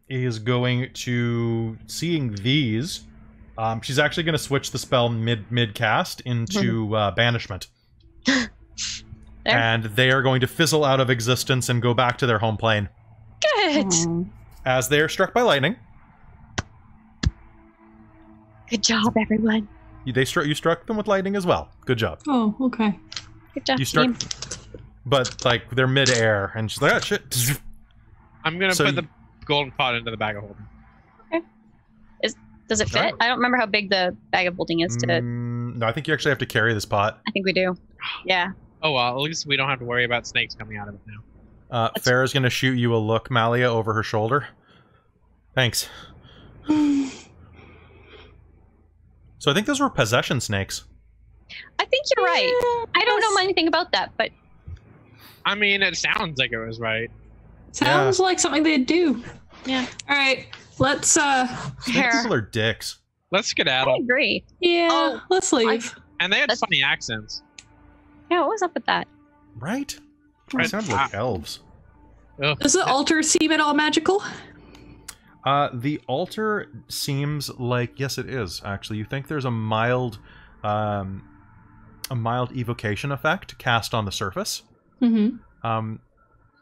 is going to, seeing these, she's actually going to switch the spell mid-cast into Banishment. There. And they are going to fizzle out of existence and go back to their home plane. Good. As they are struck by lightning. Good job, everyone. You struck them with lightning as well. Good job. Oh, okay. Good job, You struck, team. but like they're mid-air, and she's like, "Oh shit!" I'm gonna So put the golden pot into the bag of holding. Does it fit? Sure. I don't remember how big the bag of holding is. No, I think you actually have to carry this pot. I think we do. Yeah. Oh well, at least we don't have to worry about snakes coming out of it now. Farrah's gonna shoot you a look, Malia, over her shoulder. Thanks. So I think those were possession snakes. I think you're right. I don't know anything about that, but I mean, it sounds like it was right. Sounds like something they'd do. yeah. All right, let's. Snake Fair. people are dicks. Let's I skedaddle. agree. Yeah, Oh, let's leave. And they had That's- funny accents. Yeah, what was up with that? Right? They Right. sound like elves. Ugh. Does the altar seem at all magical? The altar seems like, yes, it is, actually. You think there's a mild evocation effect cast on the surface. Mm-hmm.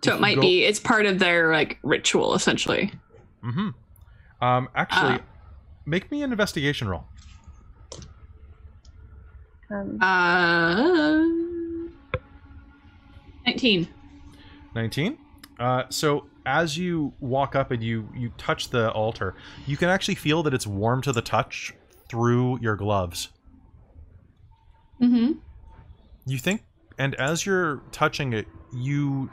So If it might you be. It's part of their like ritual, essentially. Actually, make me an investigation roll. 19. 19. So as you walk up and you touch the altar, you can actually feel that it's warm to the touch through your gloves. Mm-hmm. You think, and as you're touching it, you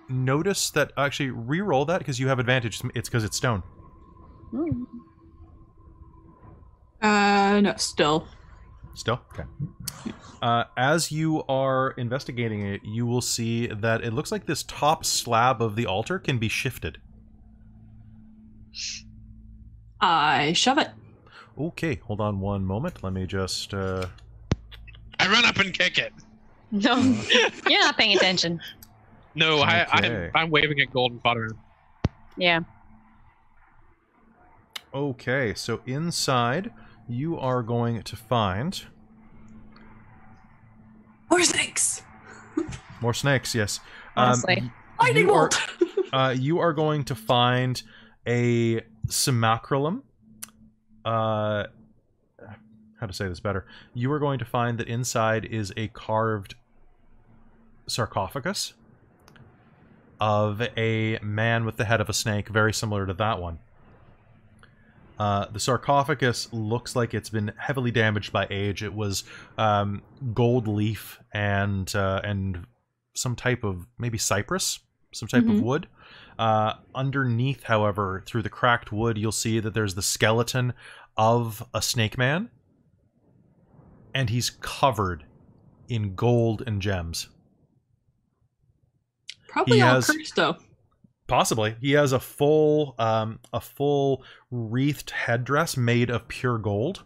notice that, actually re-roll that because you have advantage. It's because it's stone. No, still. Still? Okay. As you are investigating it, you will see that it looks like this top slab of the altar can be shifted. I shove it. Okay, hold on one moment. Let me just... I run up and kick it. No, you're not paying attention. No, Okay. I'm waving a golden pot around. Yeah. Okay, so inside, you are going to find... More snakes. More snakes, yes. Honestly. Lightning you are, bolt. you are going to find a simulacrum. How to say this better? You are going to find that inside is a carved sarcophagus of a man with the head of a snake, very similar to that one. The sarcophagus looks like it's been heavily damaged by age. It was gold leaf and some type of, maybe cypress, some type of wood. Underneath, however, through the cracked wood, you'll see that there's the skeleton of a snake man, and he's covered in gold and gems. Probably all cursed, though. Possibly. He has a full wreathed headdress made of pure gold,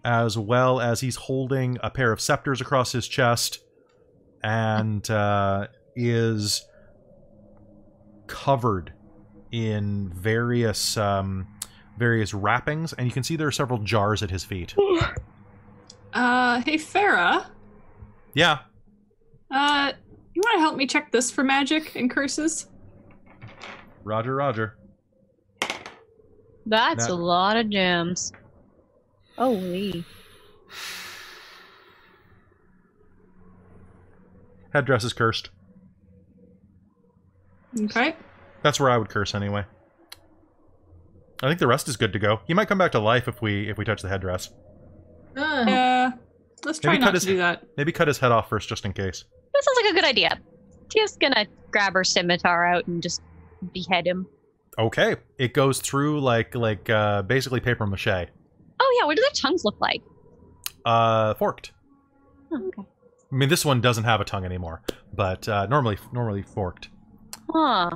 as well as he's holding a pair of scepters across his chest, and is covered in various wrappings, and you can see there are several jars at his feet. Hey, Farah. Yeah. You want to help me check this for magic and curses? Roger, roger. That's a lot of gems. Holy. Headdress is cursed. Okay. That's where I would curse anyway. I think the rest is good to go. He might come back to life if we touch the headdress. Yeah. Let's try not to do that. Maybe cut his head off first, just in case. That sounds like a good idea. Tia's gonna grab her scimitar out and just behead him. Okay. It goes through like basically paper mache. Oh yeah, what do their tongues look like? Forked. Oh, okay. I mean, this one doesn't have a tongue anymore, but normally forked. Huh.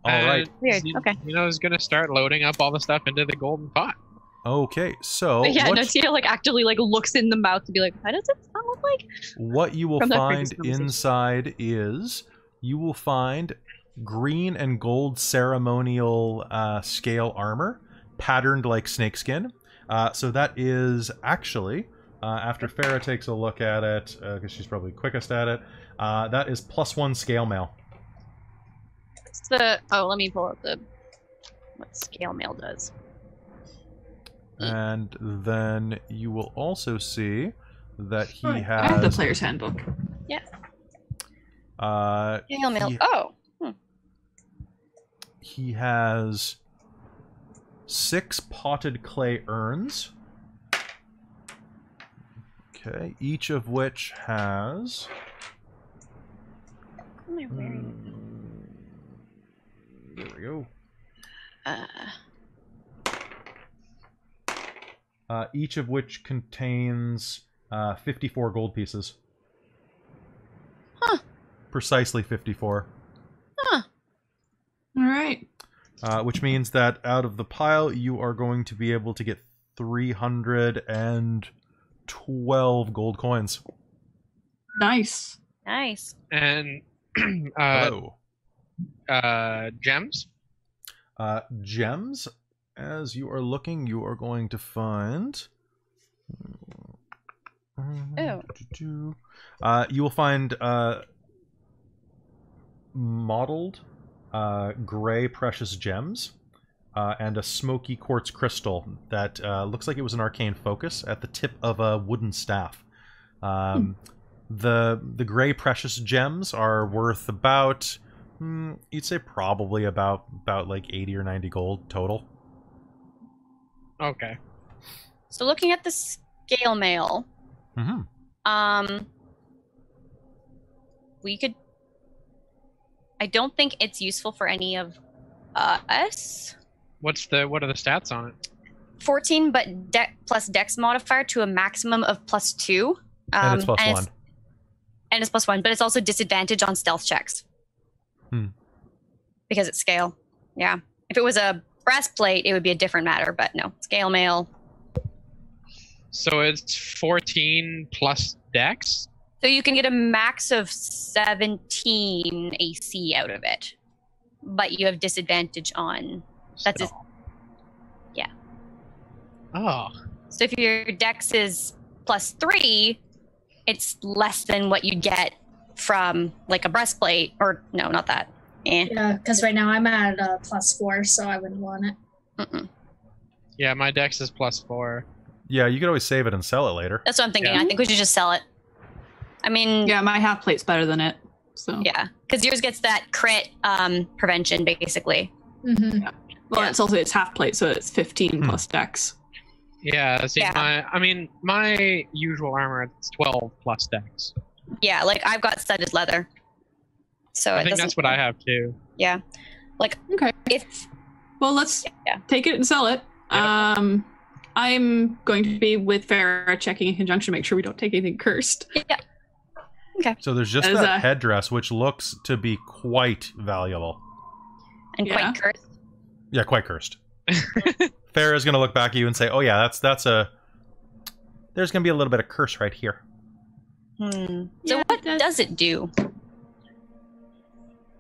All right. Weird. Okay. Is gonna start loading up all the stuff into the golden pot. Okay, so But yeah, no, Tia actively looks in the mouth to be like, how does it look like? What you will From that find previous conversation. inside is you will find green and gold ceremonial scale armor patterned like snakeskin. So that is actually, after Farah takes a look at it, because she's probably quickest at it, that is +1 scale mail. Let me pull up what scale mail does. And then you will also see that he I has... have the player's handbook. Yeah. Scale mail. He has 6 potted clay urns. Okay, each of which has... What am I wearing? There we go. Each of which contains 54 gold pieces. Huh. Precisely 54. Huh. All right. Which means that out of the pile, you are going to be able to get 312 gold coins. Nice. Nice. And Hello. Gems. Gems. As you are looking, you are going to find... Oh. You will find mottled gray precious gems and a smoky quartz crystal that looks like it was an arcane focus at the tip of a wooden staff. The gray precious gems are worth about, you'd say probably about like 80 or 90 gold total. Okay. So looking at the scale mail, we could... I don't think it's useful for any of us. What are the stats on it? 14, but plus dex modifier to a maximum of +2. And it's +1. And it's +1, but it's also disadvantage on stealth checks. Because it's scale. Yeah. If it was a breastplate, it would be a different matter, but no. Scale mail. So it's 14 plus dex? So you can get a max of 17 AC out of it. But you have disadvantage on... That's So- yeah. Oh. So if your dex is +3, it's less than what you'd get from like a breastplate, or no, not that. Yeah, because right now I'm at +4, so I wouldn't want it. Mm-mm. Yeah, my dex is +4. Yeah, you could always save it and sell it later. That's what I'm thinking. Yeah. I think we should just sell it. I mean, Yeah, my half plate's better than it. So yeah, because yours gets that crit prevention basically. Mm-hmm. Well, Yeah. it's also it's half plate, so it's 15 Hmm. plus dex. Yeah, see, Yeah. my usual armor is 12 plus dex. Yeah, like I've got studded leather. So I it think doesn't- that's what I have too. Yeah, like Okay. if Well, let's Yeah. take it and sell it. Yeah. I'm going to be with Farah checking in conjunction to make sure we don't take anything cursed. yeah, So there's just As that a- headdress, which looks to be quite valuable. and Yeah. quite cursed. Yeah, quite cursed. Farah's gonna look back at you and say, "Oh yeah, that's a. There's gonna be a little bit of curse right here." So Yeah, what that- does it do?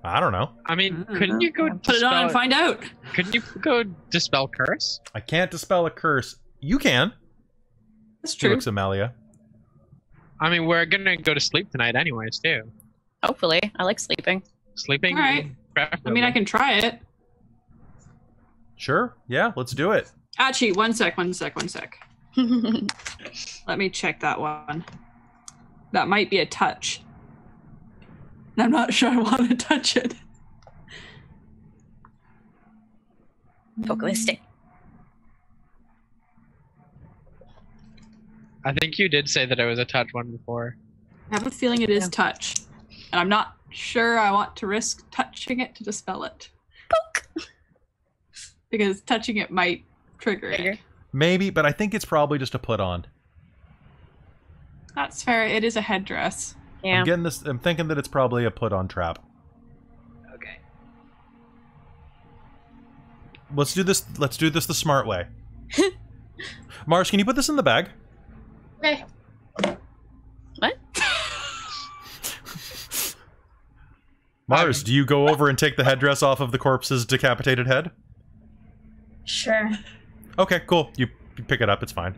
I don't know. I mean, I don't couldn't know. you go Put it on and dispel? find out. Couldn't you go dispel curse? I can't dispel a curse. You can. That's He true. looks at Melia. I mean, we're gonna go to sleep tonight, anyways, too. Hopefully, I like sleeping. Sleeping. All right. I mean, I can try it. Sure. Yeah, let's do it. Actually, one sec. Let me check that one. That might be a touch. And I'm not sure I want to touch it. Poke with a stick. I think you did say that it was a touch one before. I have a feeling it is Yeah. touch. And I'm not sure I want to risk touching it to dispel it. Poke. Because touching it might trigger it. Trigger. Maybe, but I think it's probably just a put on. That's fair. It is a headdress. Yeah. I'm thinking that it's probably a put on trap. Okay. Let's do this the smart way. Mars, can you put this in the bag? Okay. What? Mars, do you go over and take the headdress off of the corpse's decapitated head? Sure. Okay, cool. You pick it up, it's fine.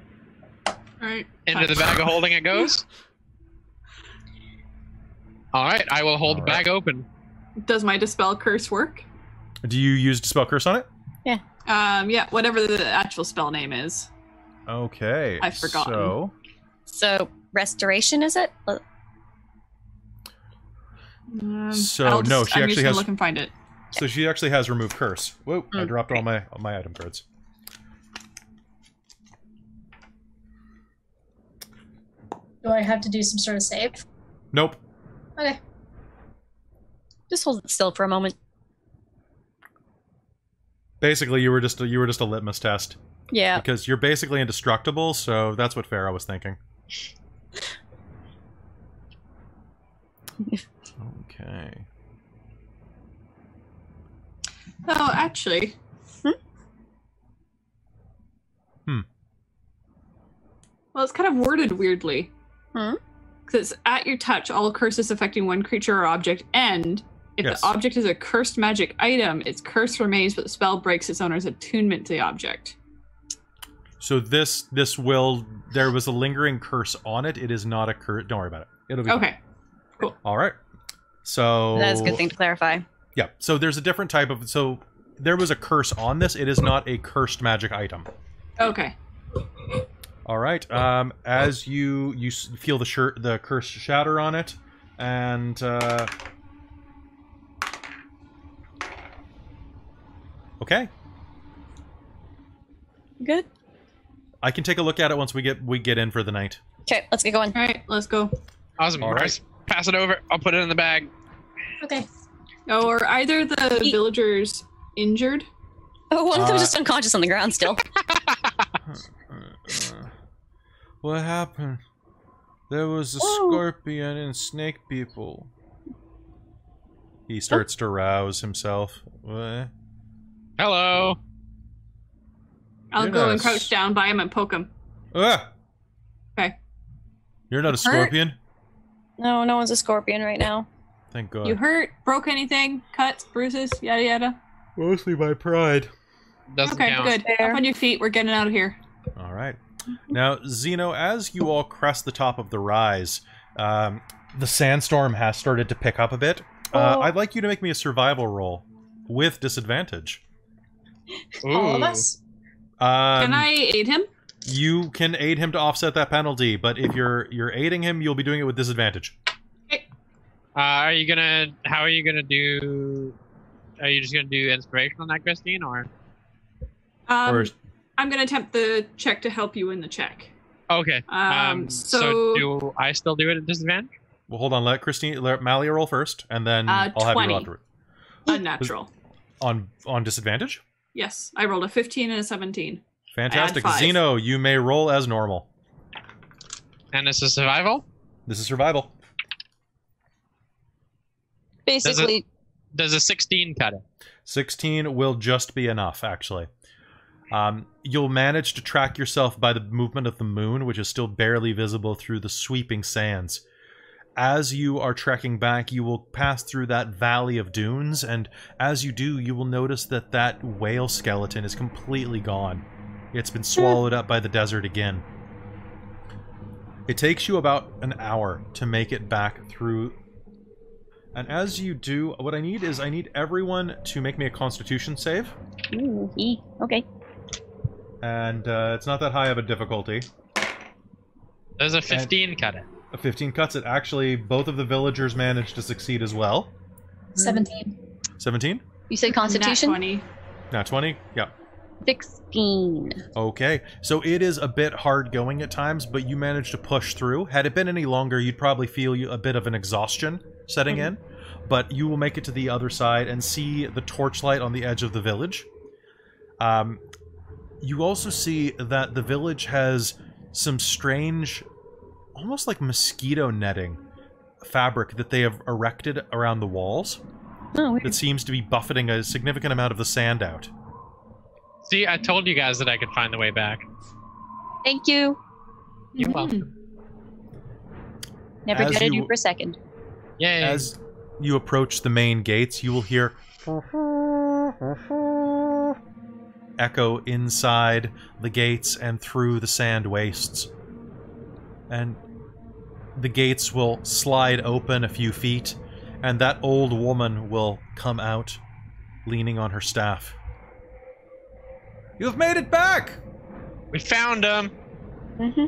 Alright. Into the bag of holding it goes. All right, I will hold the All right. bag open. Does my dispel curse work? Do you use Dispel Curse on it? Yeah, whatever the actual spell name is. Okay. I've forgotten. So restoration is it? So, no, she I'm actually just gonna has- look and find it. So she actually has Remove Curse. Whoa, I Mm, dropped all my item cards. Do I have to do some sort of save? Nope. Okay. Just hold it still for a moment. Basically, you were just a litmus test. Yeah. Because you're basically indestructible, so that's what Farah was thinking. Okay. Oh, actually. Well, it's kind of worded weirdly. Hmm? Because it's at your touch, all curses affecting one creature or object end. If Yes. the object is a cursed magic item, its curse remains, but the spell breaks its owner's attunement to the object. So this will... There was a lingering curse on it. It is not a curse. Don't worry about it. It'll be Okay. fine. All right. So... That's a good thing to clarify. Yeah. So there's a different type of... So there was a curse on this. It is not a cursed magic item. Okay. All right. As you feel the curse shatter on it, and okay, Good. I can take a look at it once we get in for the night. Okay, let's get going. All right, let's go. Awesome. All Bryce, pass it over. I'll put it in the bag. Okay. Oh, are either the Eat. villagers injured? Oh, one of them's just unconscious on the ground still. What happened? There was a Whoa. scorpion and snake people. He starts to rouse himself. What? Hello. I'll You're go not and a crouch s- down by him and poke him. Ah! Okay. You're not a Hurt? scorpion? No, no one's a scorpion right now. Thank God. You hurt? Broke anything? Cuts? Bruises? Yada yada. Mostly my pride. Doesn't Okay, count. good. Fair. Up on your feet. We're getting out of here. All right. Now, Zeno, as you all crest the top of the rise, the sandstorm has started to pick up a bit. I'd like you to make me a survival roll with disadvantage. All of Ooh. us? Can I aid him? You can aid him to offset that penalty, but if you're aiding him, you'll be doing it with disadvantage. Are you gonna? How are you gonna do? Are you just gonna do inspiration on that, Christine, or? Or I'm gonna attempt the check to help you in the check. Okay. So- do I still do it at disadvantage? well, hold on. Let Malia roll first, and then I'll have you 20. roll afterward. Unnatural. On disadvantage. Yes, I rolled a 15 and a 17. Fantastic. Add 5. Zeno, you may roll as normal. And it's a survival. This is survival. Basically, Does a 16 cut it? 16 will just be enough, actually. You'll manage to track yourself by the movement of the moon, which is still barely visible through the sweeping sands. As you are trekking back, you will pass through that valley of dunes, and as you do, you will notice that that whale skeleton is completely gone. It's been swallowed up by the desert again. It takes you about an hour to make it back through. And as you do, what I need is everyone to make me a Constitution save. ooh, okay. And it's not that high of a difficulty. Does a 15 cut it? A 15 cuts it. Actually, both of the villagers managed to succeed as well. 17. 17? You said Constitution? Nat 20. Now 20? Yeah. 16. Okay. So it is a bit hard going at times, but you managed to push through. Had it been any longer, you'd probably feel a bit of an exhaustion setting in. But you will make it to the other side and see the torchlight on the edge of the village. You also see that the village has some strange, almost like mosquito netting fabric that they have erected around the walls Oh, weird. that seems to be buffeting a significant amount of the sand out. See, I told you guys that I could find the way back. Thank you. You're Mhm. welcome. Never As doubted you- you for a second. Yay. As you approach the main gates, you will hear echo inside the gates and through the sand wastes. And the gates will slide open a few feet, and that old woman will come out, leaning on her staff. You've made it back! We found them. Mm-hmm.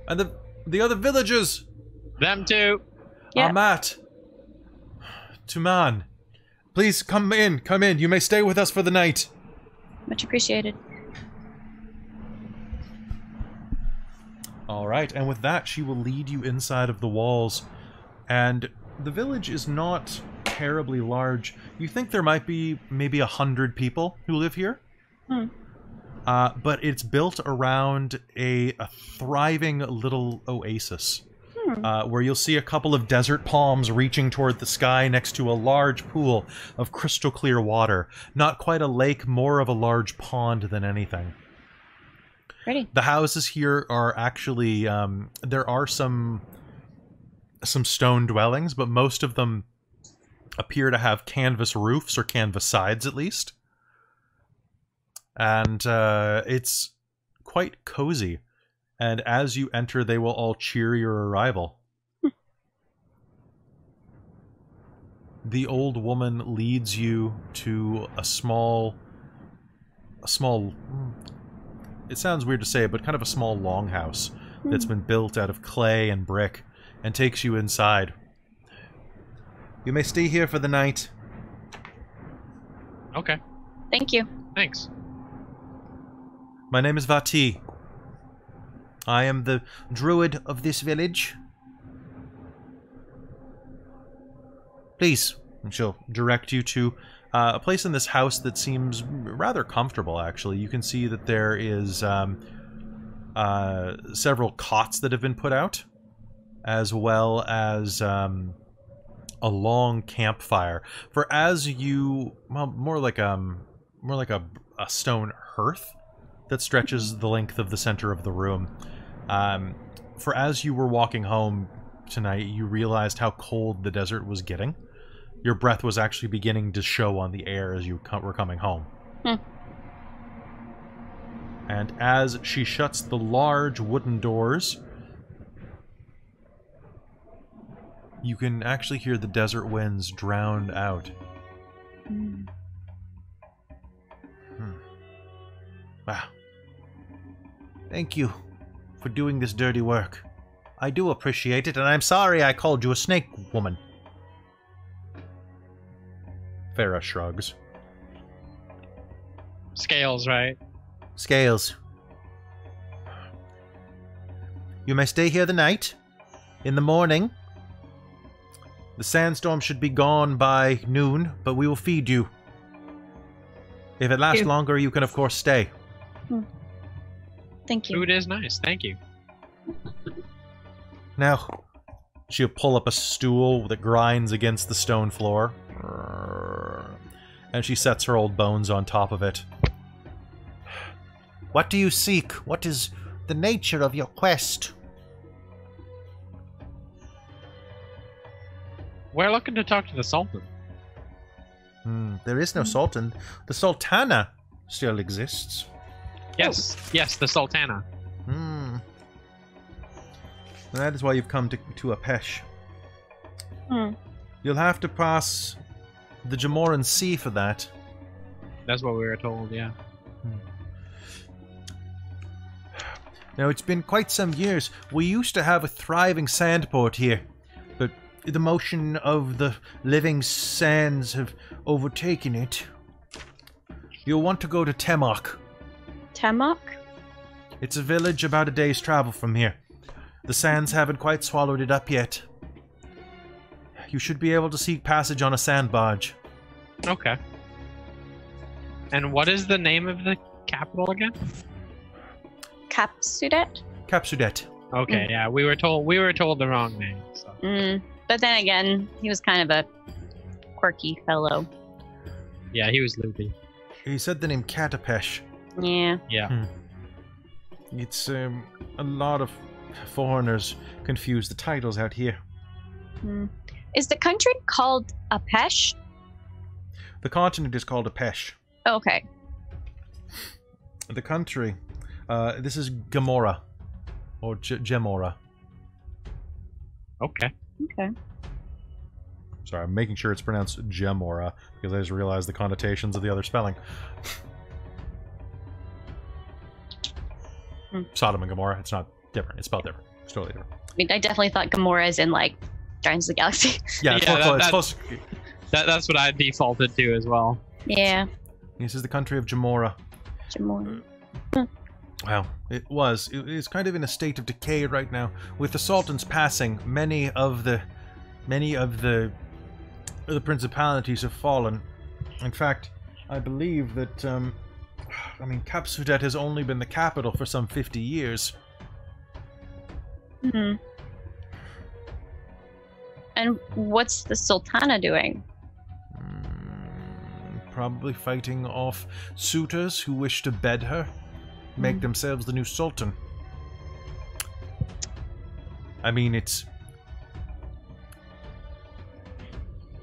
And the other villagers! Them too. Yeah. Amat! Tuman! Please come in, come in. You may stay with us for the night. Much appreciated. Alright, and with that, she will lead you inside of the walls. And the village is not terribly large. You think there might be maybe 100 people who live here? Hmm. But it's built around a thriving little oasis. Where you'll see a couple of desert palms reaching toward the sky next to a large pool of crystal clear water. Not quite a lake, more of a large pond than anything. Ready? The houses here are actually, there are some stone dwellings, but most of them appear to have canvas roofs, or canvas sides at least. And it's quite cozy. And as you enter, they will all cheer your arrival. The old woman leads you to a small, it sounds weird to say, but kind of a small longhouse that's been built out of clay and brick, and takes you inside. You may stay here for the night. Okay. Thank you. Thanks. My name is Vati. I am the druid of this village. Please, and she'll direct you to a place in this house that seems rather comfortable, actually. You can see that there is several cots that have been put out, as well as a long campfire. For as you, well, more like a stone hearth that stretches the length of the center of the room. For as you were walking home tonight, you realized how cold the desert was getting. Your breath was actually beginning to show on the air as you were coming home. And as she shuts the large wooden doors, you can actually hear the desert winds drowned out. Wow. Thank you for doing this dirty work. I do appreciate it, and I'm sorry I called you a snake woman. Farah shrugs. Scales, right? Scales. You may stay here the night. In the morning, the sandstorm should be gone by noon, but we will feed you. If it lasts longer, you can of course stay. Thank you. Food is nice, thank you. Now, she'll pull up a stool that grinds against the stone floor. And she sets her old bones on top of it. What do you seek? What is the nature of your quest? We're looking to talk to the Sultan. There is no Sultan. The Sultana still exists. Yes, yes, the Sultana. That is why you've come to Apesh. You'll have to pass the Jamoran Sea for that. That's what we were told, yeah. Now, it's been quite some years. We used to have a thriving sandport here, but the motion of the living sands have overtaken it. You'll want to go to Temok. Temok? It's a village about a day's travel from here. The sands haven't quite swallowed it up yet. You should be able to seek passage on a sand barge. Okay. And what is the name of the capital again? Capsudet? Capsudet. Okay, yeah, we were told the wrong name. So. But then again, he was kind of a quirky fellow. Yeah, he was loopy. He said the name Katapesh. Yeah. Yeah. It's a lot of foreigners confuse the titles out here. Is the country called Apesh? The continent is called Apesh. Okay. The country, this is Gamora, or Gemora. Okay. Okay. Sorry, I'm making sure it's pronounced Gemora, because I just realized the connotations of the other spelling. Sodom and Gomorrah, it's not different. It's spelled different. It's totally different. I mean, I definitely thought Gamora is in, like, Guardians of the Galaxy. Yeah, it's Yeah, close. That's what I defaulted to as well. Yeah. This is the country of Gemora. Jamora. Well, it's kind of in a state of decay right now. With the Sultan's passing, many of the principalities have fallen. In fact, I believe that Capsudet has only been the capital for some 50 years. And what's the Sultana doing? Probably fighting off suitors who wish to bed her, make themselves the new sultan. I mean, it's...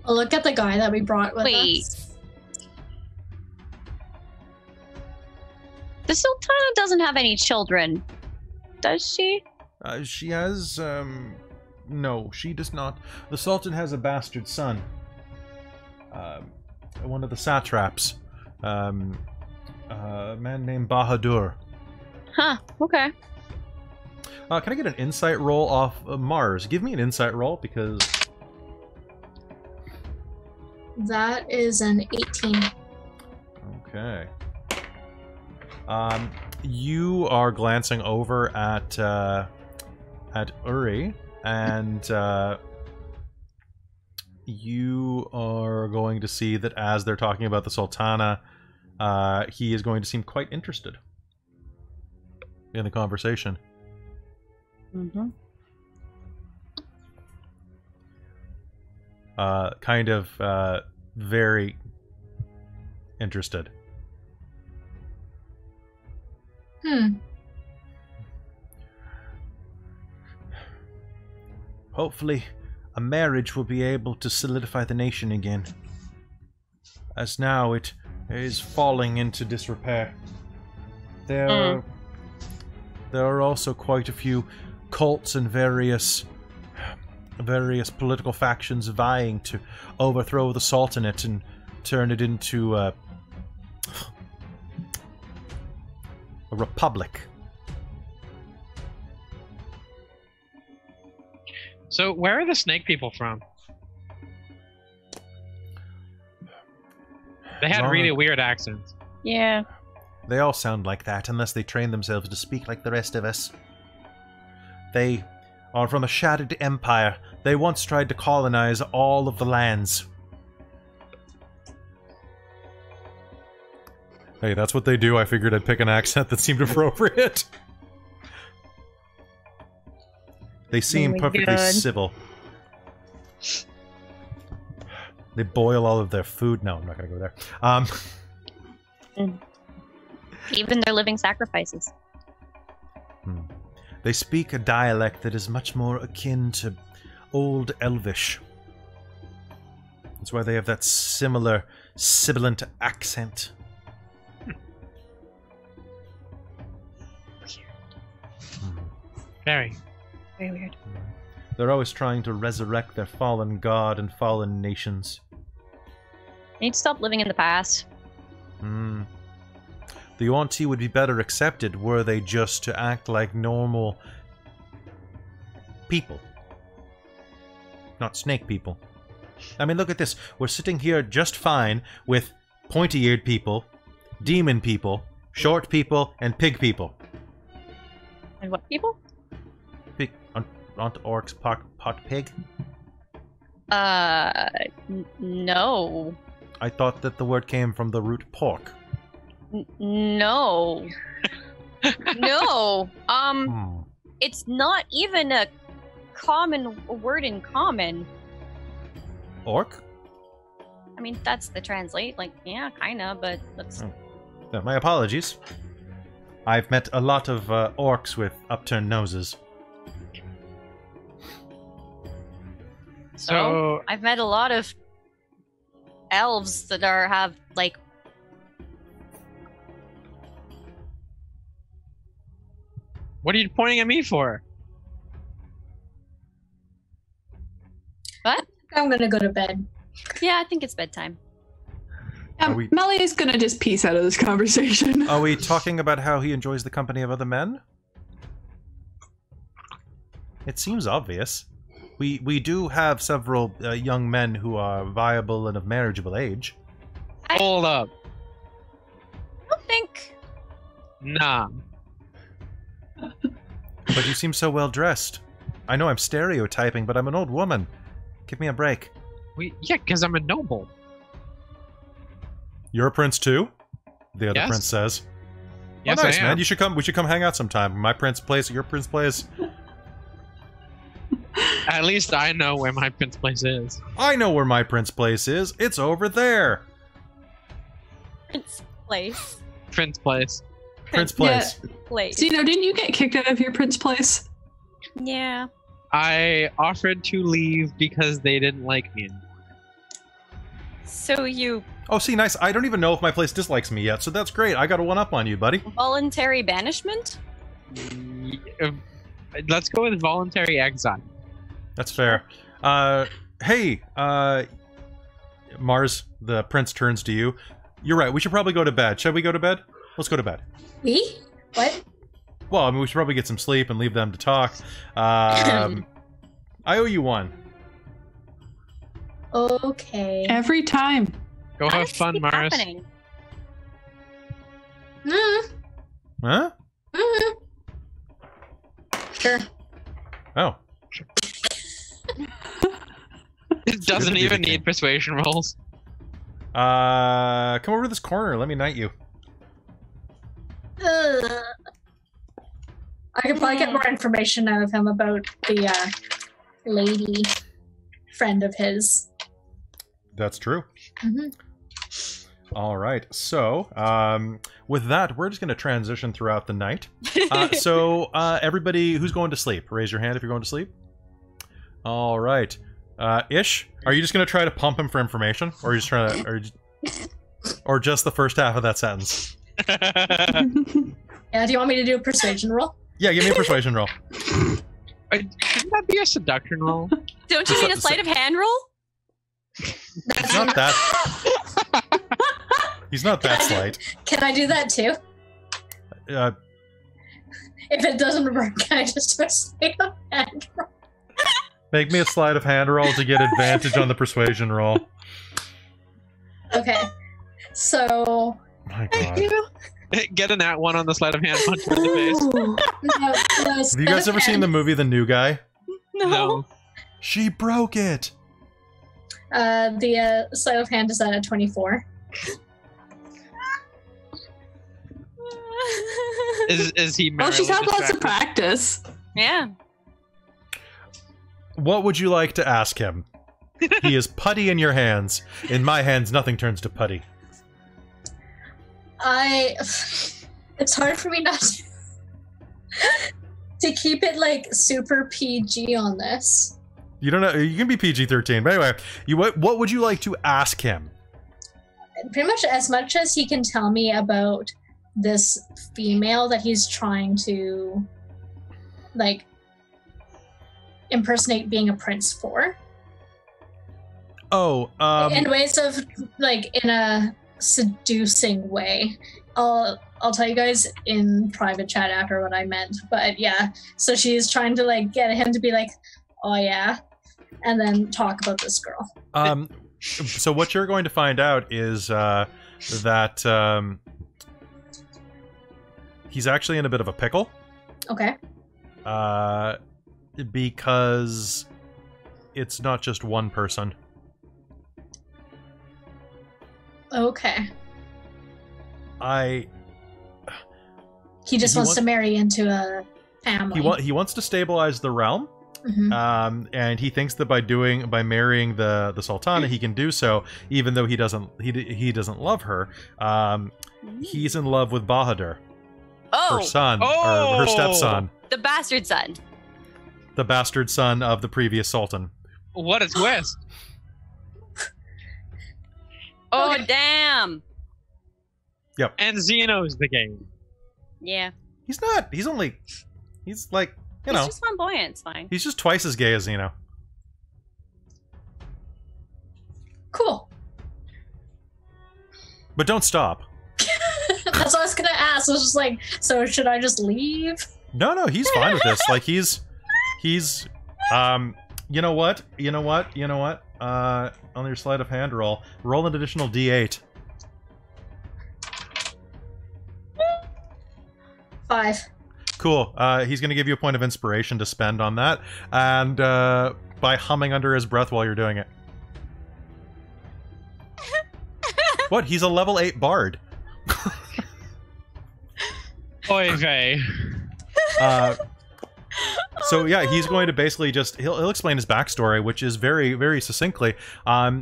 Oh, look at the guy that we brought with Wait. us. The Sultana doesn't have any children, does she? She has, no, she does not. The Sultan has a bastard son. One of the satraps. A man named Bahadur. Huh, okay. Can I get an insight roll off Mars? Give me an insight roll, because... That is an 18. Okay. You are glancing over at Uri, and you are going to see that as they're talking about the Sultana, he is going to seem quite interested in the conversation. Kind of very interested. Hopefully, a marriage will be able to solidify the nation again. As now it is falling into disrepair. There are also quite a few cults and various political factions vying to overthrow the Sultanate and turn it into a republic. So, where are the snake people from? They had really weird accents. Yeah. They all sound like that, unless they train themselves to speak like the rest of us. They are from a shattered empire. They once tried to colonize all of the lands. Hey, that's what they do. I figured I'd pick an accent that seemed appropriate. They seem perfectly civil. They boil all of their food. No, I'm not going to go there. Even their living sacrifices. They speak a dialect that is much more akin to Old Elvish. That's why they have that similar sibilant accent. Very weird. They're always trying to resurrect their fallen god and fallen nations. They need to stop living in the past. The Yuan-Ti would be better accepted were they just to act like normal people. Not snake people. I mean, look at this. We're sitting here just fine with pointy-eared people, demon people, short people, and pig people. And what people? Pig. Aren't orcs pot pig? No. I thought that the word came from the root pork. No. No. It's not even a common word in common. Orc? I mean, that's the translate. Like, yeah, kinda, but that's... My apologies. I've met a lot of orcs with upturned noses. So I've met a lot of elves that have like... What are you pointing at me for? What? I'm gonna go to bed. Yeah, I think it's bedtime. Melly's gonna just peace out of this conversation. Are we talking about how he enjoys the company of other men? It seems obvious. We do have several young men who are viable and of marriageable age. Hold up. I don't think... Nah. But you seem so well dressed. I know I'm stereotyping, but I'm an old woman. Give me a break. Yeah, because I'm a noble. You're a prince too? The other Yes. prince says. Yes, oh, nice, I am. man. You should come. We should come hang out sometime. My prince place at your prince place. At least I know where my prince place is. I know where my prince place is. It's over there. Prince place. Prince place. Prince place. Place. So, didn't you get kicked out of your prince place? Yeah. I offered to leave because they didn't like me. So you Oh, see, nice. I don't even know if my place dislikes me yet, so that's great. I got a one-up on you, buddy. voluntary banishment? Let's go with voluntary exile. That's fair. Hey, Mars, the prince turns to you. You're right. We should probably go to bed. Shall we go to bed? Let's go to bed. We? What? Well, I mean, we should probably get some sleep and leave them to talk. I owe you one. Okay. Every time. Go How have does fun, this keep Mars. happening? Huh? Sure. Oh. It doesn't even need persuasion rolls. Come over to this corner. Let me knight you. I could probably get more information out of him about the lady friend of his. That's true. Mm-hmm. All right. So, with that, we're just going to transition throughout the night. So, everybody who's going to sleep, raise your hand if you're going to sleep. All right. Ish, are you just going to try to pump him for information, or are you just trying to, or just the first half of that sentence? Yeah. Do you want me to do a persuasion roll? Yeah, give me a persuasion roll. Shouldn't that be a seduction roll? Don't you need a sleight of hand roll? He's not that. He's not that slight. Can I do that too? If it doesn't work, can I just do a sleight of hand roll? Make me a sleight of hand roll to get advantage on the persuasion roll. Okay. So. My God. Get a nat 1 on the sleight of hand, punch him in the face. No, Have you guys ever seen the movie The New Guy? No. She broke it. The sleight of hand is at a 24. Is he? Well, she's merrily had lots of distracted? practice. Yeah. What would you like to ask him? He is putty in your hands. In my hands, nothing turns to putty. It's hard for me not to keep it like super PG on this. You don't know. You can be PG-13. But anyway, what would you like to ask him? Pretty much as he can tell me about this female that he's trying to like impersonate being a prince for. Oh, in ways of like in a seducing way. I'll tell you guys in private chat after what I meant, but yeah. So she's trying to like get him to be like, oh yeah, and then talk about this girl. So what you're going to find out is that he's actually in a bit of a pickle. Okay. Because it's not just one person. Okay. He just He wants to marry into a family. He wants to stabilize the realm. Mhm. And he thinks that by marrying the Sultana, he can do so, even though he doesn't love her. He's in love with Bahadur, her son, or her stepson, The bastard son. the bastard son of the previous sultan. What a twist! Oh, Okay. damn. And Xeno's the game. Yeah. He's not. He's like, you know, He's just flamboyant. It's fine. he's just twice as gay as Xeno. Cool. But don't stop. That's what I was gonna ask. I was just like, so should I just leave? No, he's fine with this. Like he's you know what? On your sleight of hand roll an additional D8. 5. Cool. He's going to give you a point of inspiration to spend on that, and by humming under his breath while you're doing it. What? He's a level 8 bard. Oy vey. So yeah, he's going to basically just he'll explain his backstory, which is very, very succinctly.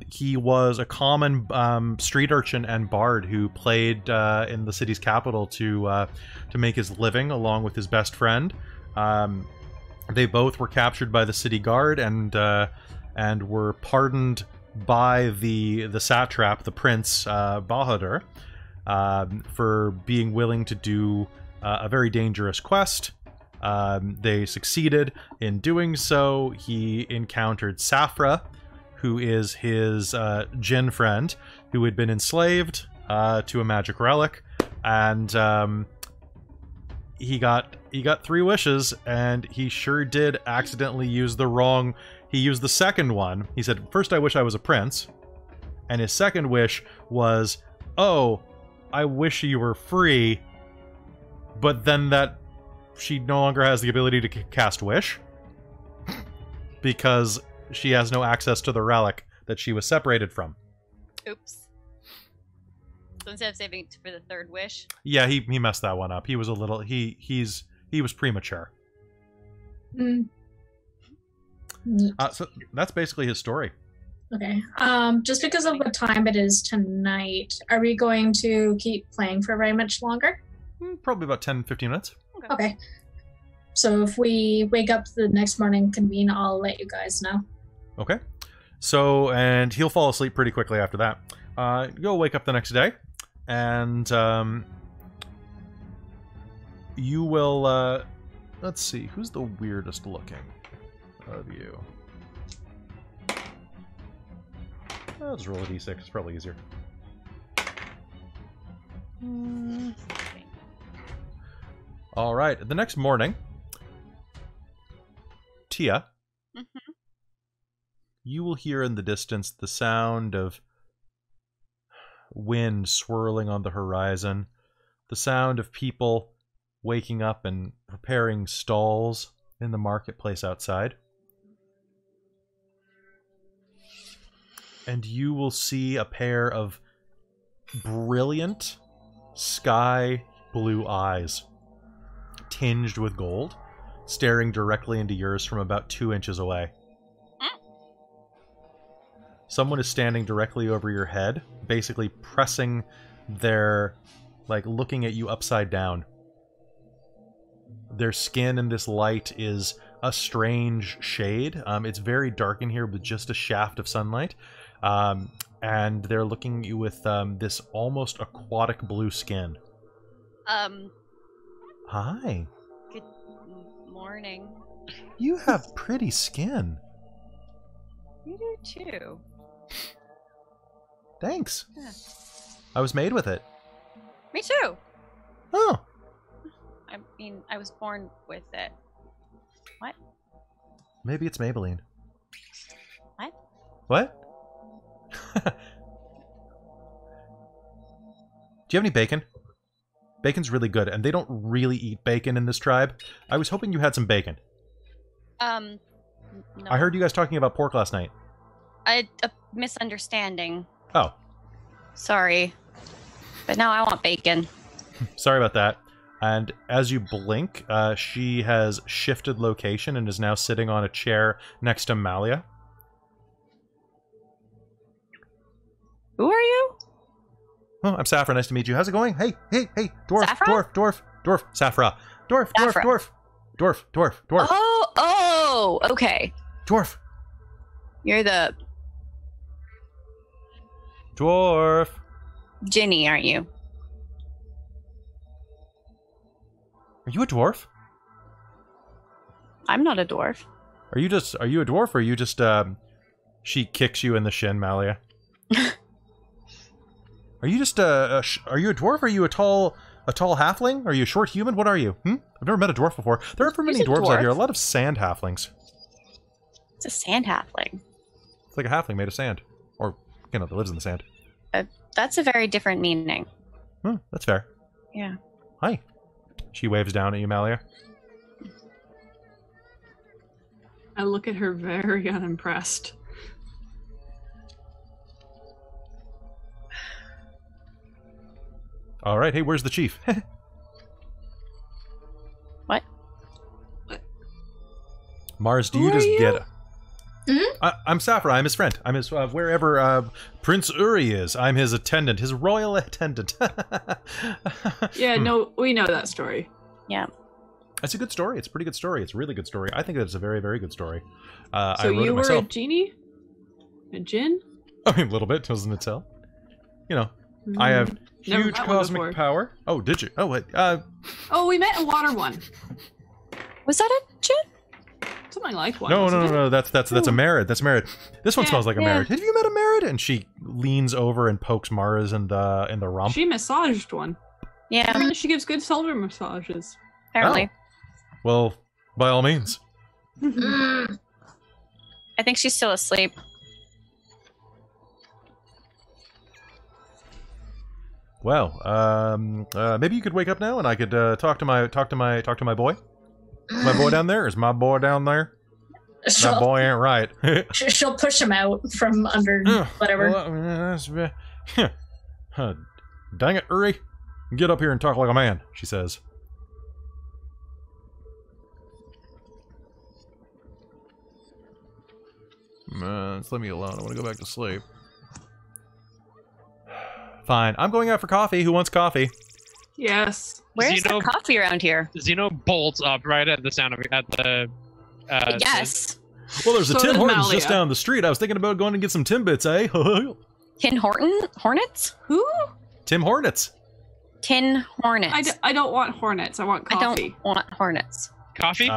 He was a common street urchin and bard who played in the city's capital to make his living, along with his best friend. They both were captured by the city guard and were pardoned by the satrap, the prince Bahadur, for being willing to do a very dangerous quest. They succeeded in doing so. He encountered Safra, who is his djinn friend, who had been enslaved to a magic relic, and he got 3 wishes, and he sure did accidentally use he used the second one. He said, first I wish I was a prince, and his second wish was, oh, I wish you were free, but then that she no longer has the ability to cast Wish because she has no access to the relic that she was separated from. Oops. So instead of saving it for the third wish. Yeah, he messed that one up. He was a little he was premature. Mm. So that's basically his story. Okay. Just because of what time it is tonight, are we going to keep playing for very much longer? Probably about 10, 15 minutes. Okay. So if we wake up the next morning, convene, I'll let you guys know. Okay. So, and he'll fall asleep pretty quickly after that. You'll wake up the next day, and you will, let's see, who's the weirdest looking of you? I'll just roll a d6, it's probably easier. Alright, the next morning, Tia, you will hear in the distance the sound of wind swirling on the horizon, the sound of people waking up and preparing stalls in the marketplace outside. And you will see a pair of brilliant sky blue eyes, tinged with gold, staring directly into yours from about 2 inches away. Someone is standing directly over your head, basically pressing their, like, looking at you upside down. Their skin in this light is a strange shade. It's very dark in here with just a shaft of sunlight. And they're looking at you with this almost aquatic blue skin. Hi. Good morning. You have pretty skin. You do too. Thanks. Yeah. I was made with it. Me too. Oh. I mean, I was born with it. What? Maybe it's Maybelline. What? What? Do you have any bacon? Bacon's really good, and they don't really eat bacon in this tribe. I was hoping you had some bacon. No. I heard you guys talking about pork last night. A misunderstanding. Oh. Sorry. But now I want bacon. Sorry about that. And as you blink, she has shifted location and is now sitting on a chair next to Malia. Who are you? Oh, I'm Safra. Nice to meet you. How's it going? Hey, hey, hey. Dwarf, Safra? dwarf. Safra. Dwarf. Oh, okay. Dwarf. You're the Dwarf. Ginny, aren't you? Are you a dwarf? I'm not a dwarf. Are you a dwarf, or are you just, she kicks you in the shin, Malia? Are you just, are you a dwarf? Are you a tall halfling? Are you a short human? What are you? I've never met a dwarf before. There aren't many dwarves out here. A lot of sand halflings. It's a sand halfling. It's like a halfling made of sand. Or, you know, that lives in the sand. That's a very different meaning. That's fair. Yeah. Hi. She waves down at you, Malia. I look at her very unimpressed. All right. Hey, where's the chief? What? Mars, do you just get... I'm Safra. I'm his friend. I'm his, wherever Prince Uri is. I'm his attendant, his royal attendant. Yeah, no, we know that story. Yeah. It's a good story. It's a pretty good story. It's a really good story. I think that it's a very, very good story. So I wrote you it were myself. a genie? A djinn? I mean, a little bit, doesn't it tell? You know, I have Never huge met one cosmic before. power. Oh, did you? Oh, wait. Oh, we met a water one. Was that a gin? Something like one. No. wasn't it? That's a merit. That's merit. This one Yeah, smells like a yeah. merit. Have you met a merit? And she leans over and pokes Mars in the rump. She massaged one. Yeah, Apparently she gives good shoulder massages. apparently. Well, by all means. Mm. I think she's still asleep. Well, maybe you could wake up now, and I could talk to my boy. Is my boy down there? Is my boy down there? That She'll, boy ain't right. she'll push him out from under whatever. Dang it, Uri. Get up here and talk like a man, she says. Just leave me alone. I want to go back to sleep. Fine. I'm going out for coffee. Who wants coffee? Yes. Where's the coffee around here? Xeno bolts up right at the sound of at the. Yes. Well, there's a So Tim does Hortons Malia. just down the street. I was thinking about going to get some Timbits, eh? Tin Hornets? Who? Tim Hornets. Tin Hornets. I don't want hornets. I want I coffee. don't want hornets. Coffee?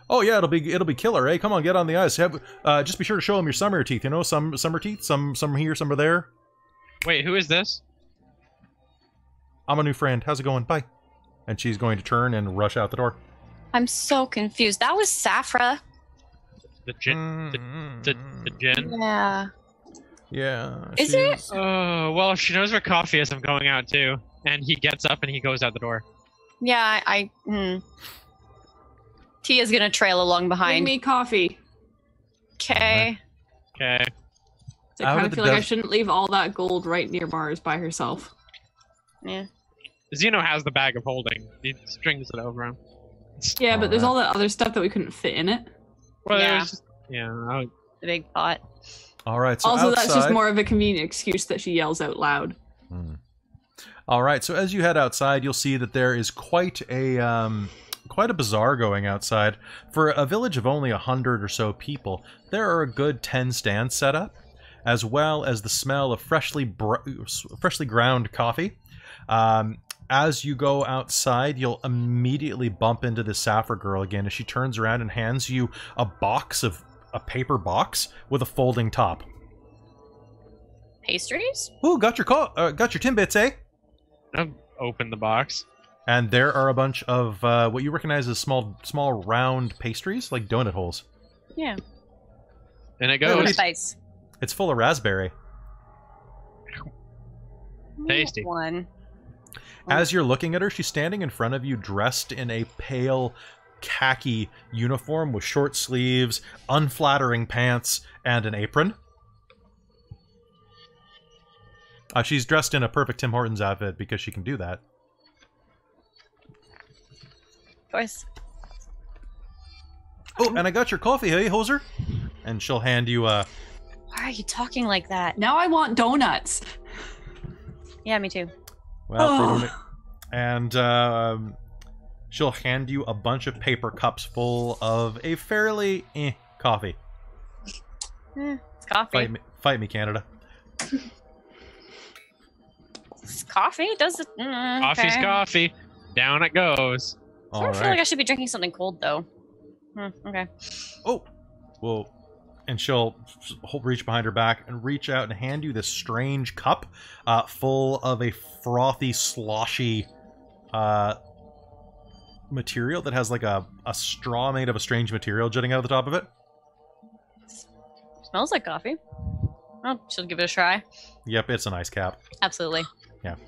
Oh yeah, it'll be killer, eh? Come on, get on the ice. Just be sure to show them your summer teeth. You know, some summer teeth, some here, some are there. Wait, who is this? I'm a new friend. How's it going? Bye. And she's going to turn and rush out the door. I'm so confused. That was Safra. The gin? The gin? Yeah. Yeah. Is it? Oh, well, if she knows where coffee is, I'm going out too. And he gets up and he goes out the door. Yeah, Tia's gonna trail along Bring behind. me coffee. Okay. Okay. I Out kind of of the feel like I dust- shouldn't leave all that gold right near Mars by herself. Yeah. Xeno has the bag of holding. He strings it over him. Yeah, but there's Alright. all that other stuff that we couldn't fit in it. Well, Yeah. there's... Yeah. The big pot. All right. So Also, outside, that's just more of a convenient excuse that she yells out loud. All right. So as you head outside, you'll see that there is quite a bazaar going outside. For a village of only 100 or so people, there are a good 10 stands set up, as well as the smell of freshly ground coffee. As you go outside, you'll immediately bump into the Saffra girl again as she turns around and hands you a paper box with a folding top. Pastries? Ooh, got your Timbits, eh? I'll open the box. And there are a bunch of what you recognize as small round pastries, like donut holes. Yeah. And it Yeah, what goes. do you- Nice. It's full of raspberry. Tasty. One. As you're looking at her, she's standing in front of you dressed in a pale khaki uniform with short sleeves, unflattering pants, and an apron. She's dressed in a perfect Tim Hortons outfit because she can do that. Of course. Oh, and I got your coffee, hey, hoser? And she'll hand you a... Why are you talking like that? Now I want donuts. Yeah, me too. Well, Oh. and she'll hand you a bunch of paper cups full of a fairly coffee. It's coffee. Fight me, Canada. It's coffee? It does it? Coffee's okay. coffee. Down it goes. I don't feel like I should be drinking something cold though. Okay. Oh, well, and she'll reach behind her back and reach out and hand you this strange cup full of a frothy, sloshy material that has like a straw made of a strange material jutting out of the top of it. Smells like coffee. Oh, she'll give it a try. Yep, it's an ice cap. Absolutely.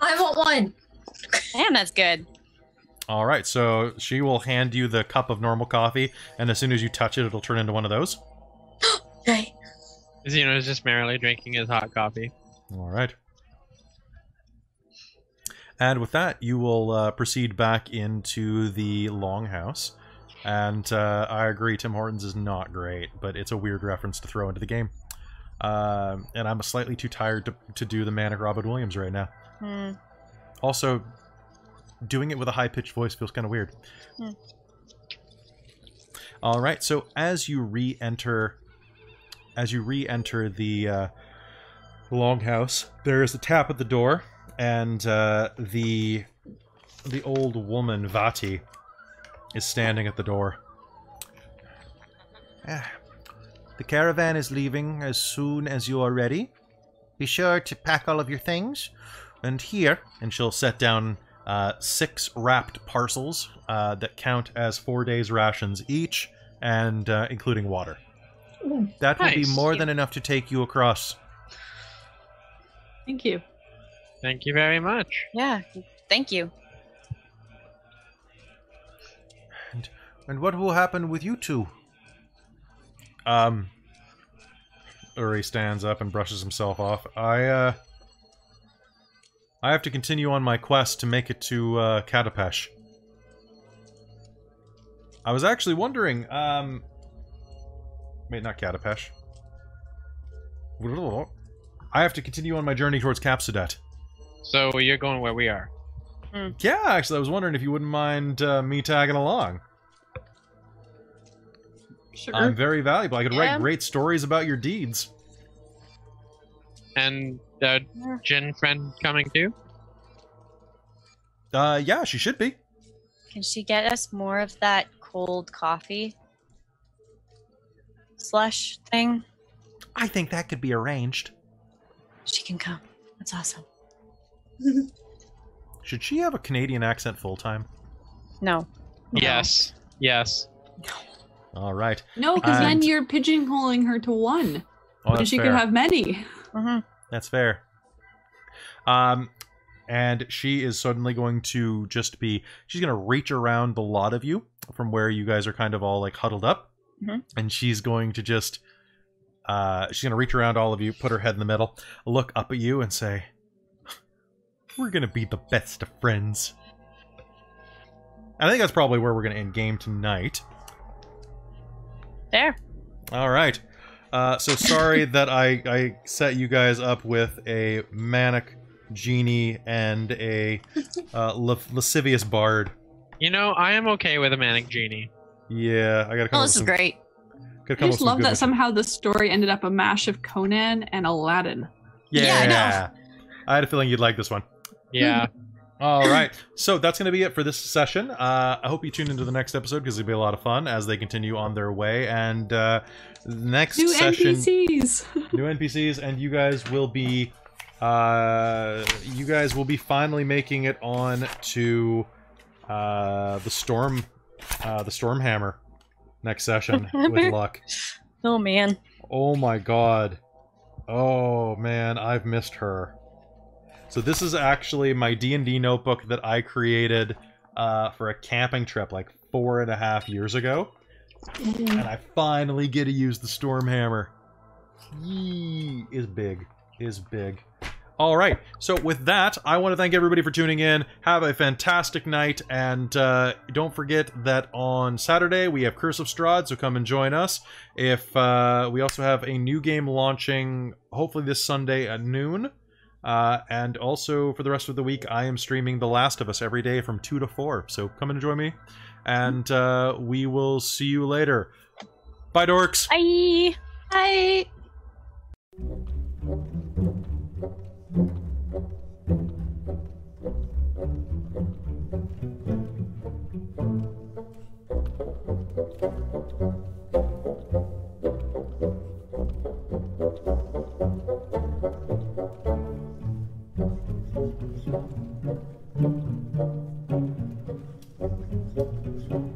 I want one. Damn, that's good. All right, so she will hand you the cup of normal coffee, and as soon as you touch it, it'll turn into one of those. Okay. Xeno is just merrily drinking his hot coffee. All right. And with that, you will proceed back into the longhouse. And I agree, Tim Hortons is not great, but it's a weird reference to throw into the game. And I'm slightly too tired to do the manic Robin Williams right now. Also, doing it with a high-pitched voice feels kind of weird. All right, so as you re-enter the longhouse, there is a tap at the door, and the old woman Vati is standing at the door. The caravan is leaving as soon as you are ready. Be sure to pack all of your things. And here, and she'll set down 6 wrapped parcels that count as 4 days' rations each, and including water. That will be Nice. more than enough to take you across. Thank you. Thank you very much. Yeah. Thank you. And what will happen with you two? Uri stands up and brushes himself off. I have to continue on my quest to make it to Katapesh. I was actually wondering, wait, not Katapesh. I have to continue on my journey towards Capsudet. So you're going where we are. Yeah, actually, I was wondering if you wouldn't mind me tagging along. Sure. I'm very valuable. I could Yeah. write great stories about your deeds. And Jin friend coming too? Yeah, she should be. Can she get us more of that cold coffee slush thing? I think that could be arranged. She can come. That's awesome. Should she have a Canadian accent full time? No. Yes. Yes. All right. No, because And- then you're pigeonholing her to one. Oh, And that's she fair. could have many. Mm-hmm. That's fair. And she is suddenly going to just be... She's going to reach around the lot of you from where you guys are kind of all, like, huddled up. Mhm. And she's going to just... she's going to reach around all of you, put her head in the middle, look up at you and say, we're going to be the best of friends. I think that's probably where we're going to end game tonight. There. All right. So sorry that I set you guys up with a manic genie and a lascivious bard. You know, I am okay with a manic genie. Yeah, I gotta come Oh, up this with is some, great. gotta I come up just with love some that good somehow the story ended up a mash of Conan and Aladdin. Yeah, I know. I had a feeling you'd like this one. Yeah. All right, so that's going to be it for this session. I hope you tune into the next episode because it'll be a lot of fun as they continue on their way. And next New session, NPCs! new NPCs, and you guys will be finally making it on to the Stormhammer next session with luck. Oh, man. Oh my god. Oh man, I've missed her. So this is actually my D&D notebook that I created for a camping trip like 4.5 years ago. And I finally get to use the Stormhammer. Yee, is big. Is big. Alright, so with that, I want to thank everybody for tuning in. Have a fantastic night, and don't forget that on Saturday we have Curse of Strahd, so come and join us. If we also have a new game launching, hopefully this Sunday at noon. And also for the rest of the week, I am streaming The Last of Us every day from 2 to 4. So come and join me, and we will see you later. Bye, dorks! Bye. Bye. Thank you.